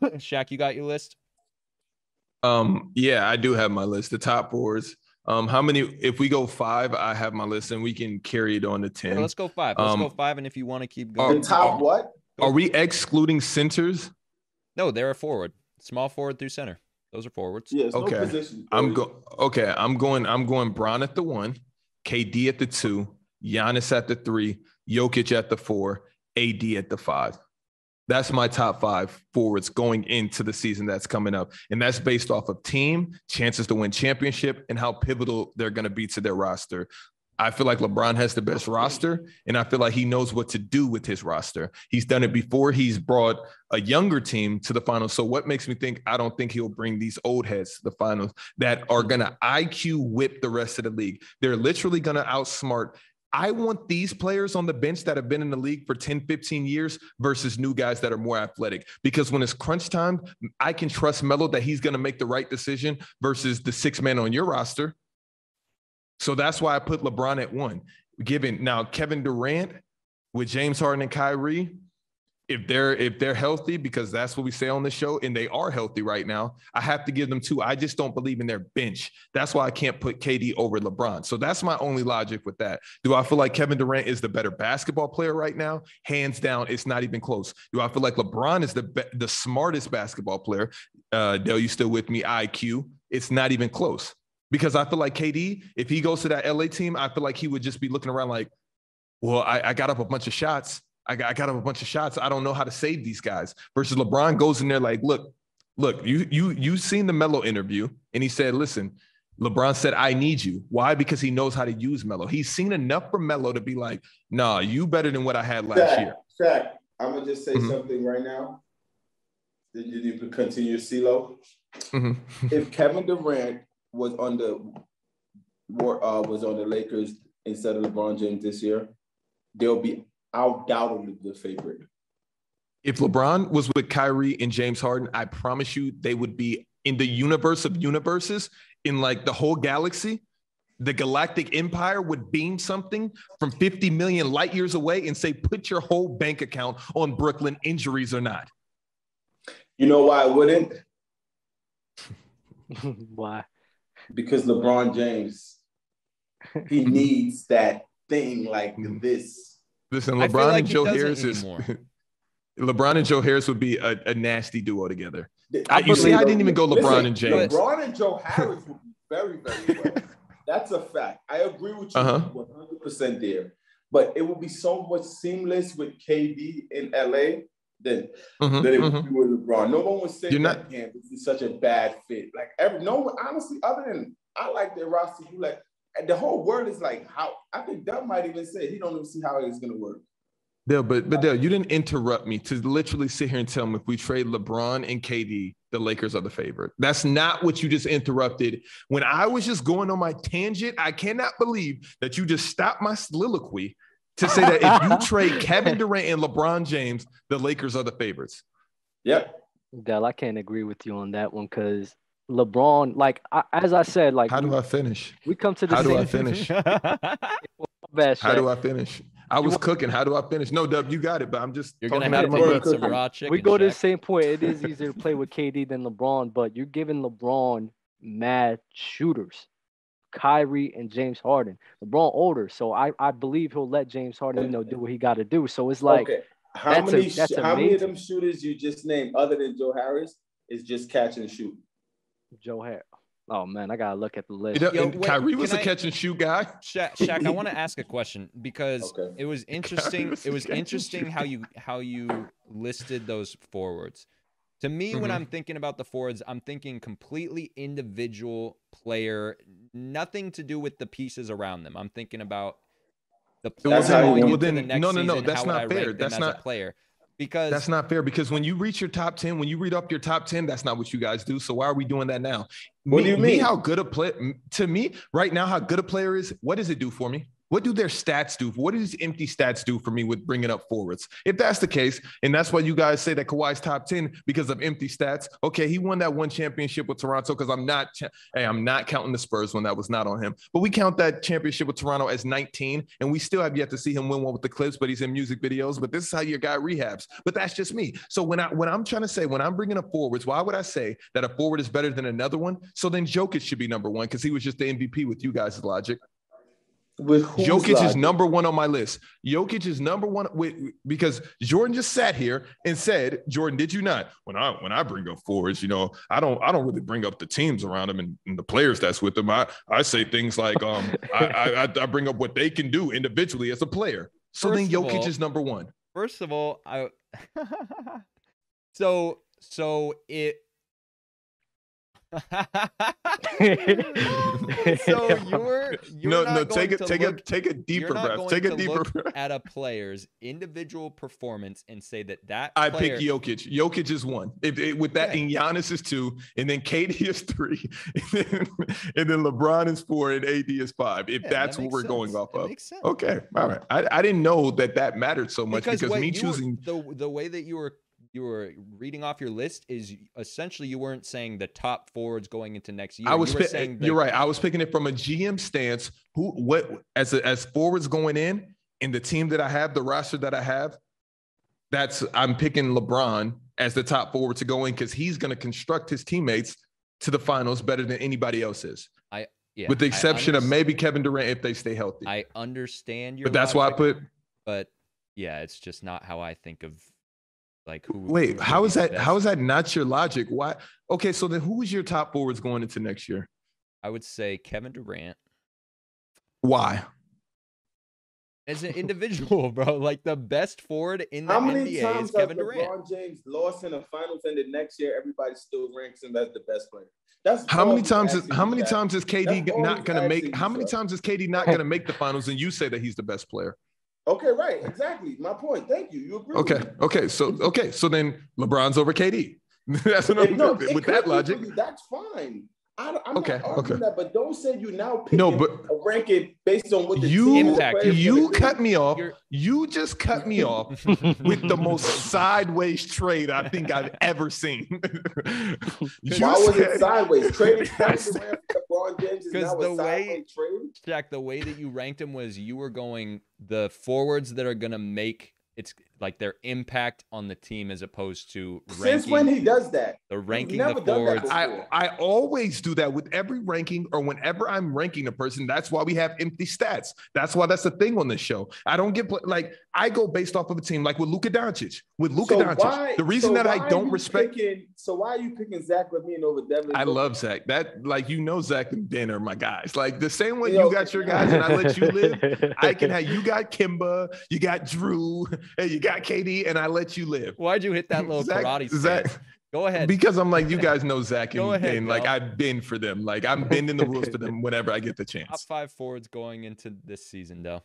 Shaq, you got your list? Yeah, I do have my list. The top forwards. How many? If we go 5, I have my list, and we can carry it on to 10. Yeah, let's go 5. Let's go 5, and if you want to keep going, the top what? Are we excluding centers? No, they're a forward. Small forward through center. Those are forwards. Yeah, okay. No position. I'm going Bron at the 1, KD at the 2, Giannis at the 3, Jokic at the 4, AD at the 5. That's my top 5 forwards going into the season that's coming up. And that's based off of team, chances to win championship, and how pivotal they're going to be to their roster. I feel like LeBron has the best roster, and I feel like he knows what to do with his roster. He's done it before. He's brought a younger team to the finals. So what makes me think I don't think he'll bring these old heads to the finals that are going to IQ whip the rest of the league? They're literally going to outsmart. I want these players on the bench that have been in the league for 10, 15 years versus new guys that are more athletic. Because when it's crunch time, I can trust Melo that he's going to make the right decision versus the 6 man on your roster. So that's why I put LeBron at 1. Now Kevin Durant with James Harden and Kyrie, if they're healthy, because that's what we say on the show, and they are healthy right now, I have to give them 2. I just don't believe in their bench. That's why I can't put KD over LeBron. So that's my only logic with that. Do I feel like Kevin Durant is the better basketball player right now? Hands down, it's not even close. Do I feel like LeBron is the smartest basketball player? Dale, you still with me? IQ? It's not even close. Because I feel like KD, if he goes to that LA team, I feel like he would just be looking around like, well, I got up a bunch of shots. I got up a bunch of shots. I don't know how to save these guys. Versus LeBron goes in there like, look, you seen the Melo interview, and he said, listen, LeBron said, I need you. Why? Because he knows how to use Melo. He's seen enough from Melo to be like, nah, you better than what I had last year. Shaq, I'm going to just say something right now. you need to continue CeeLo. Mm-hmm. If Kevin Durant was on the Lakers instead of LeBron James this year, they'll be undoubtedly the favorite. If LeBron was with Kyrie and James Harden, I promise you they would be in the universe of universes, in like the whole galaxy. The Galactic Empire would beam something from 50 million light years away and say, put your whole bank account on Brooklyn, injuries or not. You know why I wouldn't? Why? Because LeBron James, he needs that thing like this. Listen, I feel LeBron like and he Joe doesn't Harris anymore. LeBron and Joe Harris would be a nasty duo together. I You see, I didn't even go LeBron Listen, and James. LeBron and Joe Harris would be very, very well. That's a fact. I agree with you 100% there. But it would be so much seamless with KD in LA than it would be with LeBron. No one would say that this is such a bad fit. Like no one, honestly, other than I like their roster, you like the whole world is like how I think Doug might even say he don't even see how it's gonna work. Dale, but Dale, you didn't interrupt me to literally sit here and tell me if we trade LeBron and KD, the Lakers are the favorite. That's not what you just interrupted. When I was just going on my tangent, I cannot believe that you just stopped my soliloquy to say that if you trade Kevin Durant and LeBron James, the Lakers are the favorites. Yep. Dale, I can't agree with you on that one because LeBron, like as I said, like how do I finish? We come to the how same. do I finish? How do I finish? I was cooking. How do I finish? No, Dub, you got it. But I'm just you're gonna have to eat some raw chicken. We go to the same point. It is easier to play with KD than LeBron, but you're giving LeBron mad shooters, Kyrie and James Harden. LeBron older, so I believe he'll let James Harden do what he got to do. So it's like, okay. How many of them shooters you just named other than Joe Harris is just catch and shoot? Joe Harris. Oh man, I gotta look at the list. Kyrie was a catch and shoot guy. Shaq, I want to ask a question because it was interesting. It was interesting how you listed those forwards. To me, when I'm thinking about the forwards, I'm thinking completely individual player, nothing to do with the pieces around them. I'm thinking about the player going into the next season. No, that's not fair. That's not a player. Because that's not fair. Because when you reach your top 10, when you read up your top 10, that's not what you guys do. So why are we doing that now? What do you mean? How good a player to me right now? How good a player is? What does it do for me? What do their stats do? What do these empty stats do for me with bringing up forwards? If that's the case, and that's why you guys say that Kawhi's top 10 because of empty stats. Okay, he won that one championship with Toronto because I'm not counting the Spurs when that was not on him. But we count that championship with Toronto as 19, and we still have yet to see him win one with the Clips, but he's in music videos. But this is how your guy rehabs. But that's just me. So when I'm trying to say, when I'm bringing up forwards, why would I say that a forward is better than another one? So then Jokic should be number one because he was just the MVP with you guys' logic. Jokic is number one on my list. Jokic is number one because Jordan just sat here and said, Jordan, did you not? When I bring up forwards, I don't really bring up the teams around him and the players that's with them. I say things like I bring up what they can do individually as a player. So then Jokic is number one. First of all, so it. So you're not take a deeper breath. Take a deeper breath at a player's individual performance and say that I pick Jokic. Jokic is one. With that, and Giannis is two, and then KD is three, and then LeBron is four, and AD is five. If that's what we're going off of. Okay, all right. I didn't know that mattered so much because me choosing the way that you were reading off your list is essentially you weren't saying the top forwards going into next year. You're right. I was picking it from a GM stance. As forwards going in the team that I have, the roster that I have, I'm picking LeBron as the top forward to go in because he's going to construct his teammates to the finals better than anybody else is. With the exception of maybe Kevin Durant if they stay healthy. I understand your but that's why I put. But yeah, it's just not how I think of. Like who? Wait, how is that? How is that not your logic? Why? Okay, so then who is your top forwards going into next year? I would say Kevin Durant. Why? As an individual, bro, like the best forward in the NBA is Kevin Durant. LeBron James lost in the finals, and the next year everybody still ranks him as the best player. That's how many times is KD not going to make? How many times is KD not going to make the finals, and you say that he's the best player? Okay, right, exactly. My point. Thank you. You agree. Okay. So then LeBron's over KD. That's what I'm doing. With that logic. That's fine. I'm okay, not arguing that, but don't say you now picking a ranking based on what the you cut me off. You just cut me off with the most sideways trade I think I've ever seen. Why was it sideways? Trading LeBron James is now a sideways trade? Jack, the way that you ranked him was you were going the forwards that are going to make it's like their impact on the team as opposed to ranking. Since when he does that? The ranking the forwards. I always do that with every ranking or whenever I'm ranking a person. That's why we have empty stats. That's why that's the thing on this show. I don't get like I go based off of a team like with Luka Doncic. With Luka Doncic, the reason that I don't respect. So why are you picking Zach LaVine over Devin? I love Zach. That like Zach and Ben are my guys. Like the same way you got your guys and I let you live. I can have you got Kimba, you got Drew. Hey, you got KD, and I let you live. Why'd you hit that little karate stance? Zach, go ahead. Because I'm like, you guys know Zach, and like I've been for them. Like I'm bending the rules for them whenever I get the chance. Top 5 forwards going into this season, Dell.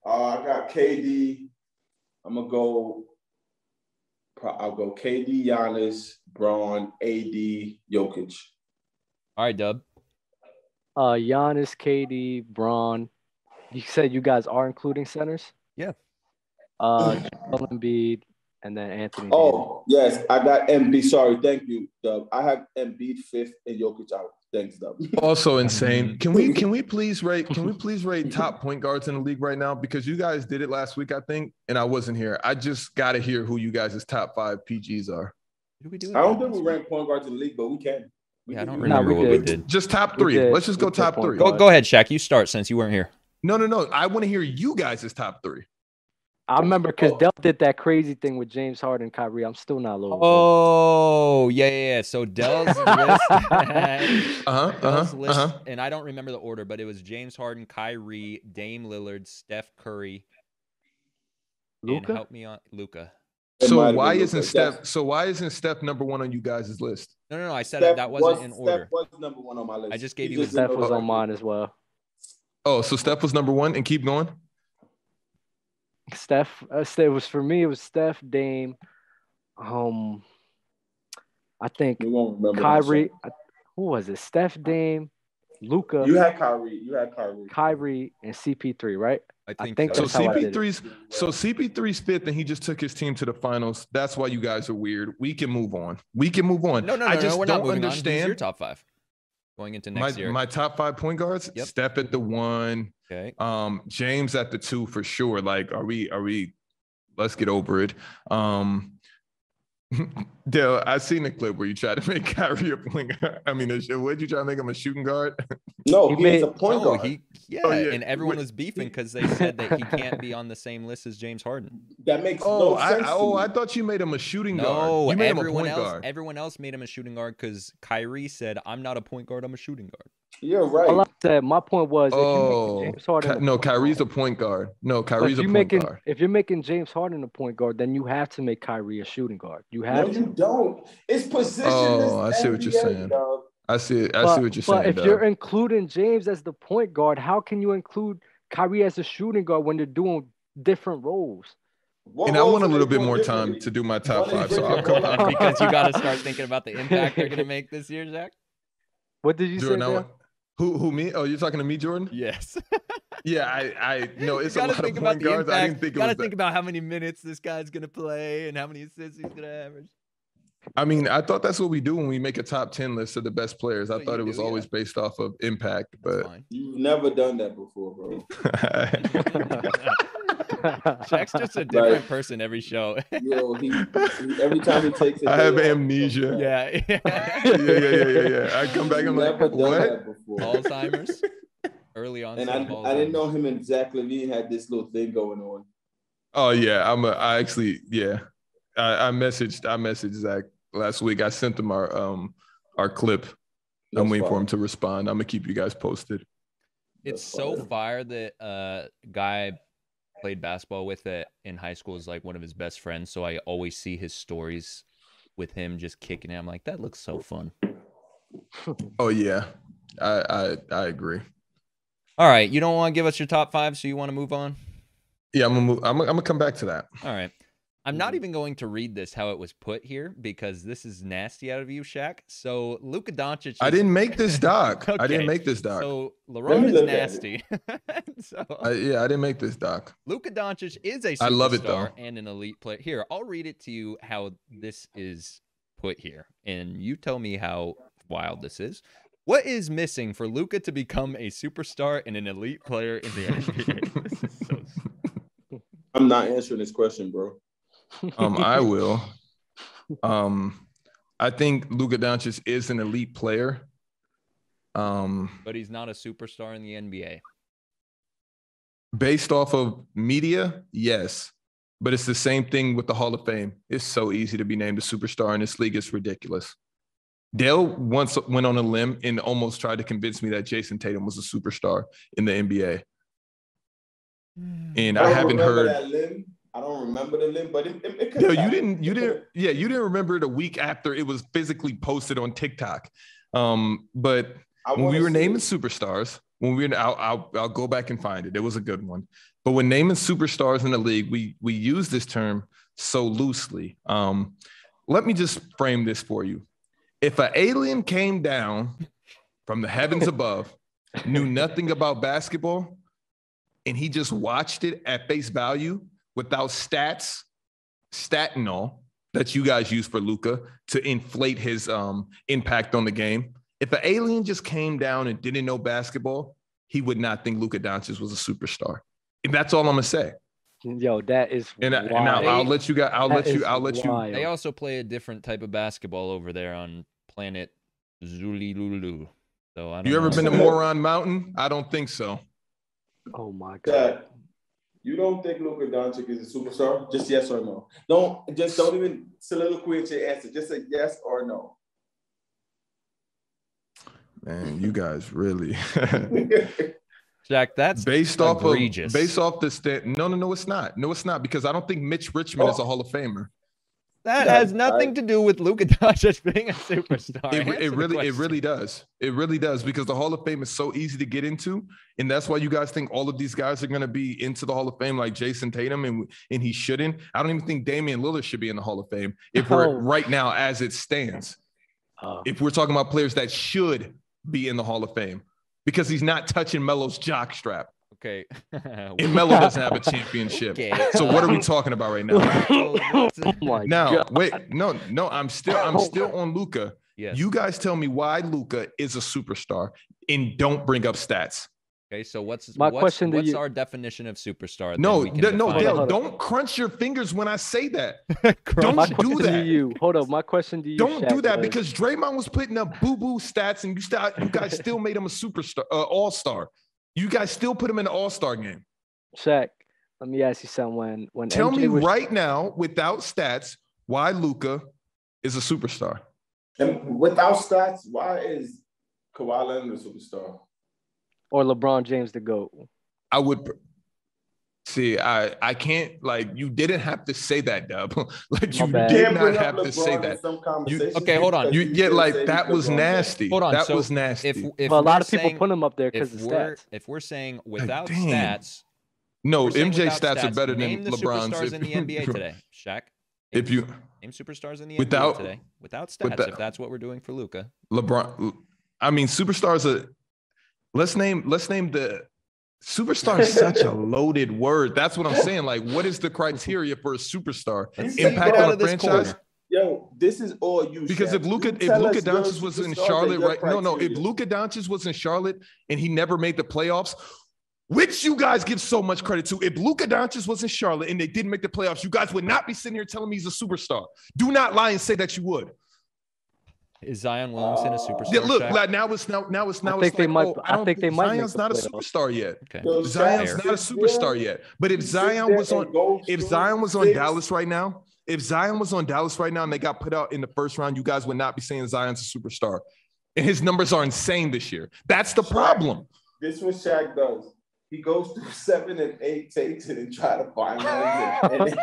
I got KD. I'll go KD, Giannis, Braun, AD, Jokic. All right, Dub. Giannis, KD, Braun. You said you guys are including centers? Yeah. Embiid, and then Anthony. Oh, Davis. Yes, I got Embiid. Sorry, thank you, Dub. I have Embiid 5th and Jokic out. Thanks, Dub. Also insane. Can we please rate top point guards in the league right now? Because you guys did it last week, I think, and I wasn't here. I just gotta hear who you guys' top 5 PGs are. Did we do it? I don't think we rank point guards in the league, but we can. I don't remember what we did. Just top 3. Let's just go top 3. Go ahead, Shaq. You start since you weren't here. No. I want to hear you guys' top 3. I remember because Del did that crazy thing with James Harden and Kyrie. I'm still not low. Oh, yeah. So Dell's list, and I don't remember the order, but it was James Harden, Kyrie, Dame Lillard, Steph Curry, Luka. And help me on Luka. So why isn't Steph number 1 on you guys' list? No. I said that wasn't in order. Steph was number 1 on my list. I just gave you. Steph was on mine as well. Oh, so Steph was number 1, and keep going. Steph, it was for me. It was Steph, Dame. I think Kyrie. Who was it? Steph, Dame, Luka. You had Kyrie. Kyrie and CP3, right? I think so. CP3's 5th, and he just took his team to the finals. That's why you guys are weird. We can move on. No. I just we're don't not understand. Who's your top 5 going into next year? My top 5 point guards. Yep. Steph at the 1. Okay. James at the 2 for sure. Like, are we? Let's get over it. Dale, I seen the clip where you tried to make Kyrie a point guard. I mean, what did you try to make him a shooting guard? No, he's a point guard. And everyone was beefing because they said that he can't be on the same list as James Harden. That makes no sense. I thought you made him a shooting guard. No, you made him a point guard. Everyone else made him a shooting guard because Kyrie said, "I'm not a point guard. I'm a shooting guard." You're right. All I said, my point was, if you make James Harden Kyrie's a point guard. No, Kyrie's a point guard. If you're making James Harden a point guard, then you have to make Kyrie a shooting guard. You have to. You don't. It's position. Oh, I see what you're saying. I see what you're saying. But if you're including James as the point guard, how can you include Kyrie as a shooting guard when they're doing different roles? And I want a little bit more time to do my top 5, so I'll come back. Because you got to start thinking about the impact they're going to make this year, Zach. What did you say? Who me? Oh, you're talking to me, Jordan? Yes. Yeah, I know it's a lot of point guards. I didn't think you got to think about how many minutes this guy's going to play and how many assists he's going to average. I mean, I thought that's what we do when we make a top 10 list of the best players. I thought it was always based off of impact, but you've never done that before, bro. Shaq's just a different person every show. Yo, every time he takes it, I have amnesia. Yeah. I come back, I'm like, what? Alzheimer's. Early on. And I didn't know him and Zach LaVine had this little thing going on. Oh yeah, I messaged Zach last week. I sent him our clip. I'm waiting for him to respond. I'm gonna keep you guys posted. It's so fire that guy played basketball with it in high school is like one of his best friends. So I always see his stories with him just kicking it. I'm like, that looks so fun. Oh yeah, I agree. All right, you don't want to give us your top 5, so you want to move on? Yeah, I'm gonna come back to that. All right. I'm not even going to read this how it was put here because this is nasty out of you, Shaq. So Luka Doncic. I didn't make this doc. Okay. I didn't make this doc. So LeBron is nasty. I didn't make this doc. Luka Doncic is a superstar I love it, though. and an elite player. Here, I'll read it to you how this is put here, and you tell me how wild this is. What is missing for Luka to become a superstar and an elite player in the NBA? This is so... I'm not answering this question, bro. I will. I think Luka Doncic is an elite player. But he's not a superstar in the NBA. Based off of media, yes. But it's the same thing with the Hall of Fame. It's so easy to be named a superstar in this league. It's ridiculous. Dale once went on a limb and almost tried to convince me that Jason Tatum was a superstar in the NBA. And I haven't heard that limb. I don't remember the limb, but it could. Yo, you didn't remember it a week after it was physically posted on TikTok. But when we were naming superstars, I'll go back and find it. It was a good one. But when naming superstars in the league, we use this term so loosely. Let me just frame this for you. If an alien came down from the heavens above, knew nothing about basketball, and he just watched it at face value without statinol that you guys use for Luka to inflate his impact on the game. If an alien just came down and didn't know basketball, he would not think Luka Doncic was a superstar. And that's all I'm gonna say. Yo, that is I'll let you guys. I'll let you. They also play a different type of basketball over there on planet Zulilulu. So I don't know. Ever been to Moron Mountain? I don't think so. Oh my God. You don't think Luka Doncic is a superstar? Just yes or no. Don't even soliloquize your answer. Just say yes or no. Man, you guys really. Jack, that's based egregious. off the stat. No, it's not. No, it's not, because I don't think Mitch Richmond is a Hall of Famer. That has nothing to do with Luka Doncic being a superstar. It really does. It really does, because the Hall of Fame is so easy to get into, and that's why you guys think all of these guys are going to be into the Hall of Fame, like Jason Tatum, and he shouldn't. I don't even think Damian Lillard should be in the Hall of Fame if we're right now as it stands. If we're talking about players that should be in the Hall of Fame, because he's not touching Melo's jockstrap. Okay. And Melo doesn't have a championship. Okay. So what are we talking about right now? I'm still on Luka. Yes. You guys tell me why Luka is a superstar and don't bring up stats. Okay, so what's our definition of superstar? No, Dale, don't crunch your fingers when I say that. Don't do that. Hold up, my question to you. Don't do that, because Draymond was putting up boo-boo stats, and you guys still made him a superstar, all-star. You guys still put him in the all-star game. Shaq, let me ask you something. When tell me right now, without stats, why Luka is a superstar. And without stats, why is Kawhi Leonard a superstar? Or LeBron James the GOAT? I would see. I can't, like, you didn't have to say that, Dub. Like, you did not have to say that. Okay, hold on. You get like that was nasty. Hold on, that was nasty. If a lot of people put him up there because of stats. If we're saying without stats, no, MJ stats are better than LeBron's. Superstars in the NBA today, Shaq. If you name superstars in the NBA today without stats, if that's what we're doing for Luka. LeBron. I mean, superstars are. Let's name the superstar is such a loaded word. That's what I'm saying. Like, what is the criteria for a superstar? Impact on a franchise? Yo, this is all you. Because if Luka Doncic was in Charlotte, right? No. If Luka Doncic was in Charlotte and he never made the playoffs, which you guys give so much credit to, if Luka Doncic was in Charlotte and they didn't make the playoffs, you guys would not be sitting here telling me he's a superstar. Do not lie and say that you would. Is Zion Williamson a superstar? Yeah, look, now it's I think they might. Zion's not a superstar yet. Okay. Zion's not a superstar yet. But if Zion was on Dallas right now, and they got put out in the first round, you guys would not be saying Zion's a superstar. And his numbers are insane this year. That's the problem. This is what Shaq does. He goes through 7 and 8 takes it and try to find one.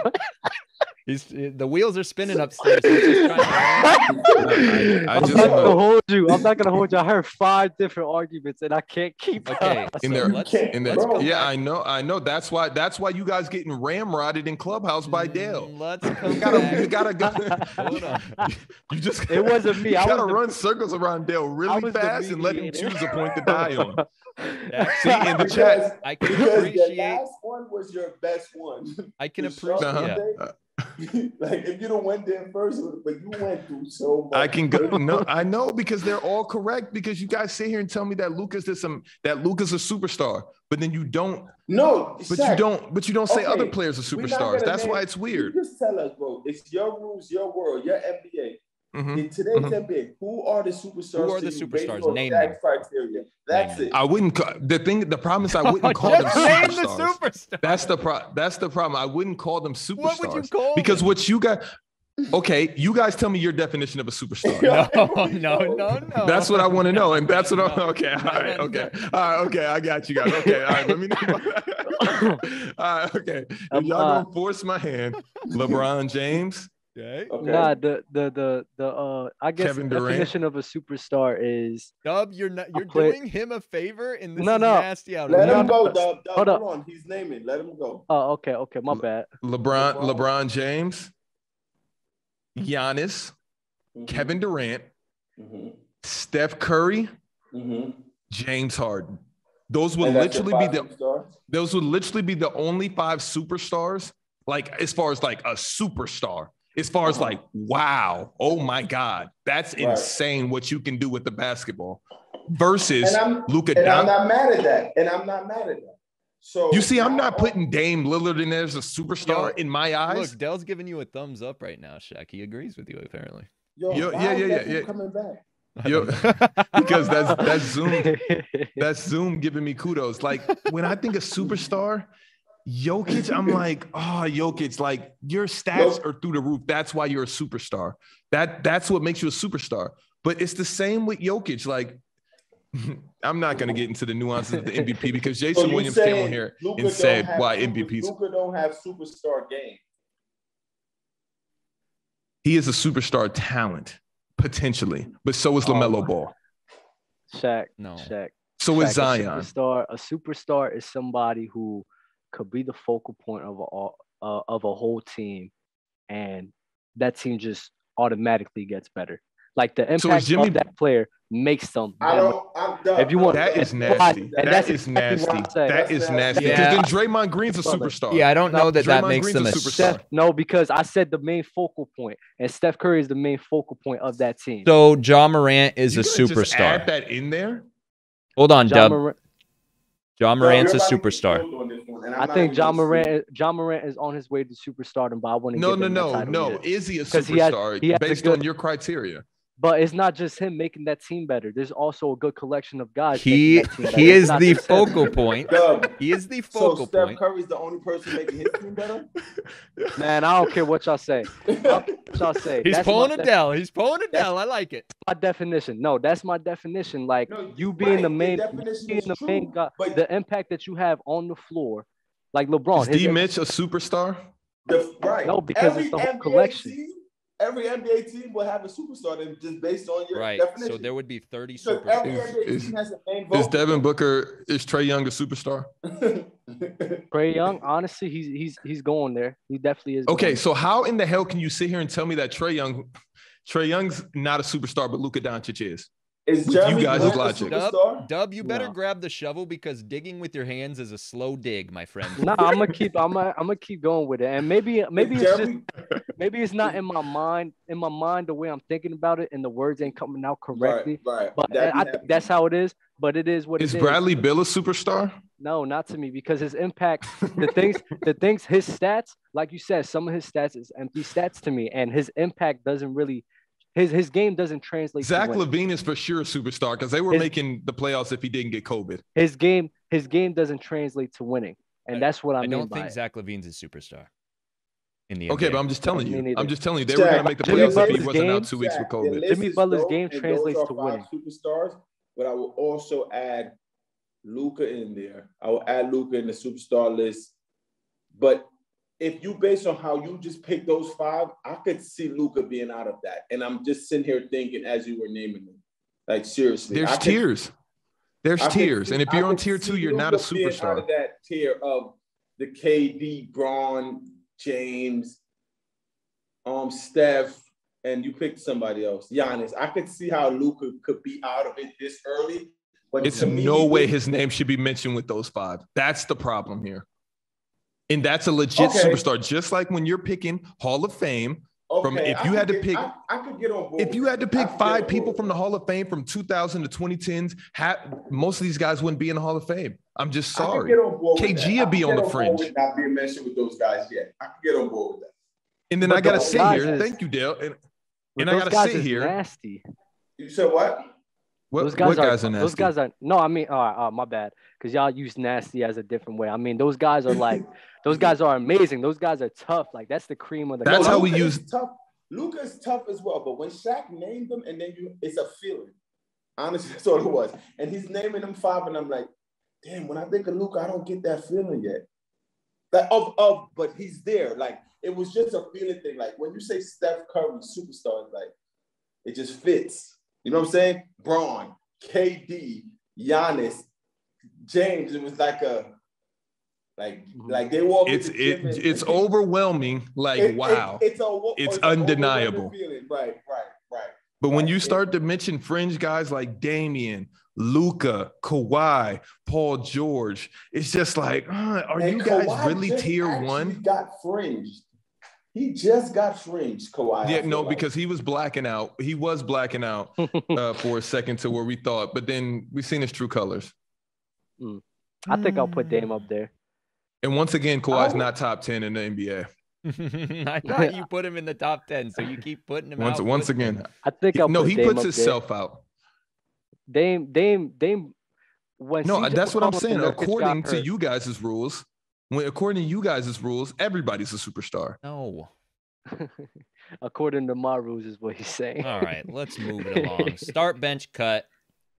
The wheels are spinning upstairs. He's just trying to I I'm just not gonna want hold you. I'm not gonna hold you. I heard 5 different arguments and I can't keep Okay, up. in so there. let's in there. let's go Yeah, back. I know. That's why you guys getting ramrodded in Clubhouse by Dale. Let's come You back. gotta go. Hold on. You just It wasn't me. You I was gotta the- run circles around Dale I really was the fast and let him mediator. choose a point to die on. That- See, in the chat, I can Because the appreciate. last one was your best one. I can The sharp appreciate. Uh-huh. Yeah. Monday, like if you don't went there first, but you went through so much. I can go. No, I know because they're all correct. Because you guys sit here and tell me that Lucas is a superstar, but then you don't. No, But Shaq, you don't say okay, other players are we're not superstars. gonna That's name- why it's weird. You just tell us, bro. It's your rules, your world, your NBA. Mhm. In today's NBA, who are the superstars? Who are to the you based superstars? on Name that them. criteria. That's Name it. I wouldn't. The problem is I wouldn't call them Just name the superstars. superstar. That's the problem. I wouldn't call them superstars. What would you call Because them? what you got. Okay, you guys tell me your definition of a superstar. No. That's what I want to know, and that's what I'm. No. Okay, all right, No. okay, all right, okay. I got you guys. Okay, all right. Let me know. All right, okay. If y'all gonna force my hand, LeBron James, Okay. Okay. Nah, the I guess Kevin the Durant. definition of a superstar is Dub, you're play- doing him a favor, and this No, is no. nasty out of Let you. him go, Dub. Hold Hold up. on. He's naming. Let him go. oh okay, my bad. LeBron James, Giannis, Mhm. Kevin Durant, Mhm. Steph Curry, Mhm. James Harden. Those would And that's your literally be five the superstars? those would literally be the only 5 superstars. Like as far as like a superstar, as far as like wow, oh my God, that's Right. insane what you can do with the basketball. Versus And Luka I'm Doncic. not mad at that. And I'm not mad at that. So You see, I'm now- not putting Dame Lillard in there as a superstar Yo, in my eyes. Look, Dell's giving you a thumbs up right now, Shaq. He agrees with you apparently. Yo, yeah, why is yeah, that yeah. coming back? I Yo, don't know. because that's Zoom. That's Zoom giving me kudos. Like when I think of superstar, Jokic, I'm like, oh, Jokic, like your stats are through the roof. That's why you're a superstar. That's what makes you a superstar. But it's the same with Jokic. Like, I'm not gonna get into the nuances of the MVP because So Jason you Williams came saying on here Luka and don't said have why super- MVPs. Luka don't have superstar game. He is a superstar talent, potentially, but so is LaMelo Ball. Shaq, No. Shaq. So is Shaq, Zion. A superstar is somebody who could be the focal point of a whole team, and that team just automatically gets better. Like the So impact is Jimmy- of that player makes them. I don't. I'm done. If you want- That is And nasty. that's That is exactly nasty. what I'm saying. That is That's nasty. nasty. Because Yeah. then Draymond Green's a Brother. superstar. Yeah, I don't know that Draymond makes Green's them a a superstar. No, because I said the main focal point, and Steph Curry is the main focal point of that team. So John Morant is You a couldn't just add superstar. that in there. Hold on, John Dub. Morant, John No, Morant's a everybody superstar. goes on this one, and I'm I not think even John gonna speak. John Morant is on his way to superstardom, but I wouldn't No, give no, him that no, title no. yet. Is he a 'Cause he has- superstar he has a based good- on your criteria? But it's not just him making that team better. There's also a good collection of guys. He making that team better. he It's is not the just him. focal point. Dub, He is the so focal Steph point. Curry's the only person making his team better. Man, I don't care what y'all say. I don't care what y'all say. He's That's pulling my, a Dell. He's pulling a that's- Dell. I like it. my definition. No, that's my definition. Like No, you being right, the your main, definition being is the true, main guy, but- the impact that you have on the floor, like LeBron. Is his D. impact- Mitch a superstar? Right. No, because it's the whole collection. Every NBA team will have a superstar that just based on your Right. definition. So there would be 30 Because every superstars. NBA Is- team has a main Is vocal. Devin Booker, is Trey Young a superstar? Trae Young, honestly, he's going there. He definitely is. Okay, going so how in the hell can you sit here and tell me that Trey Young's not a superstar, but Luka Doncic is? Is With Jeremy you guys' Grant a logic. superstar? Dub, you better No. grab the shovel because digging with your hands is a slow dig, my friend. No, I'm gonna keep going with it, and maybe Is it's just Jeremy- maybe it's not in my mind the way I'm thinking about it, and the words ain't coming out correctly. Right. But That'd be I think happy. that's how it is. But it is what Is it is. Bradley Beal a superstar? No, not to me, because his impact, the things, his stats, like you said, some of his stats is empty stats to me, and his impact doesn't really, his game doesn't translate. Zach to winning. LaVine is for sure a superstar because they were His- making the playoffs if he didn't get COVID. His game doesn't translate to winning, and that's what I I mean don't by think it. Zach LaVine's a superstar. In the Okay, NBA. but I'm just telling Me you. neither. I'm just telling you they Shaq, were going to make the Jimmy playoffs if Butler's he wasn't out game- 2 weeks with Shaq, the COVID. list Jimmy is Butler's dope, game and those translates are to 5 winning. superstars, but I will also add Luka in there. I will add Luka in the superstar list. But if you based on how you just picked those 5, I could see Luka being out of that. And I'm just sitting here thinking as you were naming them, like seriously, There's tiers. There's tiers, see, and if you're on tier 2, you're not a superstar. Out of that tier of the KD, Braun, James, Steph, and you picked somebody else, Giannis. I could see how Luka could be out of it this early. But it's no way his name should be mentioned with those 5. That's the problem here. And that's a legit superstar. Just like when you're picking Hall of Fame, if you had to pick 5 people from the Hall of Fame from 2000 to 2010s, most of these guys wouldn't be in the Hall of Fame. I'm just sorry. KG would be on the fringe. Not being mentioned with those guys yet. I can get on board with that. And then I gotta sit here. Thank you, Dale. And I gotta sit here. Nasty. You said what? Those guys are nasty. Those guys are no. I mean, my bad. Because y'all use nasty as a different way. I mean, those guys are like, those guys are amazing. Those guys are tough. Like that's the cream of the. That's how we use. Luka's tough as well. But when Shaq named them, and then it's a feeling. Honestly, that's all it was. And he's naming them 5, and I'm like, damn. When I think of Luka, I don't get that feeling yet. Like but he's there. Like it was just a feeling thing. Like when you say Steph Curry, superstar, like it just fits. You know what I'm saying? Braun, KD, Giannis, James. It was like they walk. It's overwhelming. Like wow, it's undeniable. Right. But when you start to mention fringe guys like Damian, Luka, Kawhi, Paul George, it's just like, are you guys really tier 1? Got fringed. He just got fringed, Kawhi. Yeah, no, because he was blacking out. He was blacking out for a second to where we thought, but then we seen his true colors. I think I'll put Dame up there. And once again, Kawhi's not top 10 in the NBA. I thought you put him in the top 10, so you keep putting him out. Once again, I think he puts himself out. Dame. When that's what I'm saying. According to you guys' rules. According to you guys' rules, everybody's a superstar. No. According to my rules is what he's saying. All right, let's move it along. Start bench cut.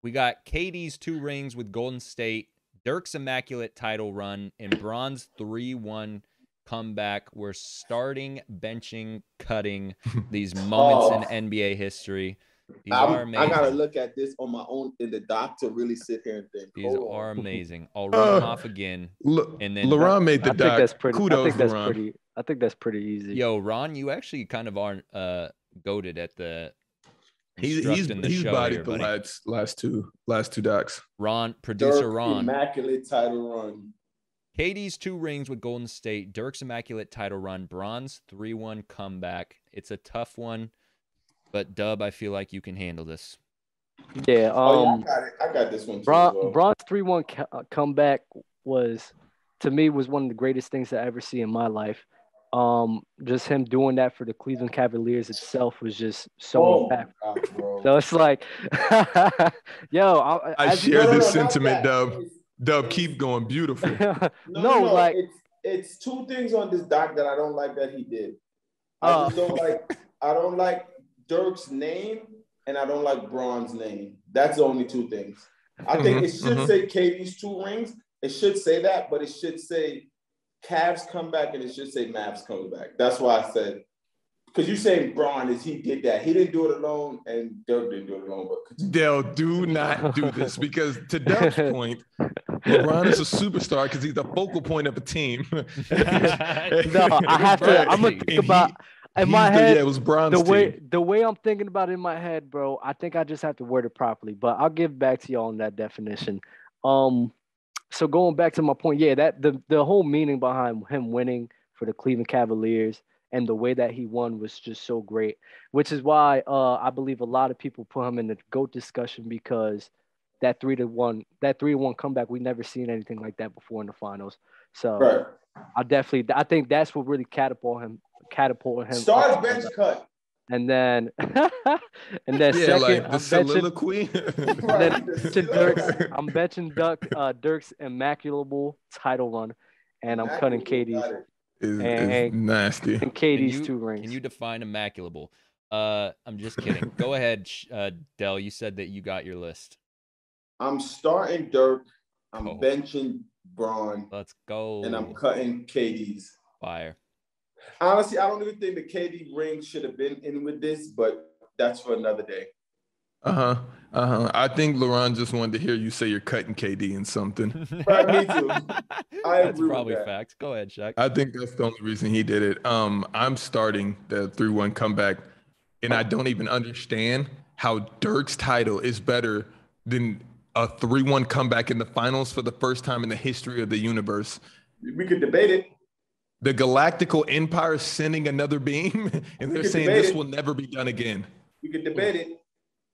We got KD's 2 rings with Golden State, Dirk's immaculate title run, and Bron's 3-1 comeback. We're starting, benching, cutting these moments in NBA history. These are amazing. I gotta look at this on my own in the doc to really sit here and think. These are amazing. I'll run them off again. And then LeBron made the doc. Kudos, LeBron. I think that's pretty easy. Yo, Ron, you actually kind of aren't goated at the. He's bodied the last two docs. Ron, producer Dirk, Ron. Immaculate title run. KD's 2 rings with Golden State, Dirk's immaculate title run, Bron's 3-1 comeback. It's a tough one. But Dub, I feel like you can handle this. Yeah. I got this one too. Bron's 3-1 comeback was one of the greatest things I ever see in my life. Just him doing that for the Cleveland Cavaliers itself was just so impactful. So it's like, yo, I share this sentiment, Dub. Dub, keep going. Beautiful. No, it's 2 things on this doc that I don't like that he did. I don't like Dirk's name, and I don't like Bron's name. That's the only 2 things. I think it should say KD's 2 rings. It should say that, but it should say Cavs come back, and it should say Mavs come back. That's why I said, because you say Bron he did that. He didn't do it alone, and Dirk didn't do it alone. But Dale, do not do this, because to Dale's point, LeBron is a superstar because he's the focal point of a team. No, I have to. I'm gonna think about. In my head, it was Bron's the way I'm thinking about it in my head, bro, I think I just have to word it properly. But I'll give back to y'all on that definition. So going back to my point, yeah, that the whole meaning behind him winning for the Cleveland Cavaliers and the way that he won was just so great, which is why I believe a lot of people put him in the GOAT discussion, because that 3-1 comeback, we never seen anything like that before in the finals. So right. I think that's what really catapulted him. Start bench cut. And then yeah, second, like the soliloquy. I'm benching Dirk's immaculable title run, and I'm cutting KD's. Is nasty. And KD's 2 rings. Can you define immaculable? I'm just kidding. Go ahead, Del. You said that you got your list. I'm starting Dirk. I'm benching Bron. Let's go. And I'm cutting KD's. Fire. Honestly, I don't even think the KD ring should have been in with this, but that's for another day. I think LeBron just wanted to hear you say you're cutting KD in something. Right, me too. That's probably facts. Go ahead, Shaq. I think that's the only reason he did it. I'm starting the 3-1 comeback, and I don't even understand how Dirk's title is better than a 3-1 comeback in the finals for the first time in the history of the universe. We could debate it. The Galactical Empire sending another beam, and they're saying this will never be done again. We could debate it.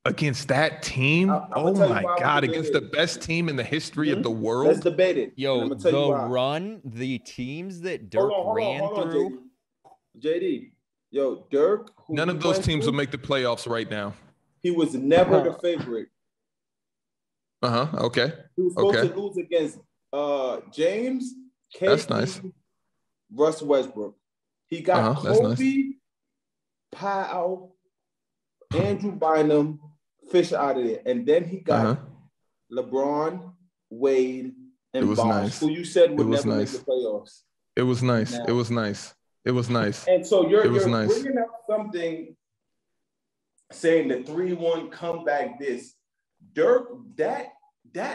Against that team? Oh my God, against the best team in the history of the world? Let's debate it. Yo, the teams that Dirk ran through. JD, yo, Dirk. None of those teams will make the playoffs right now. He was never the favorite. Okay. He was supposed to lose against James, KD, that's nice. Russ Westbrook. He got Kobe, nice. Powell, Andrew Bynum, Fisher out of there. And then he got LeBron, Wade, and Bosh, nice. who you said would never make the playoffs. It was nice. Now, it was nice. It was nice. And so you're bringing up something saying the 3-1 comeback this. Dirk, that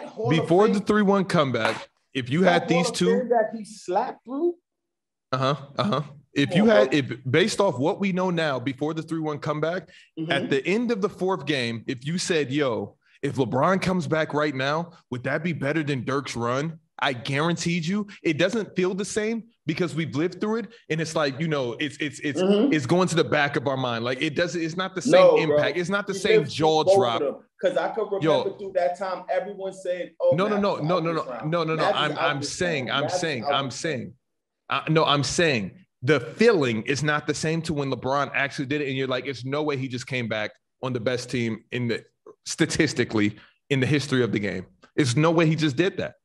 Hall before of the 3-1 comeback, if you had these two that he slapped through. If based off what we know now before the 3-1 comeback, at the end of the fourth game, if you said, yo, if LeBron comes back right now, would that be better than Dirk's run? I guaranteed you it doesn't feel the same because we've lived through it. And it's like, it's going to the back of our mind. Like it's not the same impact. Bro. It's not the same jaw drop. Because I could remember through that time, everyone saying, oh, no. I'm saying the feeling is not the same to when LeBron actually did it. And you're like, it's no way he just came back on the best team statistically in the history of the game. It's no way he just did that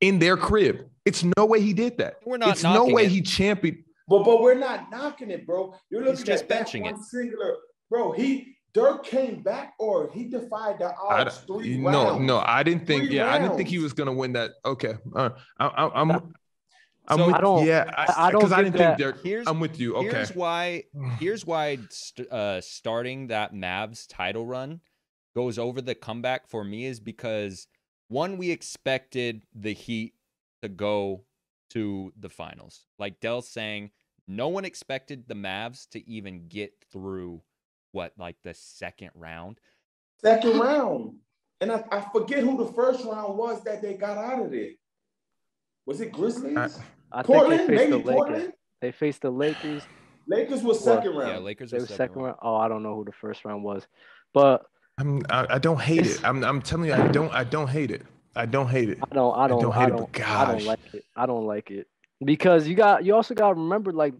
in their crib. It's no way he did that. It's no way he championed. But we're not knocking it, bro. You're looking just at that benching one singular, bro. Dirk came back or he defied the odds 3 rounds. No, I didn't think. I didn't think he was gonna win that. Okay, I'm with you. Okay. Here's why starting that Mavs title run goes over the comeback for me is because one, we expected the Heat to go to the finals. Like Dell's saying, no one expected the Mavs to even get through the second round. Second round. And I forget who the first round was that they got out of there. Was it Grizzlies? I Portland? think they faced Maybe the Portland? Lakers. They faced the Lakers. Lakers was second round. Yeah, Lakers was second round. Oh, I don't know who the first round was. But I don't hate it. I'm telling you, I don't hate it. I don't hate it. I don't like it. I don't like it. Because you also got to remember, like,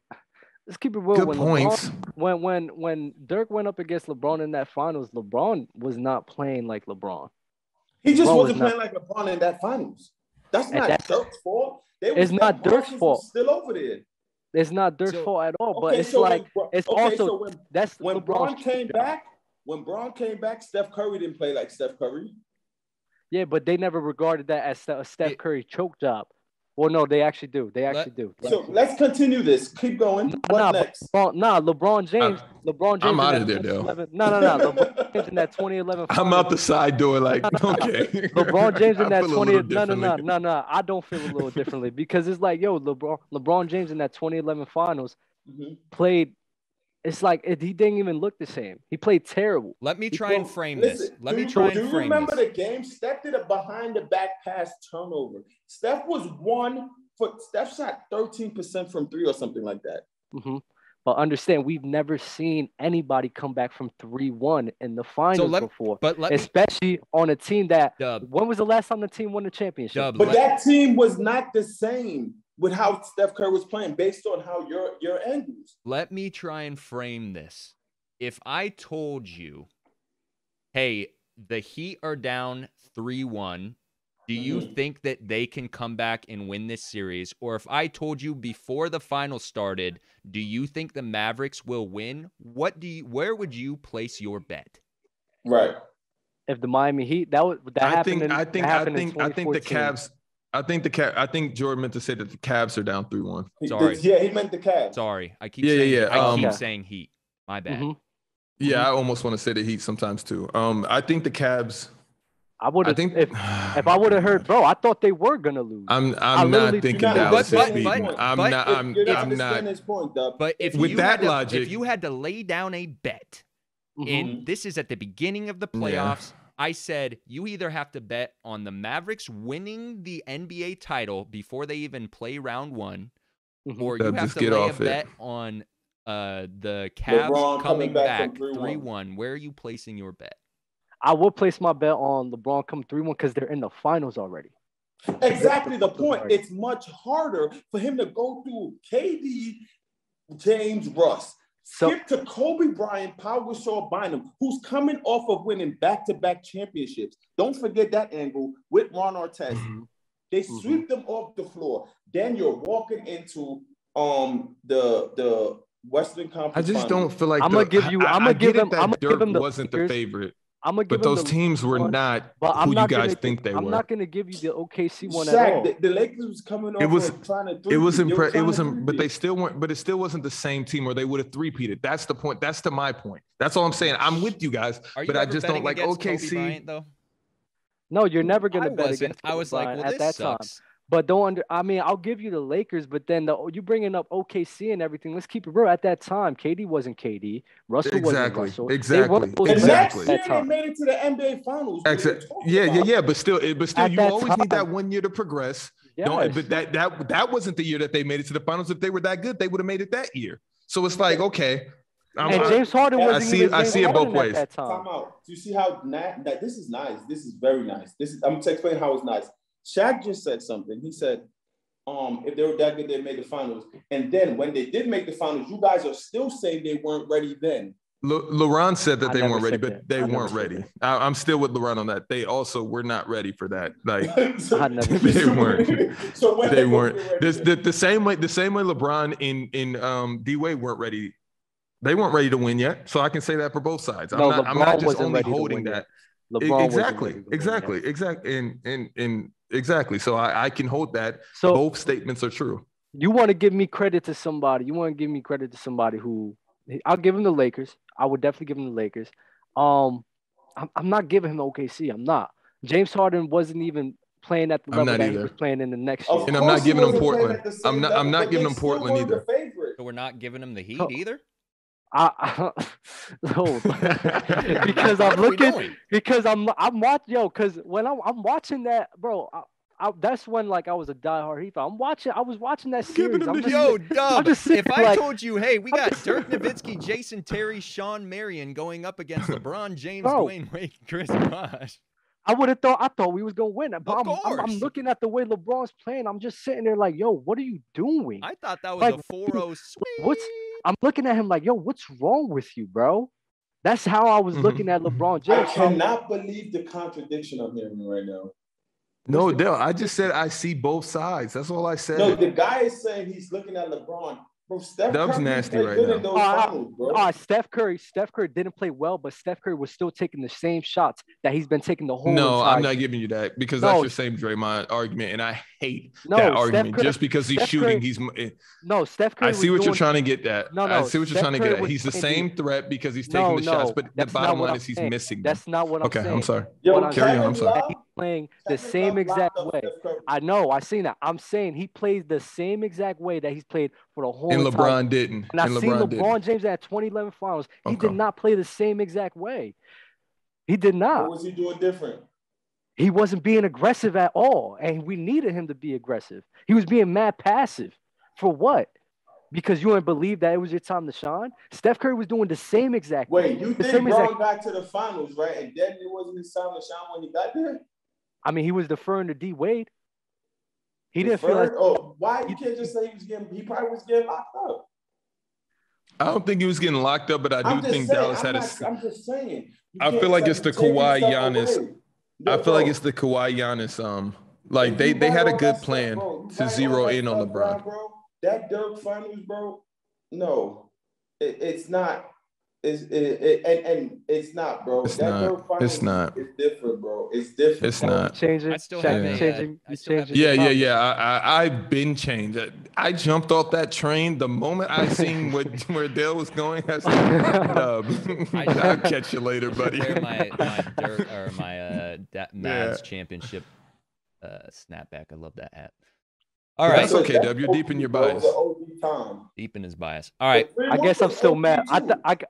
let's keep it real. Good points. When Dirk went up against LeBron in that finals, LeBron was not playing like LeBron. He just wasn't playing like LeBron in that finals. That's not Dirk's fault. It's not Dirk's fault. Still over there. It's not Dirk's fault at all. But it's when Bron came back. When Bron came back, Steph Curry didn't play like Steph Curry. Yeah, but they never regarded that as a Steph Curry choke job. Well, no, they actually do. So let's continue this. Keep going. What next? LeBron James. I'm out of there, though. No. LeBron James in that 2011. I'm out the side door, like, okay. LeBron James in that 20. No. I don't feel a little differently because it's like, yo, LeBron James in that 2011 finals played. It's like he didn't even look the same. He played terrible. Let me try and frame this. Do you remember the game? Steph did a behind-the-back pass turnover. Steph Steph shot 13% from 3 or something like that. But understand, we've never seen anybody come back from 3-1 in the finals before. Especially on a team that. When was the last time the team won the championship? That team was not the same with how Steph Curry was playing based on how your angles. Let me try and frame this. If I told you, hey, the Heat are down 3-1, do you think that they can come back and win this series? Or if I told you before the final started, do you think the Mavericks will win? Where would you place your bet? Right. If the Miami Heat, that happened. I think the Cavs. I think Jordan meant to say that the Cavs are down 3-1. Sorry. Yeah, he meant the Cavs. Sorry. I keep saying Heat. My bad. Mm-hmm. Yeah, I almost want to say the Heat sometimes too. I think the Cavs. I would have if I would have heard, bro. I thought they were gonna lose. I'm not thinking Dallas is beating. I'm not. But if with you that had to, logic, if you had to lay down a bet, and this is at the beginning of the playoffs, I said you either have to bet on the Mavericks winning the NBA title before they even play round one, or you have to lay a bet on the Cavs LeBron coming back 3-1. 3-1. Where are you placing your bet? I would place my bet on LeBron coming 3-1 because they're in the finals already. Exactly the point. It's much harder for him to go through KD, James, Russ, skip to Kobe Bryant, Pau Gasol, Bynum, who's coming off of winning back-to-back championships. Don't forget that angle with Ron Artest. They sweep them off the floor. Then you're walking into the Western Conference. I just don't feel like I'm gonna give him. Dirk wasn't the favorite. But those teams were not who you guys think they were. I'm not going to give you the OKC one at all. The Lakers was coming off trying to but they still weren't. But it still wasn't the same team, or they would have three-peated. That's the point. That's my point. That's all I'm saying. I'm with you guys, but I just don't like OKC. Bryant, though? No, you're never going to bet against Kobe Bryant at that time. But I'll give you the Lakers, but then you bringing up OKC and everything. Let's keep it real. At that time, KD wasn't KD. Russell wasn't Russell. Exactly. And next year they made it to the NBA Finals. Yeah. But still, you always need that 1 year to progress. Yes. But that wasn't the year that they made it to the finals. If they were that good, they would have made it that year. So it's like, okay. James Harden wasn't I see it both ways. Time out. Do you see how this is nice? This is very nice. I'm going to explain how it's nice. Shaq just said something. He said, if they were that good, they made the finals. And then when they did make the finals, you guys are still saying they weren't ready then. LeBron said that they weren't ready, but they weren't ready. I'm still with LeBron on that. They also were not ready for that. Like they weren't. So they weren't. The same way LeBron in D-Wade weren't ready. They weren't ready to win yet. So I can say that for both sides. I'm not just only holding that. Exactly. So I can hold that. So both statements are true. You want to give me credit to somebody. You want to give me credit to somebody who I'll give him the Lakers. I would definitely give him the Lakers. I'm not giving him the OKC. I'm not. James Harden wasn't even playing at the level that he was playing in the next year. And I'm not giving him Portland. I'm not giving him Portland either. So we're not giving him the Heat either? No, because I'm looking, because I'm watching, because when I'm watching that, bro, that's when I was a diehard Heat fan. I was watching that series. Dub, if I told you, hey, we got Dirk Nowitzki, Jason Terry, Sean Marion going up against LeBron James, Dwayne Wade, Chris Bosh. I thought we was gonna win. But I'm looking at the way LeBron's playing. I'm just sitting there like, yo, what are you doing? I thought that was a 4-0 sweep. I'm looking at him like, yo, what's wrong with you, bro? That's how I was looking at LeBron James. I cannot believe the contradiction I'm hearing right now. No, Dale, I just said I see both sides. That's all I said. No, the guy is saying he's looking at LeBron. Bro, Steph Curry's nasty right now. Steph Curry didn't play well, but Steph Curry was still taking the same shots that he's been taking the whole No, entire I'm not giving you that because that's your same Draymond argument, and I hate that argument. Curry, just because he's shooting, Steph Curry. I see what you're trying to get at. I see what you're trying to get at. He's the same threat because he's taking the shots, but the bottom line is he's missing them. That's not what I'm saying. Okay, I'm sorry. Carry on. I'm sorry. He's playing the same exact way. I know. I seen that. I'm saying he plays the same exact way that he's played for the whole. And LeBron didn't. And I seen LeBron James at 2011 Finals. He did not play the same exact way. He did not. What was he doing different? He wasn't being aggressive at all, and we needed him to be aggressive. He was being mad passive. For what? Because you didn't believe that it was your time to shine? Steph Curry was doing the same exact way. Wait, you think Bron got to the finals, right? And then it wasn't his time to shine when he got there? I mean, he was deferring to D-Wade. He didn't feel like... Oh, why? You can't just say he probably was getting locked up. I don't think he was getting locked up, but I do think Dallas had I'm just saying. I feel like it's the Kawhi Giannis. I feel like it's the Kawhi Giannis. Like they had a good plan to zero in on LeBron. Bro. That Dirk Finals, bro. No, it's not. And it's not, bro. It's that not. Dirk Finals It's not. It's different, bro. It's different. It's not. Changing. I still have Shaq, a, changing. I still have changing Yeah. topic. I've been changed. I jumped off that train the moment I seen where Dale was going. I said, Dub, I'll catch you later, buddy. Wear my Dirk or my Mavs championship snapback. I love that hat. All right. That's okay, Dub. You're deep in your bias. Deep in his bias. All right. I guess I'm still mad.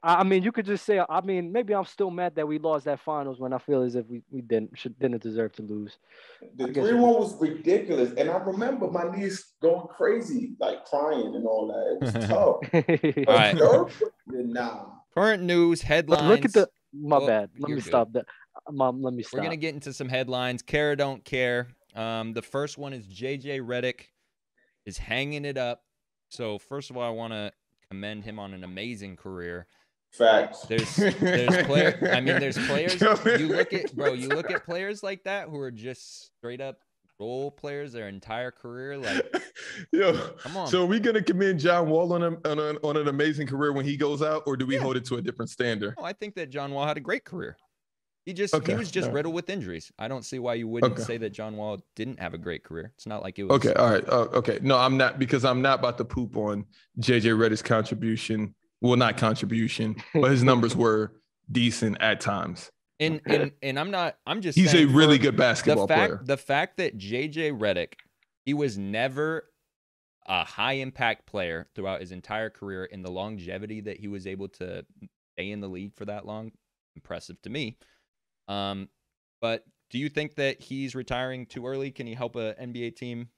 I mean, you could just say. I mean, maybe I'm still mad that we lost that finals when I feel as if we didn't deserve to lose. The 3-1 was ridiculous, and I remember my niece going crazy, like crying and all that. It was tough. All right. Dirk, nah. Current news headlines. Look at the. My Oh, bad. Let me you're stop that. Mom, let me stop. We're gonna get into some headlines. Care or don't care. The first one is JJ Redick is hanging it up. So first of all, I want to commend him on an amazing career. Facts. There's players. I mean, there's players. You look at players like that who are just straight up role players their entire career. Like, yo, come on. So are we gonna commend John Wall on an amazing career when he goes out, or do we hold it to a different standard? No, I think that John Wall had a great career. He was just riddled with injuries. I don't see why you wouldn't say that John Wall didn't have a great career. It's not like it was. Okay, all right. Okay. No, I'm not, because I'm not about to poop on JJ Redick's contribution. Well, not contribution, but his numbers were decent at times. And I'm just he's a saying really good basketball player. The fact that JJ Redick, he was never a high impact player throughout his entire career, and the longevity that he was able to stay in the league for that long, impressive to me. But do you think that he's retiring too early? Can he help a NBA team?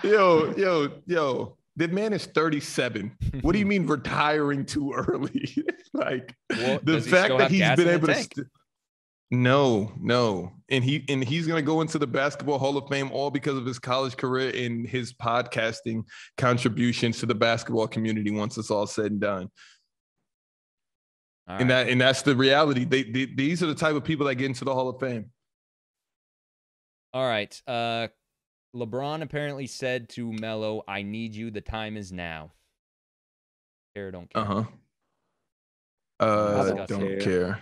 Yo. The man is 37. What do you mean retiring too early? Like, well, the fact that he's been able to. No. And he's going to go into the Basketball Hall of Fame all because of his college career and his podcasting contributions to the basketball community once it's all said and done. All and right. that's the reality. These are the type of people that get into the Hall of Fame. All right. LeBron apparently said to Melo, "I need you. The time is now." Care or don't care? Don't care.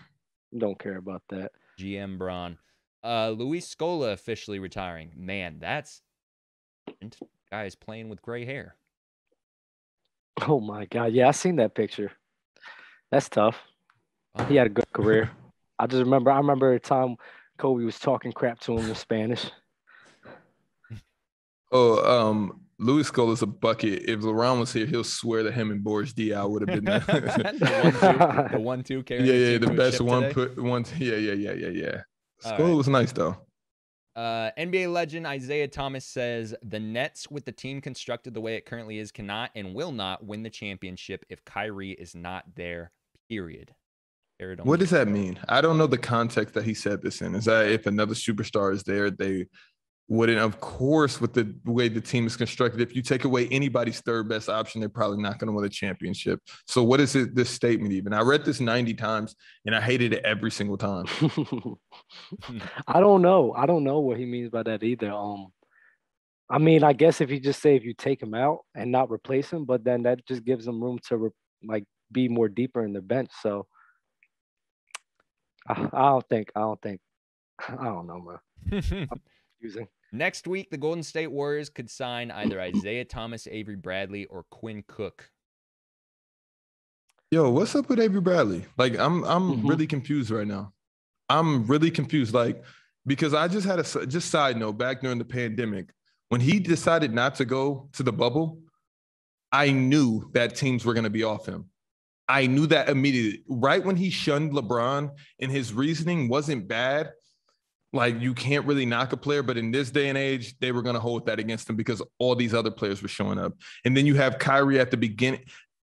Don't care about that. GM Bron. Luis Scola officially retiring. Man, that's guys playing with gray hair. Oh my God. Yeah, I seen that picture. That's tough. He had a good career. I remember a time Kobe was talking crap to him in Spanish. Luis Scola's a bucket. If LeBron was here, he'll swear that him and Boris Diaw would have been the 1-2 carrying. Yeah, the best one. Yeah. Scola was nice though. NBA legend Isaiah Thomas says the Nets, with the team constructed the way it currently is, cannot and will not win the championship if Kyrie is not there. Period. What does that mean? I don't know the context that he said this in. Is that if another superstar is there, they wouldn't? Of course, with the way the team is constructed, if you take away anybody's third best option, they're probably not going to win a championship. So what is it, this statement even? I read this 90 times and I hated it every single time. I don't know. I don't know what he means by that either. I mean, I guess if you take him out and not replace him, but then that just gives them room to be more deeper in the bench. So I don't know, man. Next week, the Golden State Warriors could sign either Isaiah Thomas, Avery Bradley, or Quinn Cook. Yo, what's up with Avery Bradley? Like, I'm really confused right now. I'm really confused, like, because I just had just side note, back during the pandemic, when he decided not to go to the bubble, I knew that teams were going to be off him. I knew that immediately. Right when he shunned LeBron, and his reasoning wasn't bad. Like, you can't really knock a player, but in this day and age, they were going to hold that against him because all these other players were showing up. And then you have Kyrie at the beginning.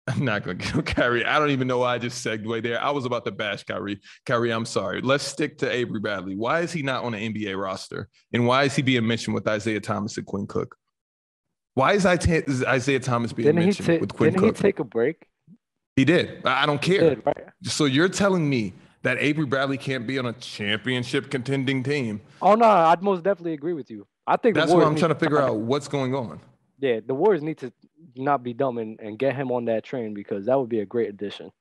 I'm not going to go Kyrie. I don't even know why I just segued there. I was about to bash Kyrie. Kyrie, I'm sorry. Let's stick to Avery Bradley. Why is he not on the NBA roster? And why is he being mentioned with Isaiah Thomas and Quinn Cook? Why is Isaiah Thomas being mentioned with Quinn Cook? Didn't he take a break? He did. I don't care. He did, right? So you're telling me that Avery Bradley can't be on a championship contending team? Oh, no, I'd most definitely agree with you. I think that's why I'm trying to figure out what's going on. Yeah, the Warriors need to not be dumb and get him on that train, because that would be a great addition.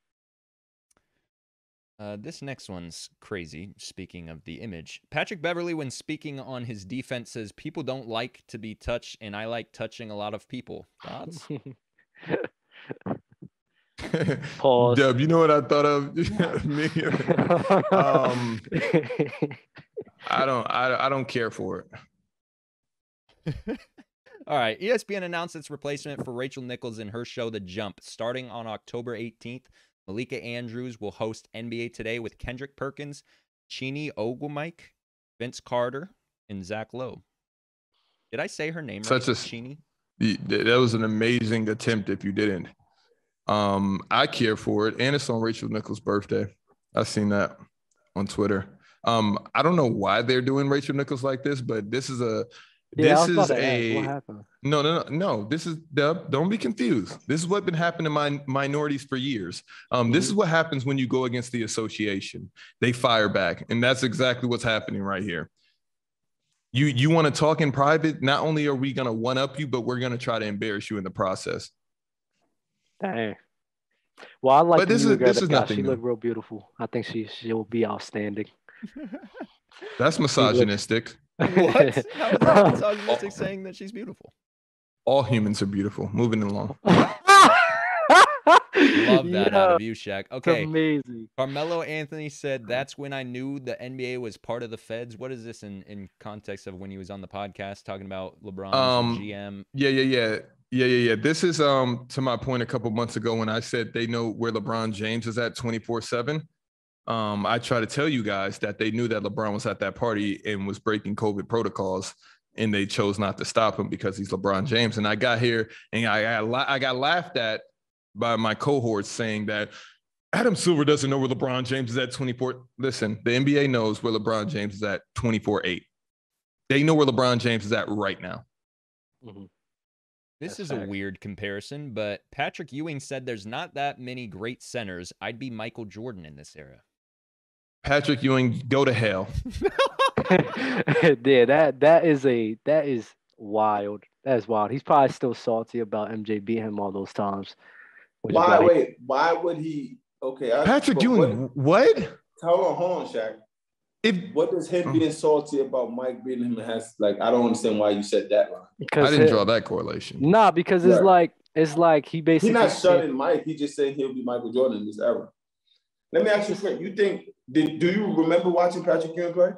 This next one's crazy. Speaking of the image, Patrick Beverley, when speaking on his defense, says people don't like to be touched, and I like touching a lot of people. Thoughts? Pause. Dub, you know what I thought of? Me. I don't care for it. All right. ESPN announced its replacement for Rachel Nichols in her show, The Jump. Starting on October 18th, Malika Andrews will host NBA Today with Kendrick Perkins, Chiney Ogwumike, Vince Carter, and Zach Lowe. Did I say her name right? Chiney? That was an amazing attempt if you didn't. I care for it, and it's on Rachel Nichols' birthday. I've seen that on Twitter. I don't know why they're doing Rachel Nichols like this, but this is a what happened? No. This is don't be confused. This is what's been happening to minorities for years. This is what happens when you go against the association. They fire back, and that's exactly what's happening right here. You want to talk in private? Not only are we going to one up you, but we're going to try to embarrass you in the process. Dang. Well, I like. But this is nothing. She looked real beautiful. I think she'll be outstanding. That's misogynistic. What? How is that misogynistic saying that she's beautiful? All humans are beautiful. Moving along. Love that out of you, Shaq. Okay. Amazing. Carmelo Anthony said, "That's when I knew the NBA was part of the feds." What is this in context of when he was on the podcast talking about LeBron's GM? Yeah. This is to my point a couple months ago when I said they know where LeBron James is at 24/7. I try to tell you guys that they knew that LeBron was at that party and was breaking COVID protocols, and they chose not to stop him because he's LeBron James. And I got here and I got laughed at by my cohorts saying that Adam Silver doesn't know where LeBron James is at 24. Listen, the NBA knows where LeBron James is at 24/8. They know where LeBron James is at right now. Mm-hmm. This is a weird comparison, but Patrick Ewing said there's not that many great centers. I'd be Michael Jordan in this era. Patrick Ewing, go to hell. Yeah, that is wild. That is wild. He's probably still salty about MJ beating him all those times. Why would he? Okay, Patrick Ewing, what? Hold on, Shaq. What does him being salty about Mike beating him has, like, I don't understand why you said that line. I didn't draw that correlation. Nah, because it's like he basically he's not shutting Mike. He just saying he'll be Michael Jordan in this era. Let me ask you a question. You think do you remember watching Patrick Ewing play?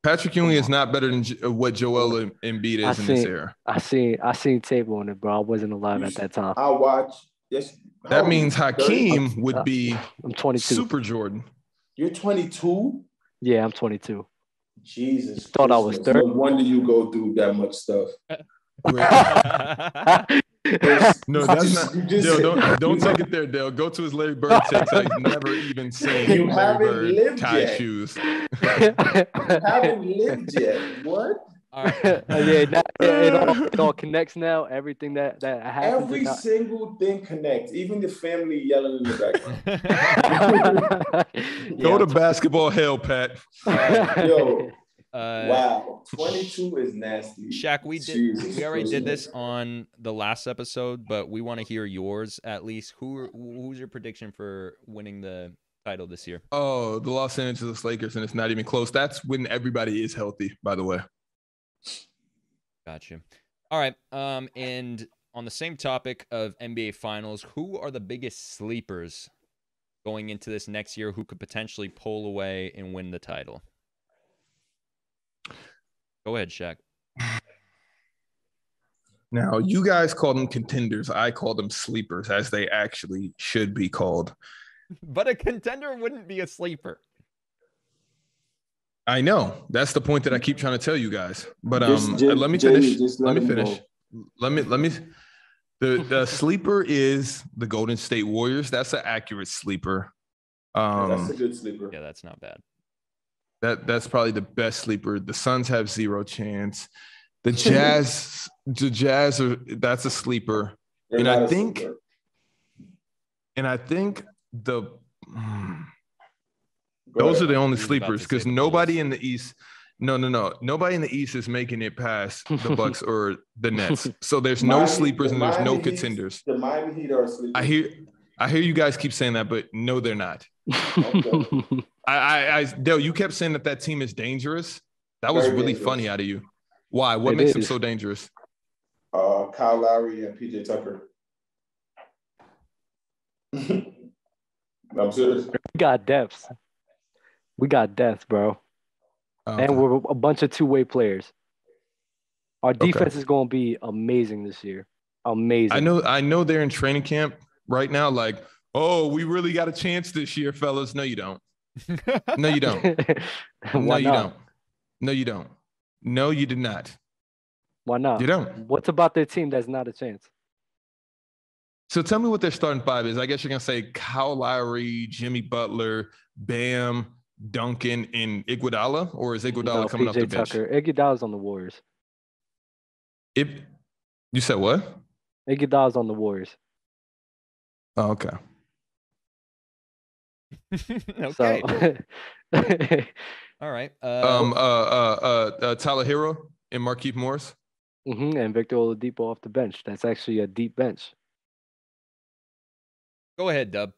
Patrick Ewing is not better than what Joel Embiid is in this era. I seen tape on it, bro. I wasn't alive at that time. I watched. Yes. That means Hakeem would be I'm 22. Super Jordan. You're 22? Yeah, I'm 22. Jesus. Thought I was 30. No wonder you go through that much stuff. No, that's not. Dale, don't take it there, Dale. Go to his Larry Bird takes. I've never even seen you haven't lived tie yet. Shoes. You haven't lived yet. What? All right. It all connects now. Everything that happens. Every single thing connects. Even the family yelling in the background. Go to basketball hell, Pat. Yo. Wow, 22 is nasty. Shaq, we already did this on the last episode, but we want to hear yours at least. Who's your prediction for winning the title this year? Oh, the Los Angeles Lakers, and it's not even close. That's when everybody is healthy, by the way. Gotcha. All right. And on the same topic of NBA Finals, who are the biggest sleepers going into this next year who could potentially pull away and win the title? Go ahead, Shaq. Now, you guys call them contenders. I call them sleepers, as they actually should be called. But a contender wouldn't be a sleeper. I know. That's the point that I keep trying to tell you guys. But let me finish. The sleeper is the Golden State Warriors. That's an accurate sleeper. That's a good sleeper. Yeah, that's not bad. That's probably the best sleeper. The Suns have zero chance. The Jazz that's a sleeper. And I think those are the only sleepers because nobody in the East, No. Nobody in the East is making it past the Bucks or the Nets. So there's no Miami- sleepers and there's no Miami Heat- contenders. The Miami Heat are a sleeper. I hear you guys keep saying that, but no, they're not. Okay. Dale, you kept saying that team is dangerous. That was Very really dangerous. funny out of you. Why? What It makes them is. so dangerous? Kyle Lowry and PJ Tucker. I'm serious. We got depth. We got depth, bro. Okay. And we're a bunch of two-way players. Our defense is going to be amazing this year. Amazing. I know they're in training camp right now. Like, oh, we really got a chance this year, fellas. No, you don't. No, you don't. No, Why you not? don't. No, you don't. No, you did not. Why not? You don't. What's about their team that's not a chance? So tell me what their starting five is. I guess you're gonna say Kyle Lowry, Jimmy Butler, Bam, Duncan, and Iguodala, or is Iguodala coming off the PJ bench? Tucker. Iguodala's on the Warriors. If you said what? Iguodala's on the Warriors. Oh, okay. Okay. So, All right. Tyler Hero and Markieff Morris. and Victor Oladipo off the bench. That's actually a deep bench. Go ahead, Dub.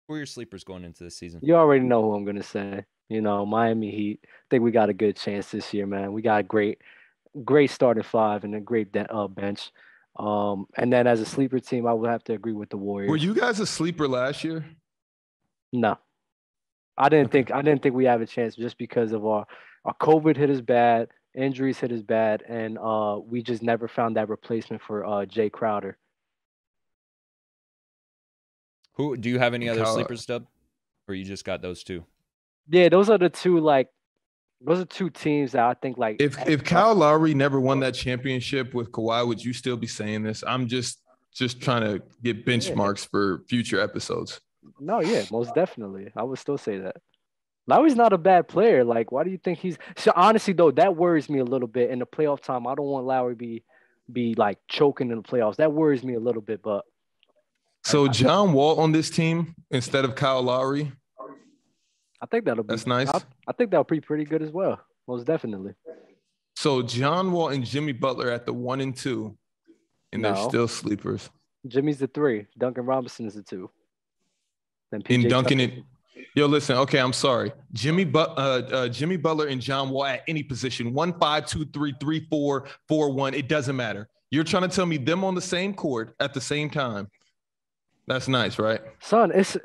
Who are your sleepers going into this season? You already know who I'm gonna say. You know, Miami Heat. I think we got a good chance this year, man. We got a great starting five and a great bench. And then as a sleeper team, I would have to agree with the Warriors. Were you guys a sleeper last year? No, I didn't think we have a chance just because of our COVID hit us bad, injuries hit us bad, and we just never found that replacement for Jay Crowder. Who do you have any other Kyle- sleepers, Dub? Or you just got those two? Yeah, those are two teams that I think like If Kyle Lowry never won that championship with Kawhi, would you still be saying this? I'm just trying to get benchmarks for future episodes. No, yeah, most definitely. I would still say that. Lowry's not a bad player. Like, why do you think he's so honestly though, that worries me a little bit in the playoff time. I don't want Lowry be like choking in the playoffs. That worries me a little bit, but So John Wall on this team instead of Kyle Lowry. I think that'll be That's nice. I think that'll be pretty good as well. Most definitely. So John Wall and Jimmy Butler at the 1 and 2, and they're No. still sleepers. Jimmy's the 3. Duncan Robinson is the 2. Then In PJ Duncan Tucker- and yo, listen. Okay, I'm sorry. Jimmy Butler and John Wall at any position. 1, 5, 2, 3, 3, 4, 4, 1. It doesn't matter. You're trying to tell me them on the same court at the same time. That's nice, right? Son, it's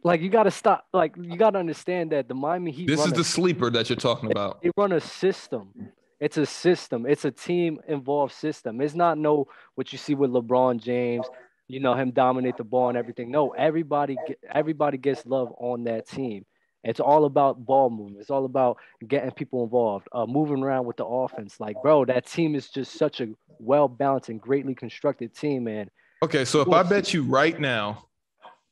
like you got to stop. Like you got to understand that the Miami Heat. This run is a- the sleeper that you're talking about. They run a system. It's a system. It's a team involved system. It's not what you see with LeBron James. You know him dominate the ball and everything. No, everybody gets love on that team. It's all about ball movement. It's all about getting people involved, moving around with the offense. Like, bro, that team is just such a well balanced and greatly constructed team, man. Okay, so if I bet you right now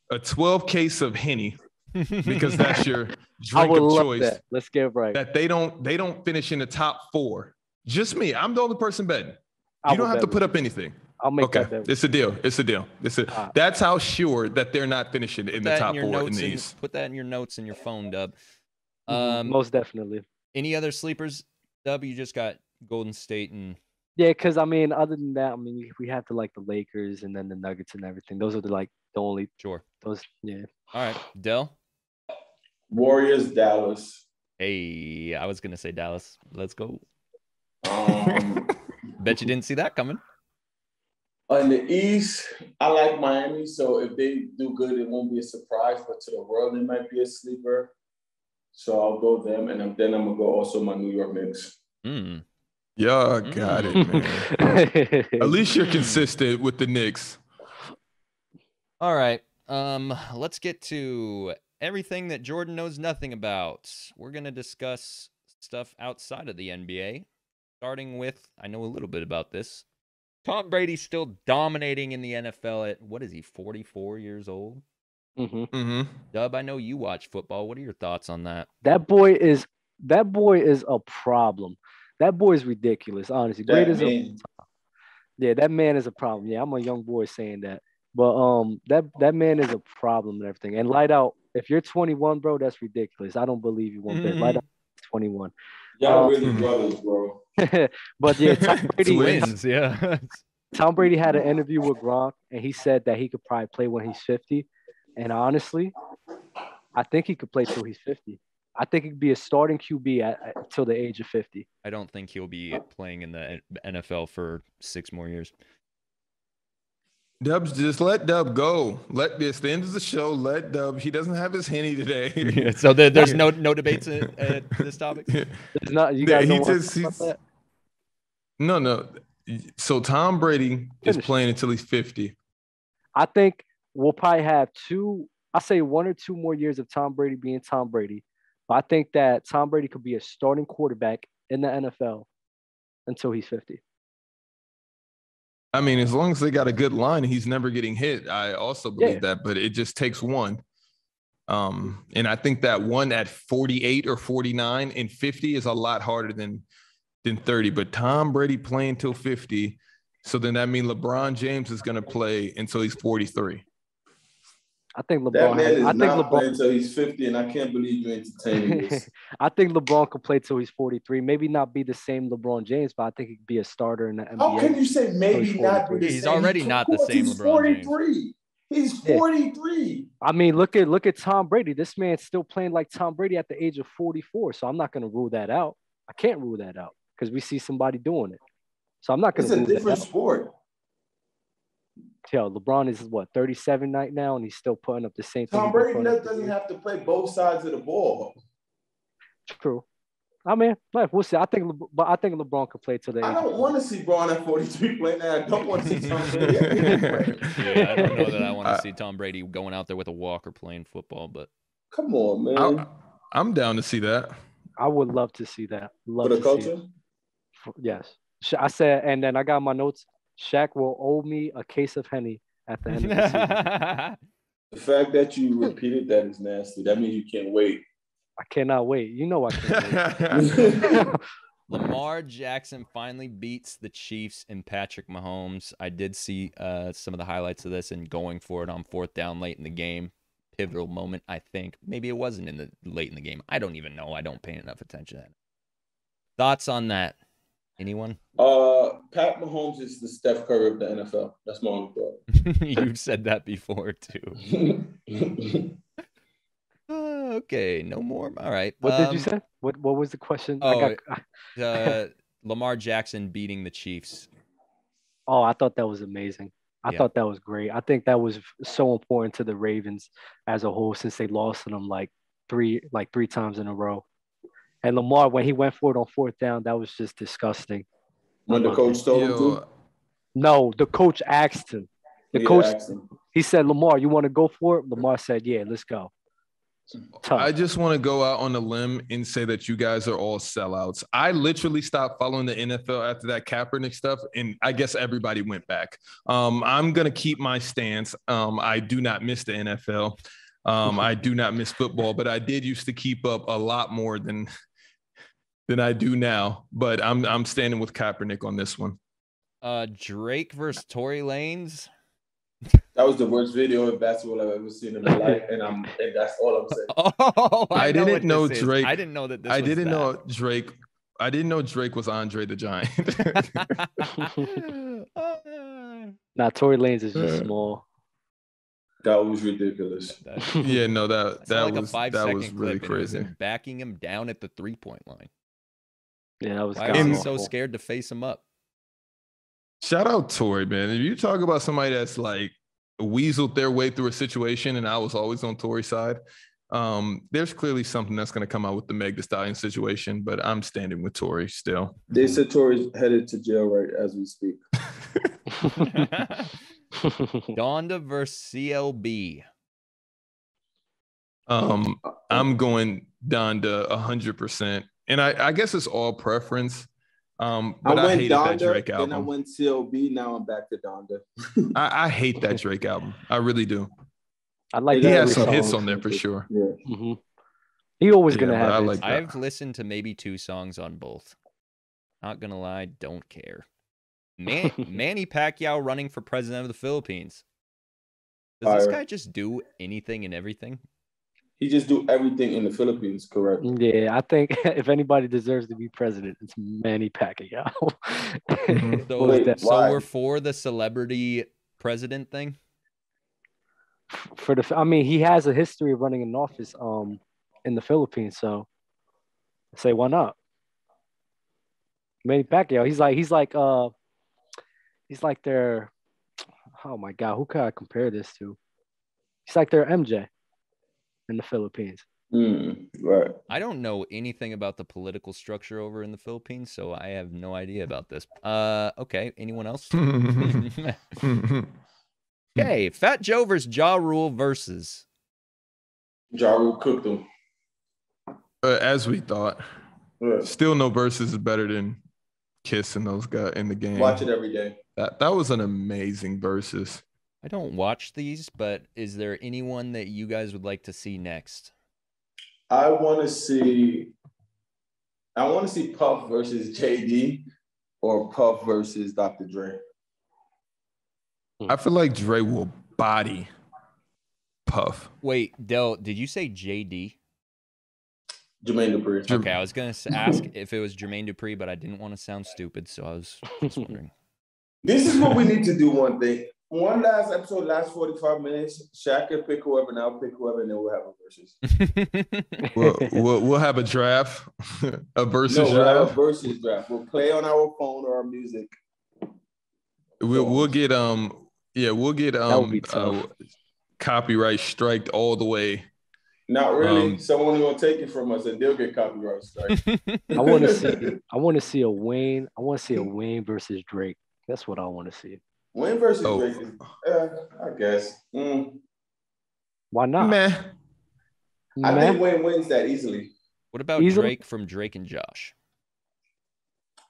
a 12 case of Henny, because that's your I drink would of love choice, that. Let's get it right. that they don't finish in the top 4. Just me. I'm the only person betting. I You don't will have to bet put with up anything. I'll make Okay, that bet. it's a deal. It's a deal. That's how sure that they're not finishing in the top 4 in the East. Put that in your notes in your phone, Dub. Most definitely. Any other sleepers, Dub? You just got Golden State and Yeah, because I mean, other than that, I mean, we have to like the Lakers and then the Nuggets and everything. Those are the only sure. those. Yeah. All right, Dell. Warriors, Dallas. Hey, I was gonna say Dallas. Let's go. Um, Bet you didn't see that coming. in the East, I like Miami. So if they do good, it won't be a surprise. But to the world, it might be a sleeper. So I'll go them, and then I'm gonna go also my New York Knicks. Yeah, got it, man. At least you're consistent with the Knicks. All right. Let's get to everything that Jordan knows nothing about. We're gonna discuss stuff outside of the NBA. Starting with, I know a little bit about this. Tom Brady's still dominating in the NFL at, what is he, 44 years old? Dub, I know you watch football. What are your thoughts on that? That boy is a problem. That boy is ridiculous, honestly. That man is a problem. Yeah, I'm a young boy saying that. But that man is a problem and everything. And light out, if you're 21, bro, that's ridiculous. I don't believe you won't bet. Light out 21. Y'all really brothers, bro. But yeah, Tom Brady, Twins, yeah. Tom Brady had an interview with Gronk, and he said that he could probably play when he's 50. And honestly, I think he could play till he's 50. I think he could be a starting QB till the age of 50. I don't think he'll be playing in the NFL for 6 more years. Dubs, just let Dub go. Let this the end of the show. Let Dub. He doesn't have his henny today. Yeah, so there's no debates at this topic. It's not. You guys don't want to talk about that? No. So Tom Brady is playing until he's 50. I think we'll probably have 1 or 2 more years of Tom Brady being Tom Brady. But I think that Tom Brady could be a starting quarterback in the NFL until he's 50. I mean, as long as they got a good line, he's never getting hit. I also believe that, but it just takes one. And I think that one at 48 or 49 and 50 is a lot harder than 30. But Tom Brady playing till 50, so then that means LeBron James is going to play until he's 43. I think LeBron. That man is not playing until he's 50, and I can't believe you're entertaining this. I think LeBron could play till he's 43. Maybe not be the same LeBron James, but I think he could be a starter in the NBA. How can you say maybe not be the same? He's already not the same LeBron 43. James. He's 43. I mean, look at Tom Brady. This man's still playing like Tom Brady at the age of 44. So I'm not going to rule that out. I can't rule that out because we see somebody doing it. So I'm not going to rule that out. It's a different sport. Yo, LeBron is 37 right now, and he's still putting up the same thing. Tom Brady doesn't have to play both sides of the ball. True. I mean, we'll see. I think LeBron could play till the. I don't want to see Braun at 43 play now. I don't want to see Tom Brady. Yeah, I don't know that I want to see Tom Brady going out there with a walker playing football, but come on, man. I'm down to see that. I would love to see that. For the culture? Yes. I said, and then I got my notes. Shaq will owe me a case of Henny at the end of the season. The fact that you repeated that is nasty. That means you can't wait. I cannot wait. You know I can't wait. Lamar Jackson finally beats the Chiefs and Patrick Mahomes. I did see some of the highlights of this and going for it on 4th down late in the game. Pivotal moment, I think. Maybe it wasn't late in the game. I don't even know. I don't pay enough attention to that. Thoughts on that? Anyone? Pat Mahomes is the Steph Curry of the NFL. That's my own thought. You've said that before too. Okay, no more. All right. What did you say? What was the question? Lamar Jackson beating the Chiefs. Oh, I thought that was amazing. I thought that was great. I think that was so important to the Ravens as a whole since they lost to them like three times in a row. And Lamar, when he went for it on 4th down, that was just disgusting. When the coach told him to? No, the coach asked him. He said, Lamar, you want to go for it? Lamar said, yeah, let's go. Tough. I just want to go out on a limb and say that you guys are all sellouts. I literally stopped following the NFL after that Kaepernick stuff, and I guess everybody went back. I'm going to keep my stance. I do not miss the NFL. I do not miss football, but I did used to keep up a lot more than I do now. But I'm standing with Kaepernick on this one. Drake versus Tory Lanez. That was the worst video of basketball I've ever seen in my life, and that's all I'm saying. Oh, I didn't know Drake. I didn't know that. I didn't know Drake. I didn't know Drake was Andre the Giant. Nah, Tory Lanez is just small. That was ridiculous. Yeah, no, that like was a 5-second was really clip, crazy. And backing him down at the 3-point line. Yeah, that was. Why was he so scared to face him up? Shout out Tory, man. If you talk about somebody that's like weaseled their way through a situation, and I was always on Tory's side, there's clearly something that's going to come out with the Meg Thee Stallion situation, but I'm standing with Tory still. They said Tory's headed to jail right as we speak. Donda versus CLB. I'm going Donda 100%. And I guess it's all preference. But I hated Donda, that Drake album. Then I went CLB. Now I'm back to Donda. I hate that Drake album. I really do. I like. He has some hits on there for sure. Yeah. Mm-hmm. He always gonna have. Like I've listened to maybe 2 songs on both. Not gonna lie, don't care. Manny Pacquiao running for president of the Philippines. Does this guy just do anything and everything? He just do everything in the Philippines, correct? Yeah, I think if anybody deserves to be president, it's Manny Pacquiao. Mhm. So, Wait, so why? we're for the celebrity president thing. I mean, he has a history of running an office in the Philippines, so I say why not? Manny Pacquiao, he's like their, oh my God, who can I compare this to? He's like their MJ in the Philippines. Right. I don't know anything about the political structure over in the Philippines, so I have no idea about this. Okay. Anyone else? Okay, Fat Joe versus Ja Rule versus. Ja Rule cooked him. As we thought. Right. Still no versus is better than Kiss and those guys in the game. Watch it every day. That was an amazing versus. I don't watch these, but is there anyone that you guys would like to see next? I want to see Puff versus JD or Puff versus Dr. Dre. I feel like Dre will body Puff. Wait, Del, did you say JD? Jermaine Dupri. Okay, I was going to ask if it was Jermaine Dupri, but I didn't want to sound stupid, so I was just wondering. This is what we need to do one thing. One last episode, last 45 minutes. Shaq can pick whoever, and I'll pick whoever, and then we'll have a versus. We'll have a draft, a versus we'll have draft. a versus draft. We'll play on our phone or our music. We'll get we'll get That would be tough. Copyright striked all the way. Not really. Someone will take it from us, and they'll get copyright strike. I want to see a Wayne. I want to see a Wayne versus Drake. That's what I want to see. Wayne versus Drake is, I guess. Why not? Meh. I think Wayne wins that easily. What about Drake from Drake and Josh?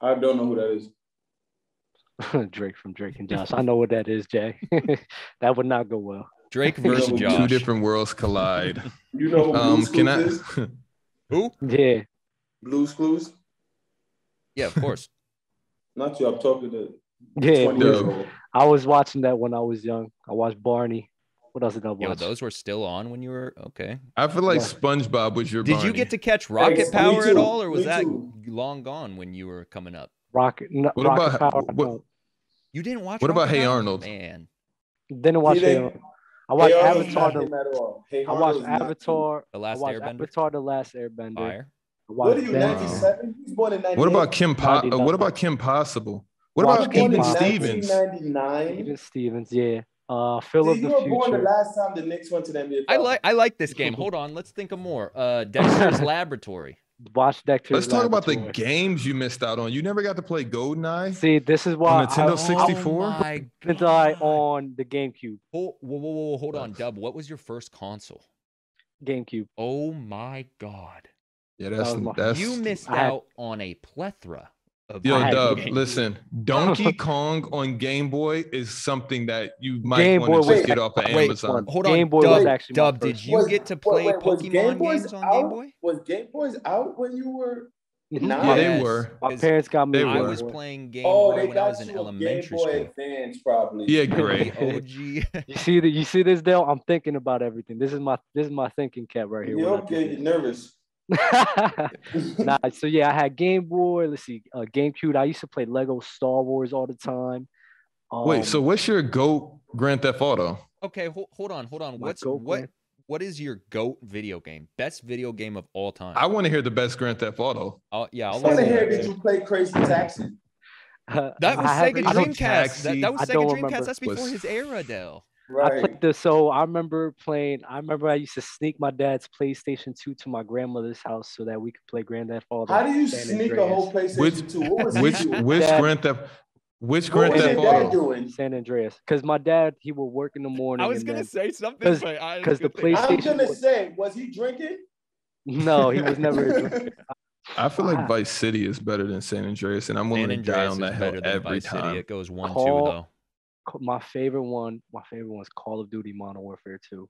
I don't know who that is. Drake from Drake and Josh. I know what that is, Jay. That would not go well. Drake versus Josh. Two different worlds collide. You know who Blue's Clues is? Who? Yeah. Blue's Clues? Yeah, of course. Not you. I'm talking to 20 years old. I was watching that when I was young. I watched Barney. What else did I watch? Yo, those were still on when you were okay. I feel like SpongeBob was your Did Barney. you get to catch Rocket Power at all, or was that too. long gone when you were coming up? What Rocket about Power. You didn't watch What about Rocket Hey Power? Arnold? Man. Didn't watch Hey Arnold. I watched Avatar. I watched Avatar. The Last Airbender. Avatar: The Last Airbender. Fire. What are you, 97? He was born in 98. What about Kim Possible? What about Even Stevens? 1999. Even Stevens, yeah. Phil of the You were Future. born the last time the Knicks went to the NBA. I like this game. Hold on, let's think of more. Dexter's Laboratory. Watch Dexter's Let's talk about the Laboratory. games you missed out on. You never got to play GoldenEye See, this is why on Nintendo 64. Oh my GoldenEye on the GameCube. Whoa, hold on, Dub. What was your first console? GameCube. Oh my God. Yeah, That You missed out on a plethora of Yo, had Dub, games. listen. Donkey Kong on Game Boy is something that you might Game want Boy to was just get off of Wait, Amazon. Hold Game on, Boy Dub, was actually my Dub, first did you get to play was Game Pokemon Boys games on out? Game Boy? Was Game Boys out when you were Mhm. nine? Yeah, Yes, they were. My 'cause parents got me. They I were. was playing Game Oh, Boy they when I got was in you a Game elementary Boy school. Advance, probably. Yeah, The great. OG. You see this, Dale? I'm thinking about everything. This is my thinking cap right here. You're when I do okay. this. You're nervous. Nah, so yeah, I had Game Boy. Let's see, GameCube. I used to play Lego Star Wars all the time. Wait, so what's your GOAT Grand Theft Auto? Okay, hold on. My GOAT game? What is your GOAT video game? Best video game of all time? I want to hear the best Grand Theft Auto. I'll I want listen to to hear that. that you play Crazy Taxi. That was I haven't- Sega I don't- Dreamcast. Taxi. That was I Sega don't Dreamcast. remember. That's before his era, Dell. I Right. played this. So I remember I used to sneak my dad's PlayStation 2 to my grandmother's house so that we could play Grand Theft Auto. How do you San sneak a Andreas. whole PlayStation 2? What was Which he doing? which Dad. Grand Theft What Grand was Theft your dad Auto? doing? San Andreas? Because my dad, he would work in the morning. I was and gonna then- say something, 'cause- but I was 'cause the gonna think- I'm PlayStation gonna was- say, was he drinking? No, he was never. a drinker. I feel like Wow. Vice City is better than San Andreas, and I'm willing San to die Andreas on is that hill better than every Vice City. time. It goes 1-2 Call- though. My favorite one was Call of Duty Modern Warfare 2.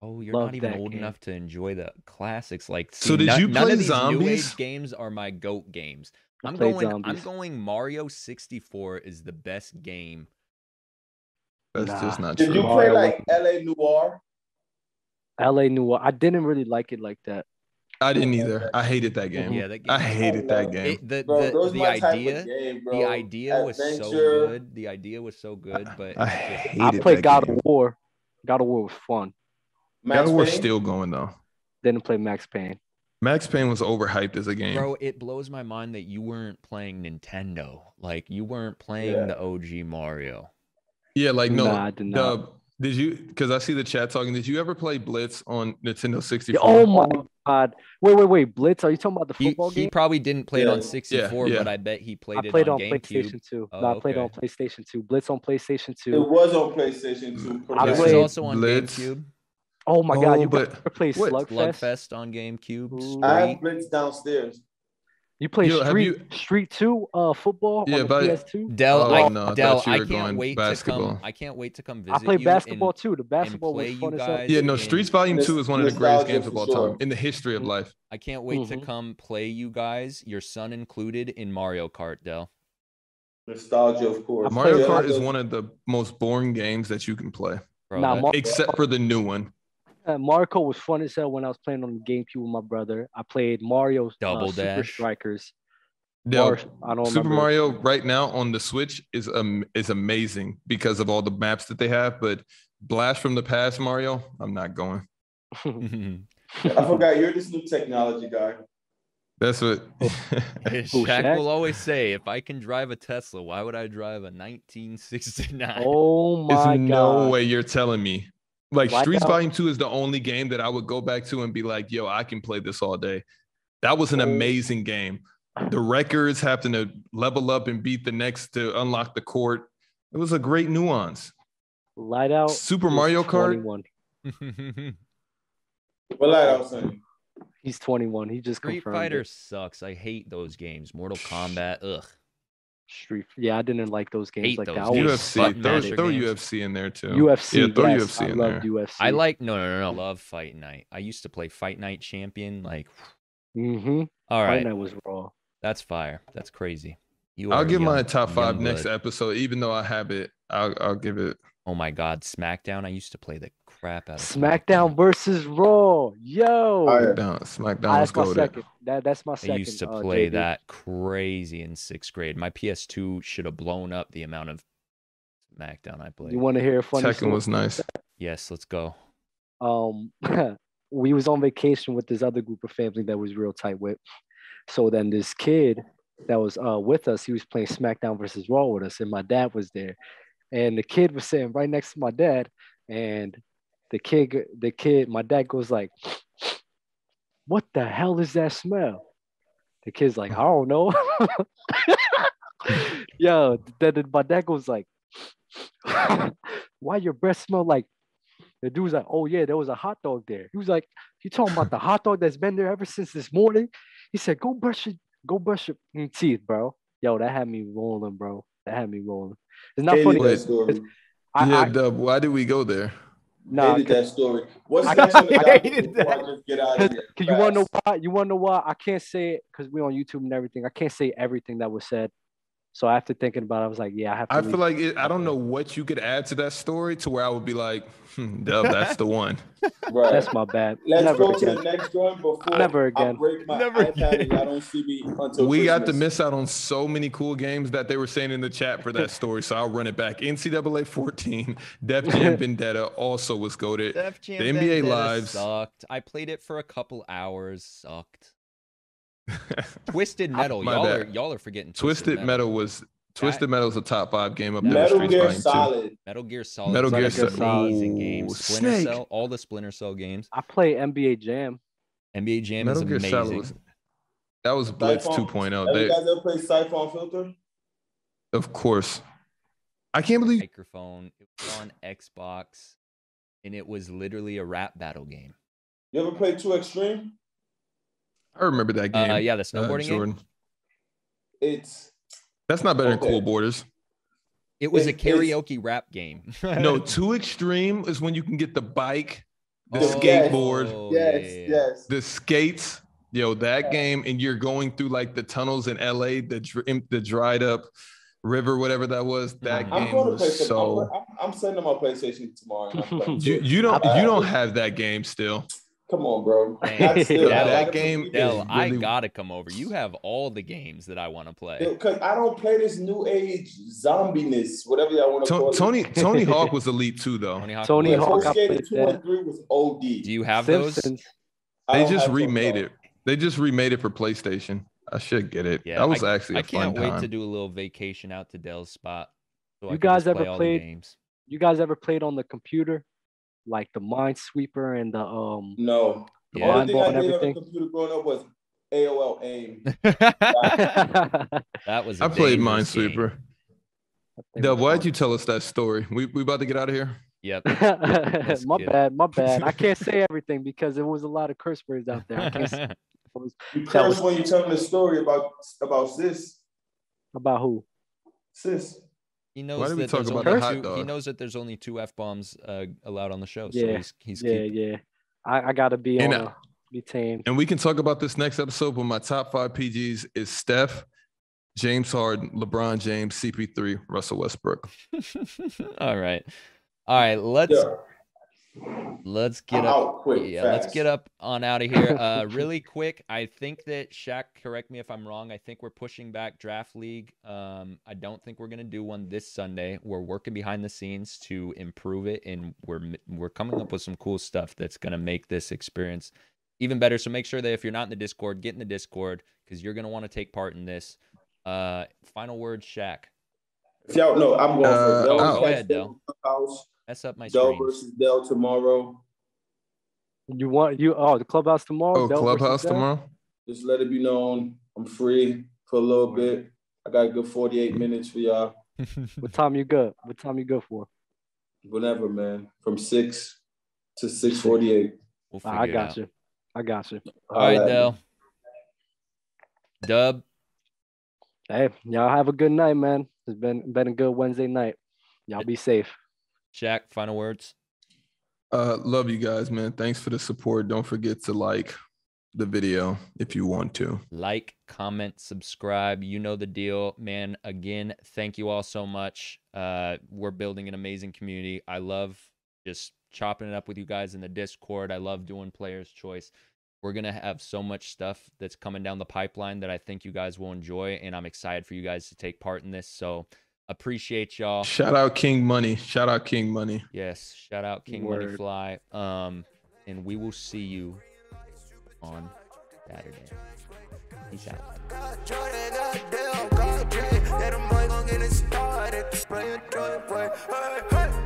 Oh, you're Love not even that old game. enough to enjoy the classics. Like, So did you none play of these new Zombies? age games are my GOAT games. I I'm played going Zombies. Mario 64 is the best game. That's Nah. just not Did true. you play Mario like LA Noir? LA New. I didn't really like it like that. I didn't either. I hated that game. Yeah, that game. I hated that game. The idea was so good. The idea was so good, but I hated I played that God game. of War. God of War was fun. God of War Payne? still going though. Didn't play Max Payne. Max Payne was overhyped as a game. Bro, it blows my mind that you weren't playing Nintendo. Like you weren't playing the OG Mario. Yeah, like no. Nah, I did not. Did you? Because I see the chat talking. Did you ever play Blitz on Nintendo 64? Oh my God! Wait! Blitz? Are you talking about the football game? He probably didn't play it on 64, Yeah. but I bet he played I played it on GameCube. PlayStation 2. Oh, No, I played okay. on PlayStation 2. Blitz on PlayStation 2. It was on PlayStation 2. I It was played also on Blitz. GameCube. Oh my God! You but ever played what? Slugfest? Slugfest on GameCube. Ooh. I Straight. have Blitz downstairs. You play Yo, have Street 2 football Yeah, on the but- PS2? Dell, Oh, no, I Dell, thought you I were can't going wait basketball. to come. I can't wait to come visit I played you basketball and- too. The basketball was play fun you as hell. guys. Yeah, no. in- Streets Volume 2 is one of the greatest Nostalgia games of for all sure. time in the history of life. I can't wait to Mhm. come play you guys, your son included, in Mario Kart, Dell. Nostalgia, of course. Mario Yeah, Kart is those- one of the most boring games that you can play, Bro, Nah, that- except for the new one. Mario Kart was fun as hell when I was playing on the GameCube with my brother. I played Mario Double Super Dash. Strikers. Yo, Or, I don't Super remember. Mario right now on the Switch is amazing because of all the maps that they have. But Blast from the Past Mario, I'm not going. I forgot you're this new technology guy. That's what. Shaq Shaq? will always say, if I can drive a Tesla, why would I drive a 1969? Oh There's my no God! way you're telling me. Like Why Streets not? Volume 2 is the only game that I would go back to and be like, yo, I can play this all day. That was an Oh. amazing game. The records having to level up and beat the next to unlock the court. It was a great nuance. Light out. Super is Mario Kart? 21. What light I was saying? He's 21. He just Street confirmed Fighter it. sucks. I hate those games. Mortal Kombat, ugh. Yeah, I didn't like those games Hate like those that. I games. always UFC. Button Throw, masher throw games. UFC in there too. UFC. Yeah, throw yes, UFC I in loved there. UFC. I like no. Love Fight Night. I used to play Fight Night Champion. Like, Mm-hmm. all right, That was raw. that's fire. That's crazy. You I'll are give my young- top 5 young next blood. episode, even though I have it. I'll give it. Oh my God, SmackDown. I used to play the crap out of SmackDown versus Raw. Yo. Fire. SmackDown That's my was goated. second. That's my second. I used to play JB. that crazy in 6th grade. My PS2 should have blown up the amount of SmackDown I played. You want to hear a funny Tekken story? was nice. Yes, let's go. We was on vacation with this other group of family that was real tight with. So then this kid that was with us, he was playing SmackDown versus Raw with us, and my dad was there. And the kid was sitting right next to my dad, and the kid, my dad goes like, "What the hell is that smell?" The kid's like, "I don't know." Yo, then my dad goes like, "Why your breath smell like?" The dude's like, "Oh yeah, there was a hot dog there." He was like, "You talking about the hot dog that's been there ever since this morning?" He said, Go brush your teeth, bro." Yo, that had me rolling, bro. That had me rolling. It's not Hated funny. that story. Yeah, Dub, why did we go there? Nah, Hated that story. What's I next on the docket hated before I that. just get out of here? Cause you wanna know Fast. why? You wanna know why? I can't say it because we're on YouTube and everything. I can't say everything that was said. So after thinking about it, I was like, yeah, I have to. I feel like I don't know what you could add to that story to where I would be like, Dub, that's the one. Right. That's my bad. Let's Never go to again. the next joint before Never I again. break my Never iPad and again. y'all don't see me until We got to Christmas. miss out on so many cool games that they were saying in the chat for that story. So I'll run it back. NCAA 14, Def Jam Vendetta also was goated. Def Jam The NBA Vendetta Lives. sucked. I played it for a couple hours. Sucked. Twisted Metal. My bad. Y'all are forgetting Twisted Metal was a top 5 game up there. with Metal Streets Gear Volume 2. Solid. Metal Gear Solid. Metal was Gear an Solid. amazing Ooh, game. Splinter Snake. Cell. All the Splinter Cell games. I play NBA Jam. NBA Jam Metal is Gear amazing. Solid that was Blitz Siphon- 2.0. Have you They, guys ever played Siphon Filter? of course. I can't believe Microphone. It was on Xbox, and it was literally a rap battle game. You ever played 2 Extreme? I remember that game. Yeah, the snowboarding game. Jordan. It's That's not better Okay. than Cool Borders. It was a It's- karaoke rap game. No, Too Extreme is when you can get the bike, the Oh, skateboard, Oh, yes, yeah. yes. the skates. Yo, that game, and you're going through like the tunnels in LA, the dried up River, whatever that was. That I'm game going to was play some. so. I'm sending my PlayStation tomorrow. And I'm playing You don't have that game still. Come on, bro. Dang. Still, that game Dell, is I really... gotta come over. You have all the games that I want to play. Because I don't play this new age zombiness, whatever y'all want to call it. Tony Hawk was elite too, though. Tony Hawk. Pro Skater 2 and 3 was OD. Do you have Simpsons. those? They just remade it. They just remade it for PlayStation. I should get it. Yeah, that was actually a fun time. I can't wait to do a little vacation out to Dell's spot. So You guys ever played on the computer, like the Minesweeper and the No. the The only Mind thing Ball I and did on the everything? computer growing up was AOL AIM. That was. I played dangerous game. Minesweeper. Dub, why'd you tell us that story? We about to get out of here? Yep. My bad. I can't say everything because there was a lot of curse words out there. I can't say You curse when you're telling the story about sis. about who. Sis. He knows Why did we that talk there's about only the hot two, dog? he knows that there's only 2 F-bombs allowed on the show. So Yeah. he's Yeah, keeping. yeah. I gotta be And, on be tamed. And we can talk about this next episode, but my top 5 PGs is Steph, James Harden, LeBron James, CP3, Russell Westbrook. All right. Let's get I'm up. out quick, Let's fast. get up on out of here. Really quick. I think that Shaq, correct me if I'm wrong. I think we're pushing back Draft League. I don't think we're gonna do one this Sunday. We're working behind the scenes to improve it, and we're coming up with some cool stuff that's gonna make this experience even better. So make sure that if you're not in the Discord, get in the Discord because you're gonna want to take part in this. Final word, Shaq. If y'all know, I'm going for Dell. go ahead, Dell. House. Mess up my Dell screen. versus Dell tomorrow. The clubhouse tomorrow? Oh, Dell versus Clubhouse Dell? tomorrow? Just let it be known I'm free for a little bit. I got a good 48 minutes for y'all. What time you good? What time you good for? Whenever, man. From 6 to 6:48. We'll figure I it got out. you. I got you. All right, Dell. Dub. Hey, y'all have a good night, man. It's been a good Wednesday night. Y'all be safe. Shaq, final words. Love you guys, man. Thanks for the support. Don't forget to like the video if you want to. Like, comment, subscribe. You know the deal, man. Again, thank you all so much. We're building an amazing community. I love just chopping it up with you guys in the Discord. I love doing Player's Choice. We're going to have so much stuff that's coming down the pipeline that I think you guys will enjoy, and I'm excited for you guys to take part in this. So appreciate y'all. Shout out King Money. Shout out King Money. Yes, shout out King Word. Money Fly. And we will see you on Saturday. Peace out. Got Jordan, got Dale, got Dre. Yeah, them boy gon' get it started. Spray a joint, boy. Hey, hey.